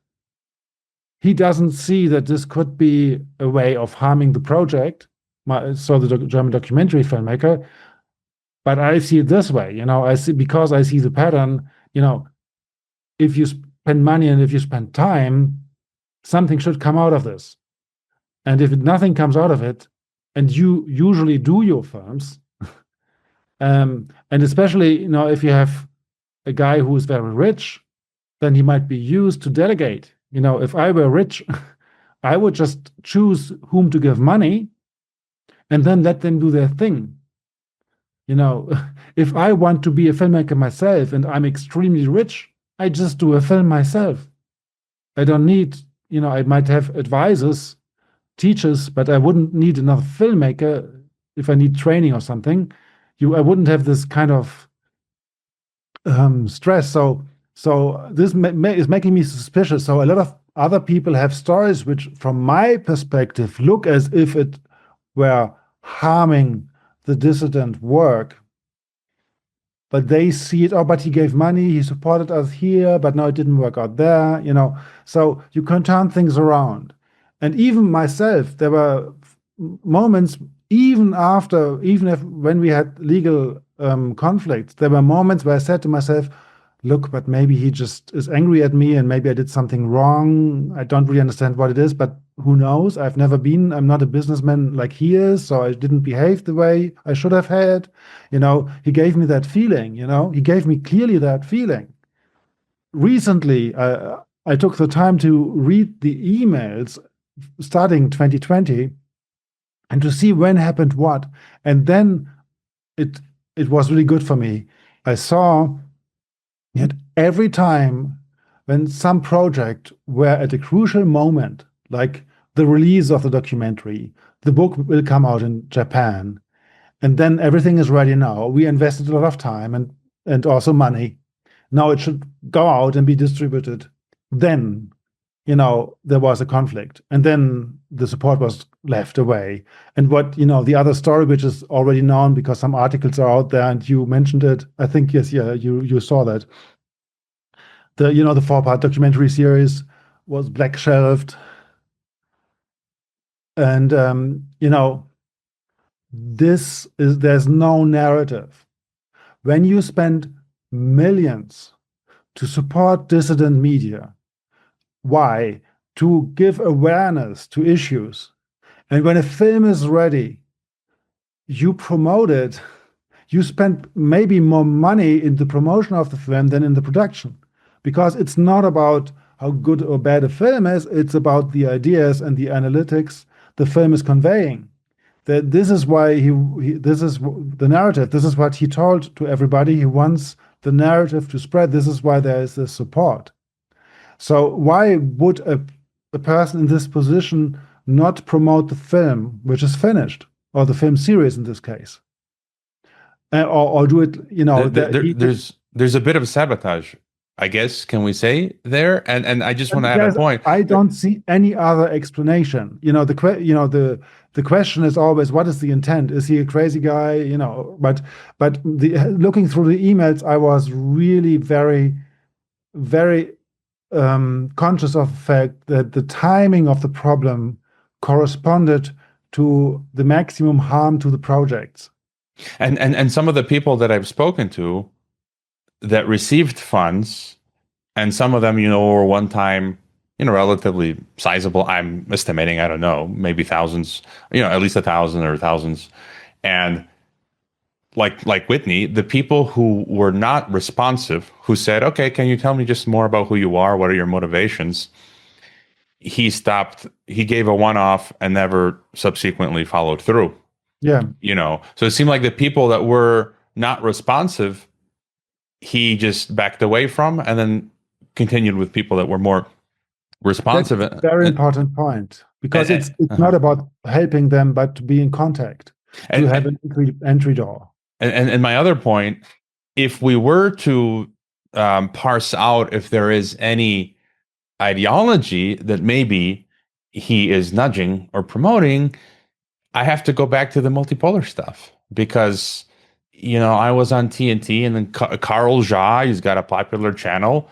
He doesn't see that this could be a way of harming the project. So the German documentary filmmaker, but I see it this way, I see the pattern, if you spend money and if you spend time, something should come out of this. And if nothing comes out of it, and you usually do your films, And especially, if you have a guy who is very rich, then he might be used to delegate. If I were rich, I would just choose whom to give money and then let them do their thing. If I want to be a filmmaker myself and I'm extremely rich, I just do a film myself. I don't need, I might have advisors, teachers, but I wouldn't need another filmmaker if I need training or something. I wouldn't have this kind of stress. So this is making me suspicious. So a lot of other people have stories which, from my perspective, look as if it were harming the dissident work. But they see it, but he gave money, he supported us here, but now it didn't work out there, So you can turn things around. And even myself, there were moments, when we had legal conflicts, there were moments where I said to myself, look, but maybe he just is angry at me and maybe I did something wrong. I don't really understand what it is, but who knows? I'm not a businessman like he is, so I didn't behave the way I should have had. He gave me that feeling, he gave me clearly that feeling. Recently, I took the time to read the emails starting 2020 and to see when happened what. And then it was really good for me. I saw that every time when some project were at a crucial moment, like the release of the documentary, the book will come out in Japan, and then everything is ready now. We invested a lot of time and also money. Now it should go out and be distributed. Then, there was a conflict, and then the support was left away. And the other story, which is already known because some articles are out there, and you mentioned it, I think, yes, yeah, you saw that. The 4-part documentary series was black shelved. And, there's no narrative. When you spend millions to support dissident media, why? To give awareness to issues. And when a film is ready, you promote it. You spend maybe more money in the promotion of the film than in the production. Because it's not about how good or bad a film is, it's about the ideas and the analytics the film is conveying. That this is why this is the narrative. This is what he told to everybody. He wants the narrative to spread. This is why there is this support. So why would a person in this position not promote the film which is finished, or the film series in this case, or do it? There's a bit of sabotage, I guess, can we say there? And I just want to add a point. I don't see any other explanation. The question is always, what is the intent? Is he a crazy guy? But looking through the emails, I was really very, very conscious of the fact that the timing of the problem corresponded to the maximum harm to the projects. And some of the people that I've spoken to that received funds, and some of them, were one time, relatively sizable. I'm estimating, I don't know, maybe thousands, at least 1,000 or thousands. And like Whitney, the people who were not responsive, who said, okay, can you tell me just more about who you are? What are your motivations? He gave a one-off and never subsequently followed through. Yeah. So it seemed like the people that were not responsive, he just backed away from, and then continued with people that were more responsive. That's a very important point, because it's not about helping them, but to be in contact, to have an entry door. And my other point, if we were to parse out if there is any ideology that maybe he is nudging or promoting, I have to go back to the multipolar stuff, because I was on TNT, and then Carl Jha, he's got a popular channel.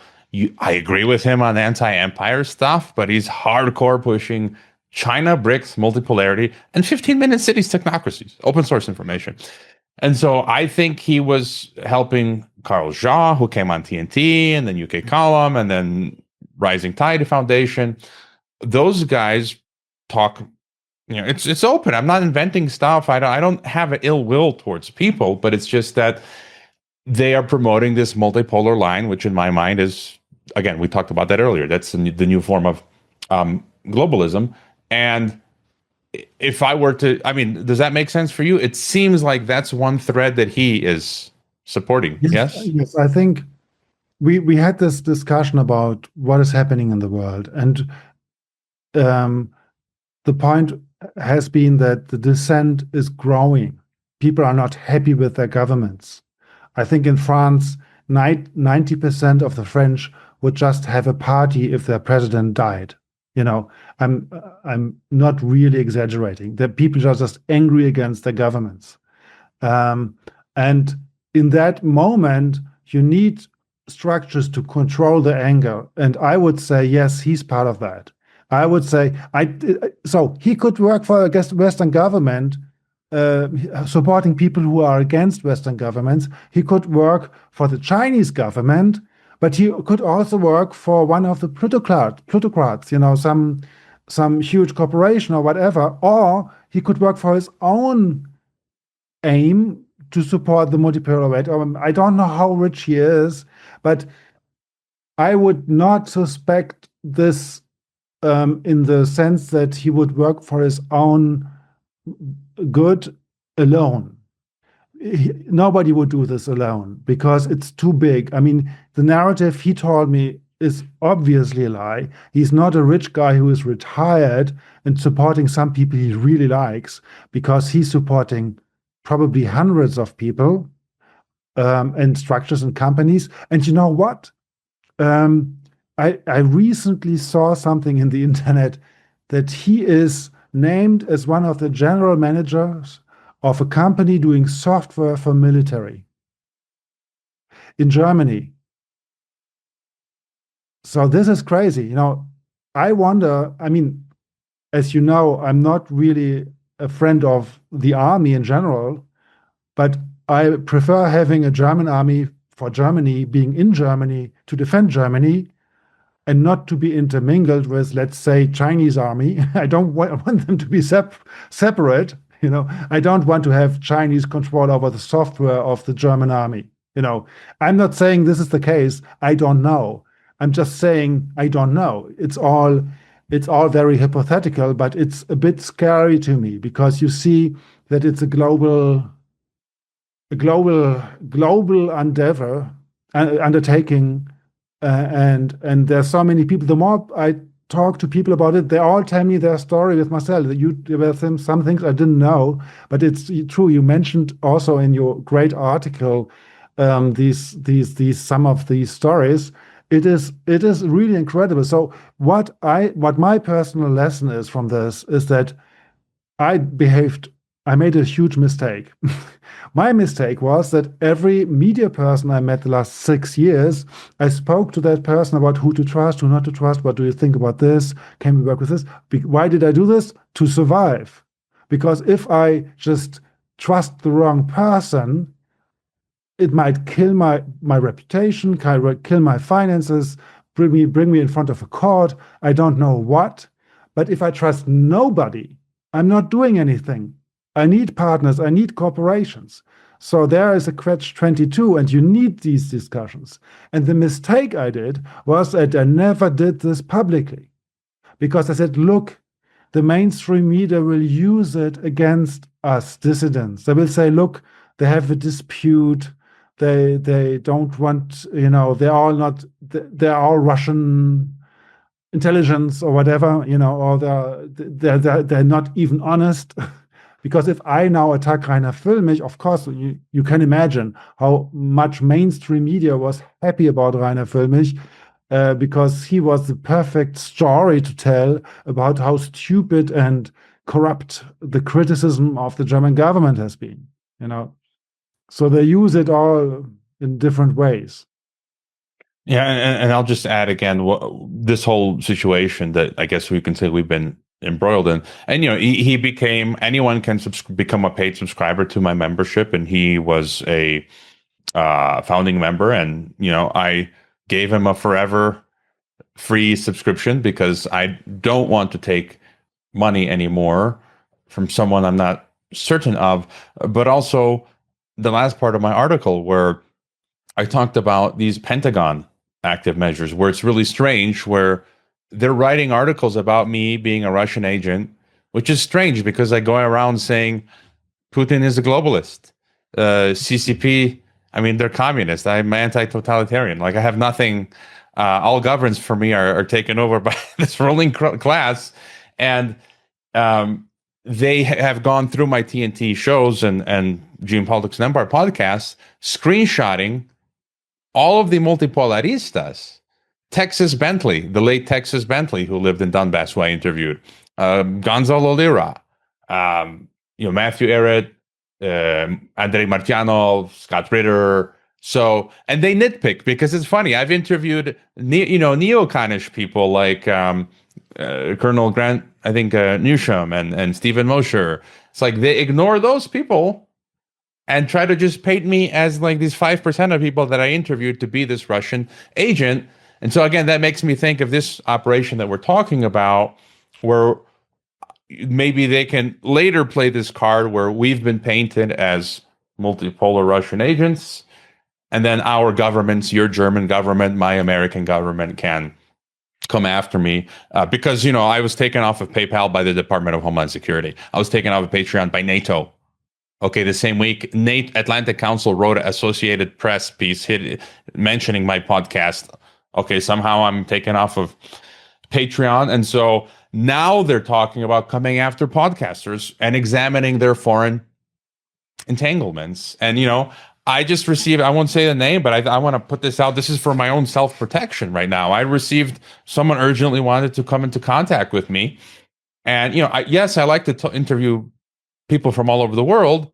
I agree with him on anti-empire stuff, but he's hardcore pushing China, BRICS, multipolarity, and 15-minute cities, technocracies, open source information. And so I think he was helping Carl Jha, who came on TNT, and then UK Column, and then Rising Tide Foundation. Those guys talk, it's open. I'm not inventing stuff. I don't have an ill will towards people, but it's just that they are promoting this multipolar line, which in my mind is, again, we talked about that earlier. That's the new form of globalism. And if I were to, I mean, does that make sense for you? It seems like that's one thread that he is supporting. Yes? Yes, I think we had this discussion about what is happening in the world, and the point has been that the dissent is growing. People are not happy with their governments. I think in France, 90% of the French would just have a party if their president died. I'm not really exaggerating. The people are just angry against their governments. And in that moment, you need structures to control the anger. And I would say, yes, he's part of that. I would say, so he could work for a Western government, supporting people who are against Western governments. He could work for the Chinese government, but he could also work for one of the plutocrats, some huge corporation or whatever, or he could work for his own aim to support the multipolarity. I don't know how rich he is, but I would not suspect this in the sense that he would work for his own good alone. Nobody would do this alone because it's too big. I mean, the narrative he told me is obviously a lie. He's not a rich guy who is retired and supporting some people he really likes, because he's supporting probably hundreds of people and structures and companies. And you know what? I recently saw something in the internet that he is named as one of the general managers of a company doing software for military in Germany. So this is crazy. I wonder, I mean, as you know, I'm not really a friend of the army in general, but I prefer having a German army for Germany, being in Germany to defend Germany, and not to be intermingled with, let's say, Chinese army. I don't want them to be separate. I don't want to have Chinese control over the software of the German army. I'm not saying this is the case. I don't know. I'm just saying I don't know. It's all very hypothetical, but it's a bit scary to me, because you see that it's a global undertaking. And there's so many people. The more I talk to people about it, they all tell me their story with Marcel. There were some things I didn't know, but it's true. You mentioned also in your great article some of these stories. It is really incredible. So what my personal lesson is from this is that I made a huge mistake. My mistake was that every media person I met the last 6 years, I spoke to that person about who to trust, who not to trust. What do you think about this? Can we work with this? Why did I do this? To survive. Because if I just trust the wrong person, it might kill my reputation, kill my finances, bring me in front of a court. I don't know what. But if I trust nobody, I'm not doing anything. I need partners, I need corporations. So there is a catch-22, and you need these discussions. And the mistake I did was that I never did this publicly, because I said, look, the mainstream media will use it against us dissidents. They will say, look, they have a dispute. They don't want, they're all Russian intelligence or whatever, or they're not even honest. Because if I now attack Rainer Füllmich, of course, you can imagine how much mainstream media was happy about Rainer Füllmich, because he was the perfect story to tell about how stupid and corrupt the criticism of the German government has been. So they use it all in different ways. Yeah, and I'll just add again, this whole situation that I guess we can say we've been embroiled in, and he became, anyone can become a paid subscriber to my membership, and he was a founding member, and I gave him a forever free subscription because I don't want to take money anymore from someone I'm not certain of, but also the last part of my article where I talked about these Pentagon active measures, where it's really strange, where they're writing articles about me being a Russian agent, which is strange because I go around saying Putin is a globalist. CCP, I mean, they're communist. I'm anti-totalitarian. Like, I have nothing. All governments for me are taken over by this ruling class, and they have gone through my TNT shows and Geopolitics and Empire podcasts, screenshotting all of the multipolaristas. Texas Bentley, the late Texas Bentley, who lived in Donbass, who I interviewed, Gonzalo Lira, Matthew Ehret, Andrei Martyanov, Scott Ritter. So, and they nitpick because it's funny. I've interviewed, neoconish people like Colonel Grant, I think, Newsham and Stephen Mosher. It's like they ignore those people and try to just paint me as like these 5% of people that I interviewed to be this Russian agent. And so again, that makes me think of this operation that we're talking about, where maybe they can later play this card where we've been painted as multipolar Russian agents, and then our governments, your German government, my American government, can come after me because, I was taken off of PayPal by the Department of Homeland Security. I was taken off of Patreon by NATO. Okay, the same week, Atlantic Council wrote an Associated Press piece mentioning my podcast. Okay, somehow I'm taken off of Patreon. And so now they're talking about coming after podcasters and examining their foreign entanglements. And, I just received, I won't say the name, but I want to put this out. This is for my own self-protection right now. I received, someone urgently wanted to come into contact with me. And, I like to interview people from all over the world,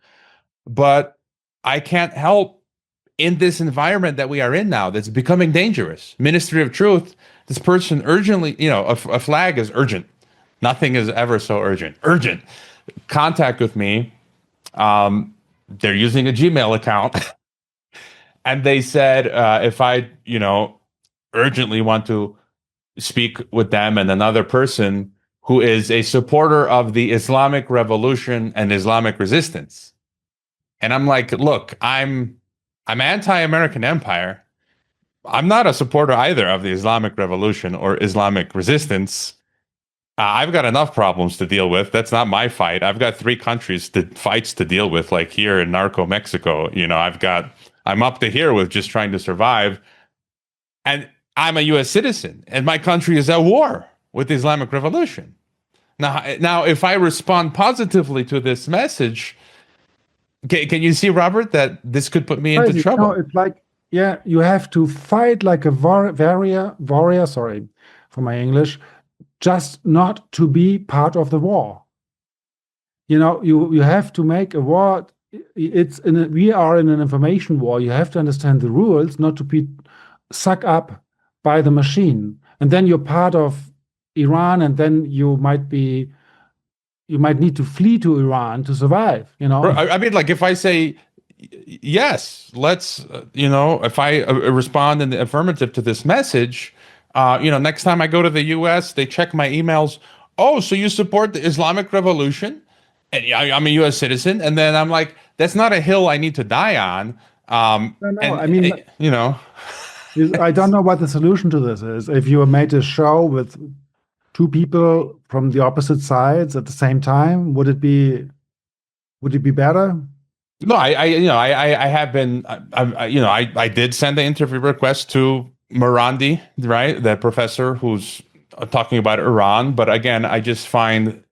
but I can't help in this environment that we are in now that's becoming dangerous. Ministry of Truth, this person urgently, a flag is urgent. Nothing is ever so urgent. Urgent. Contact with me. They're using a Gmail account. And they said if I, urgently want to speak with them and another person who is a supporter of the Islamic Revolution and Islamic resistance. And I'm like, look, I'm anti-American empire. I'm not a supporter either of the Islamic Revolution or Islamic resistance. I've got enough problems to deal with. That's not my fight. I've got 3 countries fights to deal with, like here in Narco Mexico. I'm up to here with just trying to survive. And I'm a US citizen, and my country is at war with the Islamic Revolution. Now, if I respond positively to this message, can you see, Robert, that this could put me into trouble? It's like, you have to fight like a warrior, sorry for my English, just not to be part of the war. You have to make a war. We are in an information war. You have to understand the rules, not to be sucked up by the machine. And then you're part of Iran, and then you might need to flee to Iran to survive. I mean, like if I say yes, let's, if I respond in the affirmative to this message, next time I go to the US, they check my emails. Oh, so you support the Islamic Revolution? And I'm a US citizen. And then I'm like, that's not a hill I need to die on. I don't know what the solution to this is. If you made a show with 2 people from the opposite sides at the same time, would it be better? No, I have been, I did send the interview request to Morandi, right? That professor who's talking about Iran. But again, I just find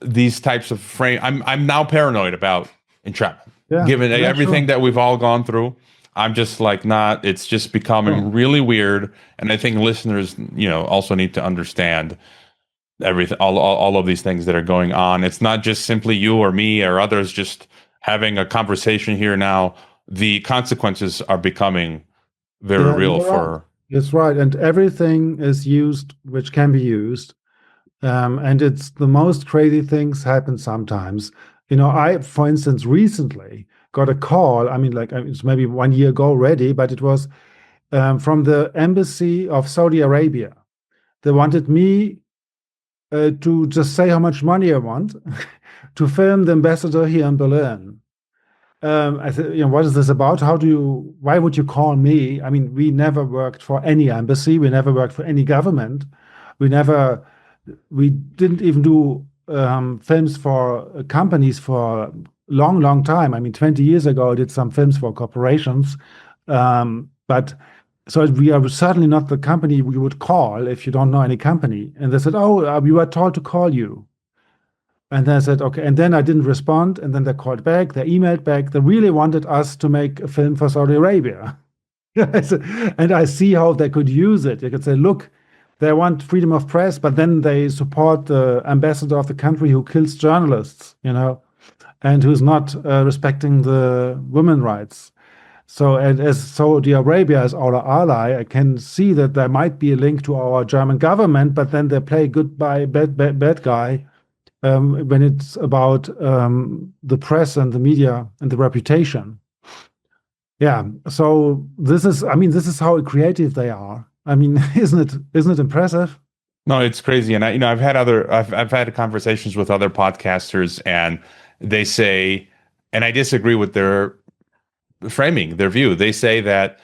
these types of I'm now paranoid about entrapment. Given everything that we've all gone through, I'm just like it's just becoming really weird. And I think listeners, also need to understand everything, all of these things that are going on. It's not just simply you or me or others just having a conversation here now. The consequences are becoming very real for. That's right. And everything is used, which can be used. And it's the most crazy things happen sometimes. I, for instance, recently got a call. I mean, it's maybe 1 year ago already, but it was from the embassy of Saudi Arabia. They wanted me to just say how much money I want to film the ambassador here in Berlin. I said, what is this about? Why would you call me? I mean, we never worked for any embassy. We never worked for any government. We didn't even do films for companies for a long, long time. I mean, 20 years ago, I did some films for corporations. But so we are certainly not the company we would call if you don't know any company. And they said, oh, we were told to call you. And then I said, okay. And then I didn't respond. And then they called back, they emailed back. They really wanted us to make a film for Saudi Arabia. And I see how they could use it. They could say, look, they want freedom of press, but then they support the ambassador of the country who kills journalists, and who's not respecting the women's rights. So, and as Saudi Arabia is our ally, I can see that there might be a link to our German government, but then they play bad guy when it's about the press and the media and the reputation. Yeah. So this is how creative they are. I mean, isn't it impressive? No, it's crazy. And I've had conversations with other podcasters, and they say, and I disagree with their framing, their view. They say that,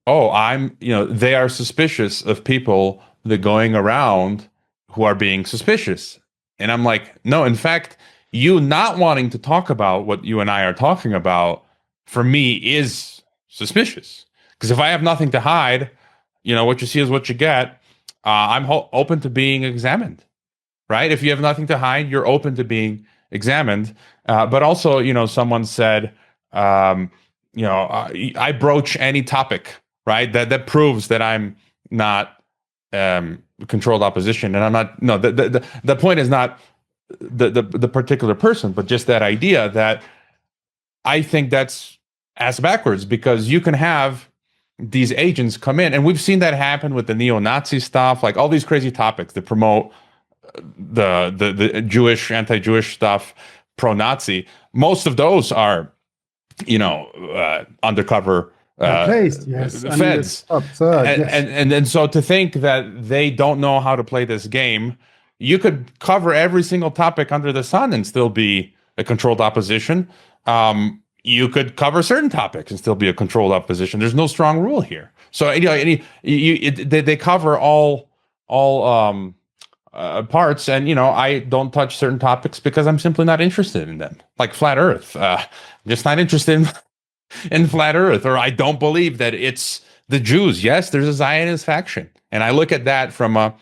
they are suspicious of people that going around who are being suspicious. And I'm like, no, in fact, you not wanting to talk about what you and I are talking about, for me, is suspicious. Because if I have nothing to hide, what you see is what you get. I'm open to being examined, right? If you have nothing to hide, you're open to being examined. But also, someone said, I broach any topic, right? That proves that I'm not controlled opposition, and I'm not. No, the point is not the particular person, but just that idea that I think that's ass backwards, because you can have these agents come in, and we've seen that happen with the neo-Nazi stuff, like all these crazy topics that promote the Jewish, anti-Jewish stuff, pro-Nazi. Most of those are, undercover placed, yes. feds. Absurd, yes. And so to think that they don't know how to play this game, you could cover every single topic under the sun and still be a controlled opposition. You could cover certain topics and still be a controlled opposition. There's no strong rule here. So they cover all parts, and I don't touch certain topics because I'm simply not interested in them. Like flat Earth, just not interested in flat Earth, or I don't believe that it's the Jews. Yes, there's a Zionist faction, and I look at that from a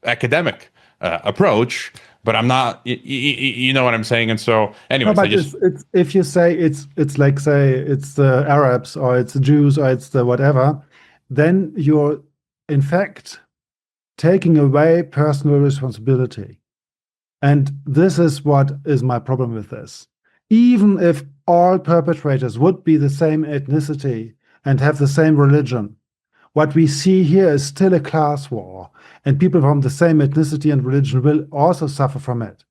academic approach. But I'm not, you know what I'm saying? And so, anyways, no, but it's if you say it's like, say, it's the Arabs or it's the Jews or it's the whatever, then you're in fact taking away personal responsibility. And this is what is my problem with this. Even if all perpetrators would be the same ethnicity and have the same religion, what we see here is still a class war, and people from the same ethnicity and religion will also suffer from it.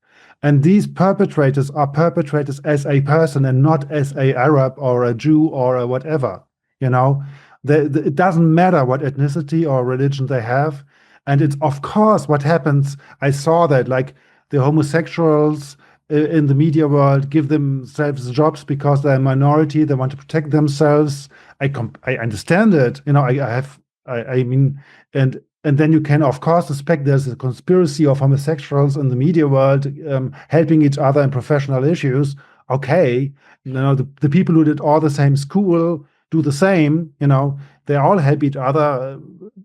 And these perpetrators are perpetrators as a person and not as a Arab or a Jew or a whatever. It doesn't matter what ethnicity or religion they have. And it's, of course, what happens. I saw that, like, the homosexuals in the media world give themselves jobs because they're a minority. They want to protect themselves. I understand it. And then you can, of course, suspect there's a conspiracy of homosexuals in the media world helping each other in professional issues. Okay, the people who did all the same school do the same. They all help each other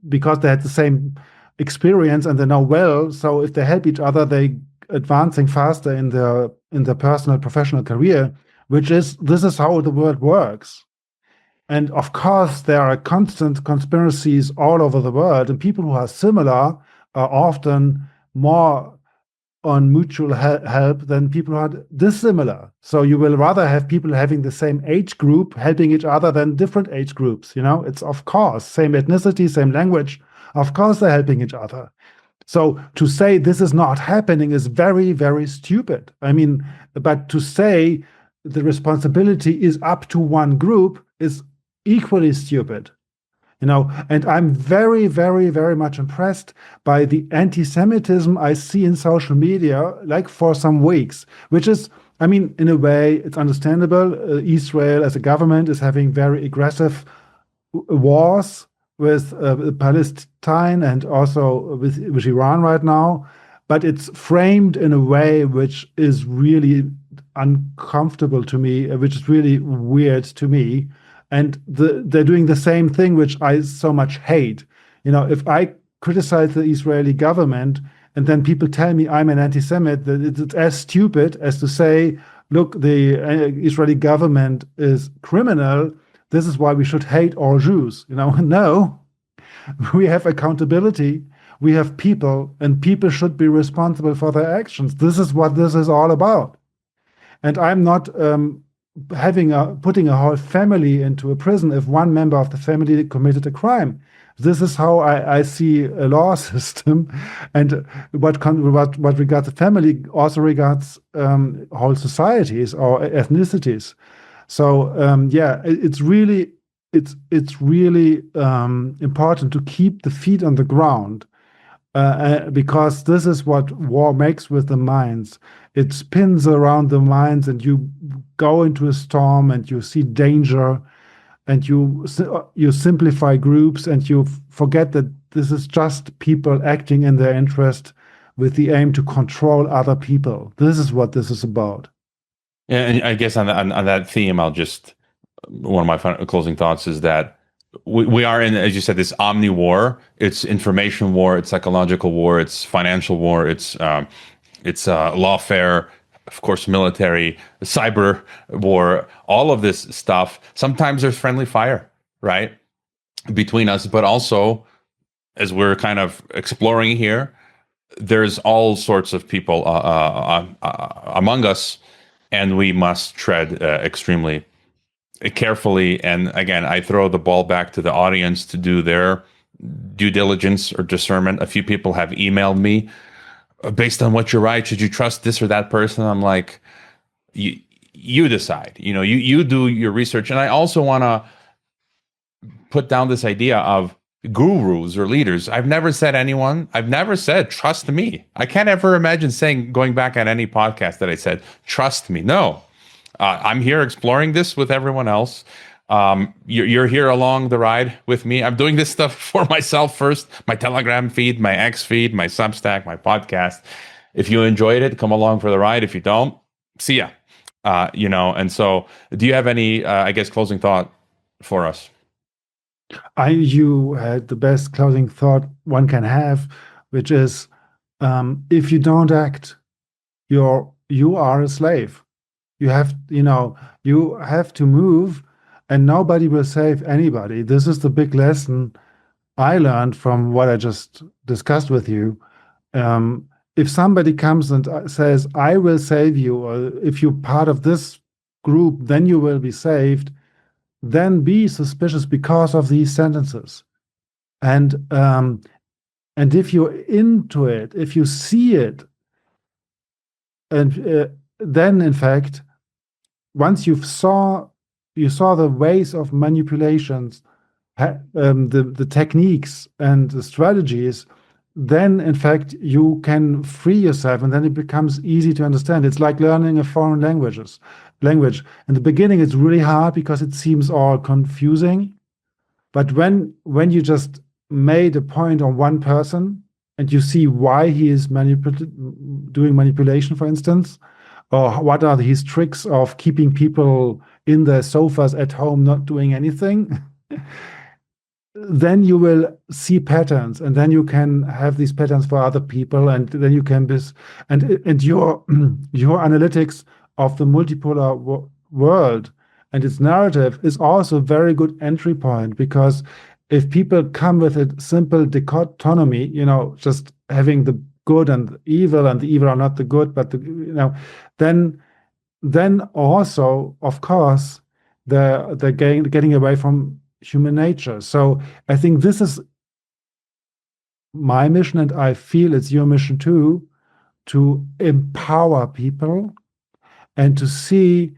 because they had the same experience and they know well. So if they help each other, they advancing faster in their personal professional career. This is how the world works. And of course, there are constant conspiracies all over the world, and people who are similar are often more on mutual help than people who are dissimilar. So you will rather have people having the same age group helping each other than different age groups. It's, of course, same ethnicity, same language. Of course, they're helping each other. So to say this is not happening is very, very stupid. But to say the responsibility is up to one group is equally stupid. And I'm very, very, very much impressed by the anti-Semitism I see in social media, like for some weeks, which is, I mean, in a way, it's understandable. Israel as a government is having very aggressive wars with Palestine and also with Iran right now, but it's framed in a way which is really uncomfortable to me, which is really weird to me. And they're doing the same thing, which I so much hate. If I criticize the Israeli government and then people tell me I'm an anti-Semite, that it's as stupid as to say, look, the Israeli government is criminal. This is why we should hate all Jews. No, we have accountability. We have people, and people should be responsible for their actions. This is what this is all about. And I'm not putting a whole family into a prison if one member of the family committed a crime. This is how I see a law system, and what regards the family also regards whole societies or ethnicities. So it's really important to keep the feet on the ground, because this is what war makes with the minds. It spins around the minds, and you go into a storm, and you see danger, and you simplify groups, and you forget that this is just people acting in their interest with the aim to control other people. This is what this is about. Yeah, and I guess on that theme, I'll just, one of my closing thoughts is that we are in, as you said, this omni war. It's information war, it's psychological war, it's financial war, it's lawfare, of course, military, cyber war, all of this stuff. Sometimes there's friendly fire, right, between us, but also, as we're kind of exploring here, there's all sorts of people among us, and we must tread extremely carefully. And again, I throw the ball back to the audience to do their due diligence or discernment. A few people have emailed me, based on what you write, should you trust this or that person? I'm like, you decide. You do your research. And I also want to put down this idea of gurus or leaders. I've never said trust me. I can't ever imagine going back at any podcast that I said trust me. No, I'm here exploring this with everyone else. You're here along the ride with me. I'm doing this stuff for myself first, my Telegram feed, my X feed, my Substack, my podcast. If you enjoyed it, come along for the ride. If you don't, see ya. And so do you have any, closing thought for us? You had the best closing thought one can have, which is, if you don't act, you are a slave. You have to move, and nobody will save anybody. This is the big lesson I learned from what I just discussed with you. If somebody comes and says, I will save you, or if you're part of this group, then you will be saved, then be suspicious because of these sentences. And if you're into it, if you see it, and then in fact, once you saw the ways of manipulations, the techniques and the strategies, then in fact you can free yourself, and then it becomes easy to understand. It's like learning a foreign language. In the beginning, it's really hard because it seems all confusing. But when you just made a point on one person, and you see why he is doing manipulation, for instance, or what are his tricks of keeping people in their sofas at home not doing anything, then you will see patterns, and then you can have these patterns for other people, and then you can and your analytics of the multipolar world and its narrative is also a very good entry point, because if people come with a simple dichotomy, just having the good and the evil are not the good, but then also, of course, they're getting away from human nature. So I think this is my mission, and I feel it's your mission too, to empower people and to see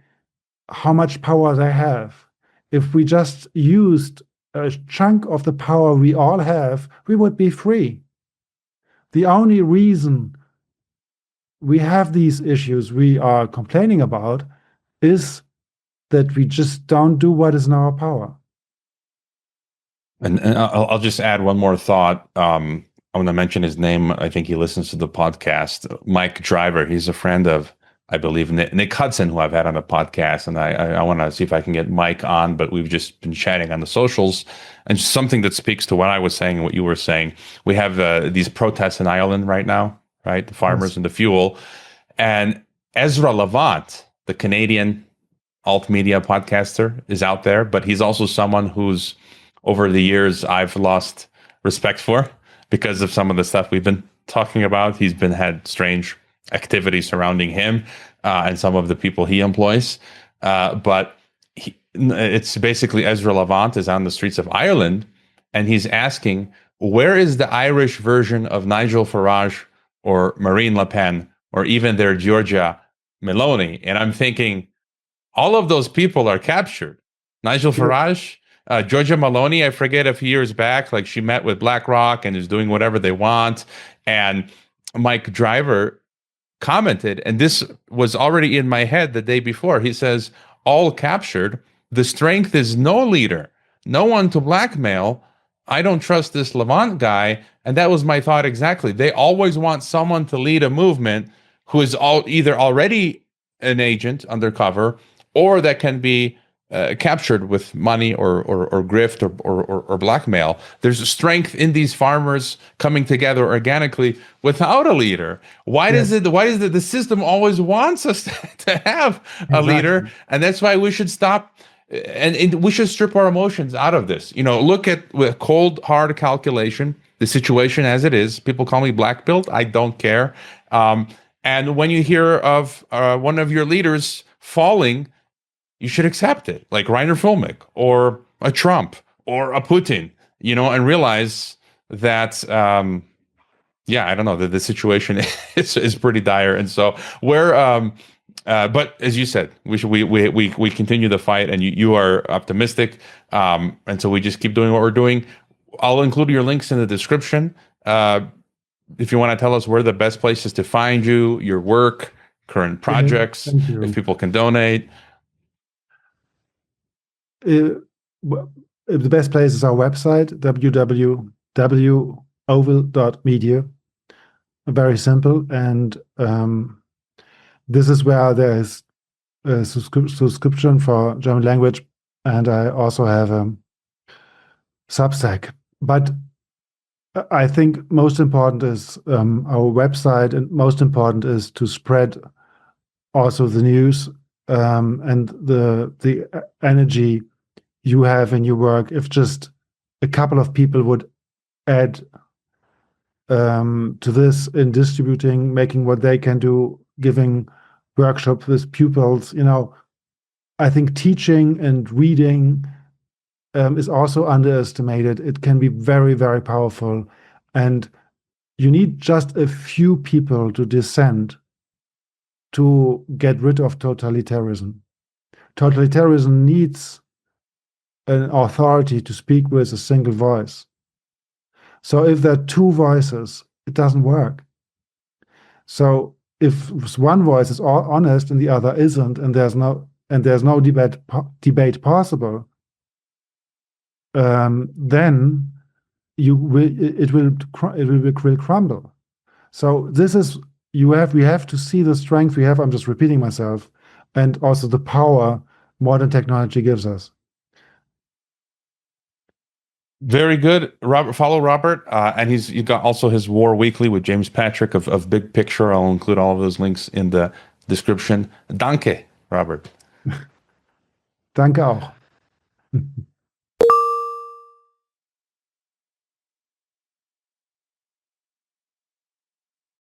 how much power they have. If we just used a chunk of the power we all have, we would be free. The only reason we have these issues we are complaining about is that we just don't do what is in our power. And I'll just add one more thought. I'm going to mention his name. I think he listens to the podcast. Mike Driver. He's a friend of, I believe, Nick Hudson, who I've had on the podcast. And I want to see if I can get Mike on, but we've just been chatting on the socials. And something that speaks to what I was saying and what you were saying. We have these protests in Ireland right now, right? The farmers Yes. and the fuel. And Ezra Levant, the Canadian alt media podcaster, is out there, but he's also someone who's, over the years, I've lost respect for because of some of the stuff we've been talking about. He's had strange activity surrounding him and some of the people he employs. But it's basically Ezra Levant is on the streets of Ireland, and he's asking, where is the Irish version of Nigel Farage or Marine Le Pen or even their Giorgia Meloni? And I'm thinking, all of those people are captured. Nigel Farage, Giorgia Meloni, I forget, a few years back, like she met with BlackRock and is doing whatever they want. And Mike Driver commented, and this was already in my head the day before. He says, all captured. The strength is no leader, no one to blackmail. I don't trust this Levant guy. And that was my thought exactly. They always want someone to lead a movement who is either already an agent undercover or that can be captured with money or grift or blackmail. There's a strength in these farmers coming together organically without a leader. Why does the system always wants us to have a leader? And that's why we should stop and we should strip our emotions out of this. Look at with cold, hard calculation, the situation as it is. People call me black-pilled. I don't care. And when you hear of one of your leaders falling, you should accept it, like Reiner Filmic or a Trump or a Putin, and realize that, I don't know, that the situation is pretty dire. And so but as you said, we continue the fight, and you are optimistic. And so we just keep doing what we're doing. I'll include your links in the description. If you want to tell us where the best places to find you, your work, current projects, if people can donate. The best place is our website, www.oval.media. Very simple. And this is where there is a subscription for German language. And I also have a Substack. But I think most important is our website, and most important is to spread also the news and the energy you have in your work. If just a couple of people would add to this in distributing, making what they can do, giving workshops with pupils, I think teaching and reading is also underestimated. It can be very, very powerful. And you need just a few people to dissent to get rid of totalitarianism. Totalitarianism needs an authority to speak with a single voice. So if there are two voices, it doesn't work. So if one voice is honest and the other isn't, and there's no debate possible, then it will crumble. So we have to see the strength we have. I'm just repeating myself, and also the power modern technology gives us. Very good, Robert. Follow Robert, and you got also his War Weekly with James Patrick of Big Picture. I'll include all of those links in the description. Danke, Robert. Danke auch.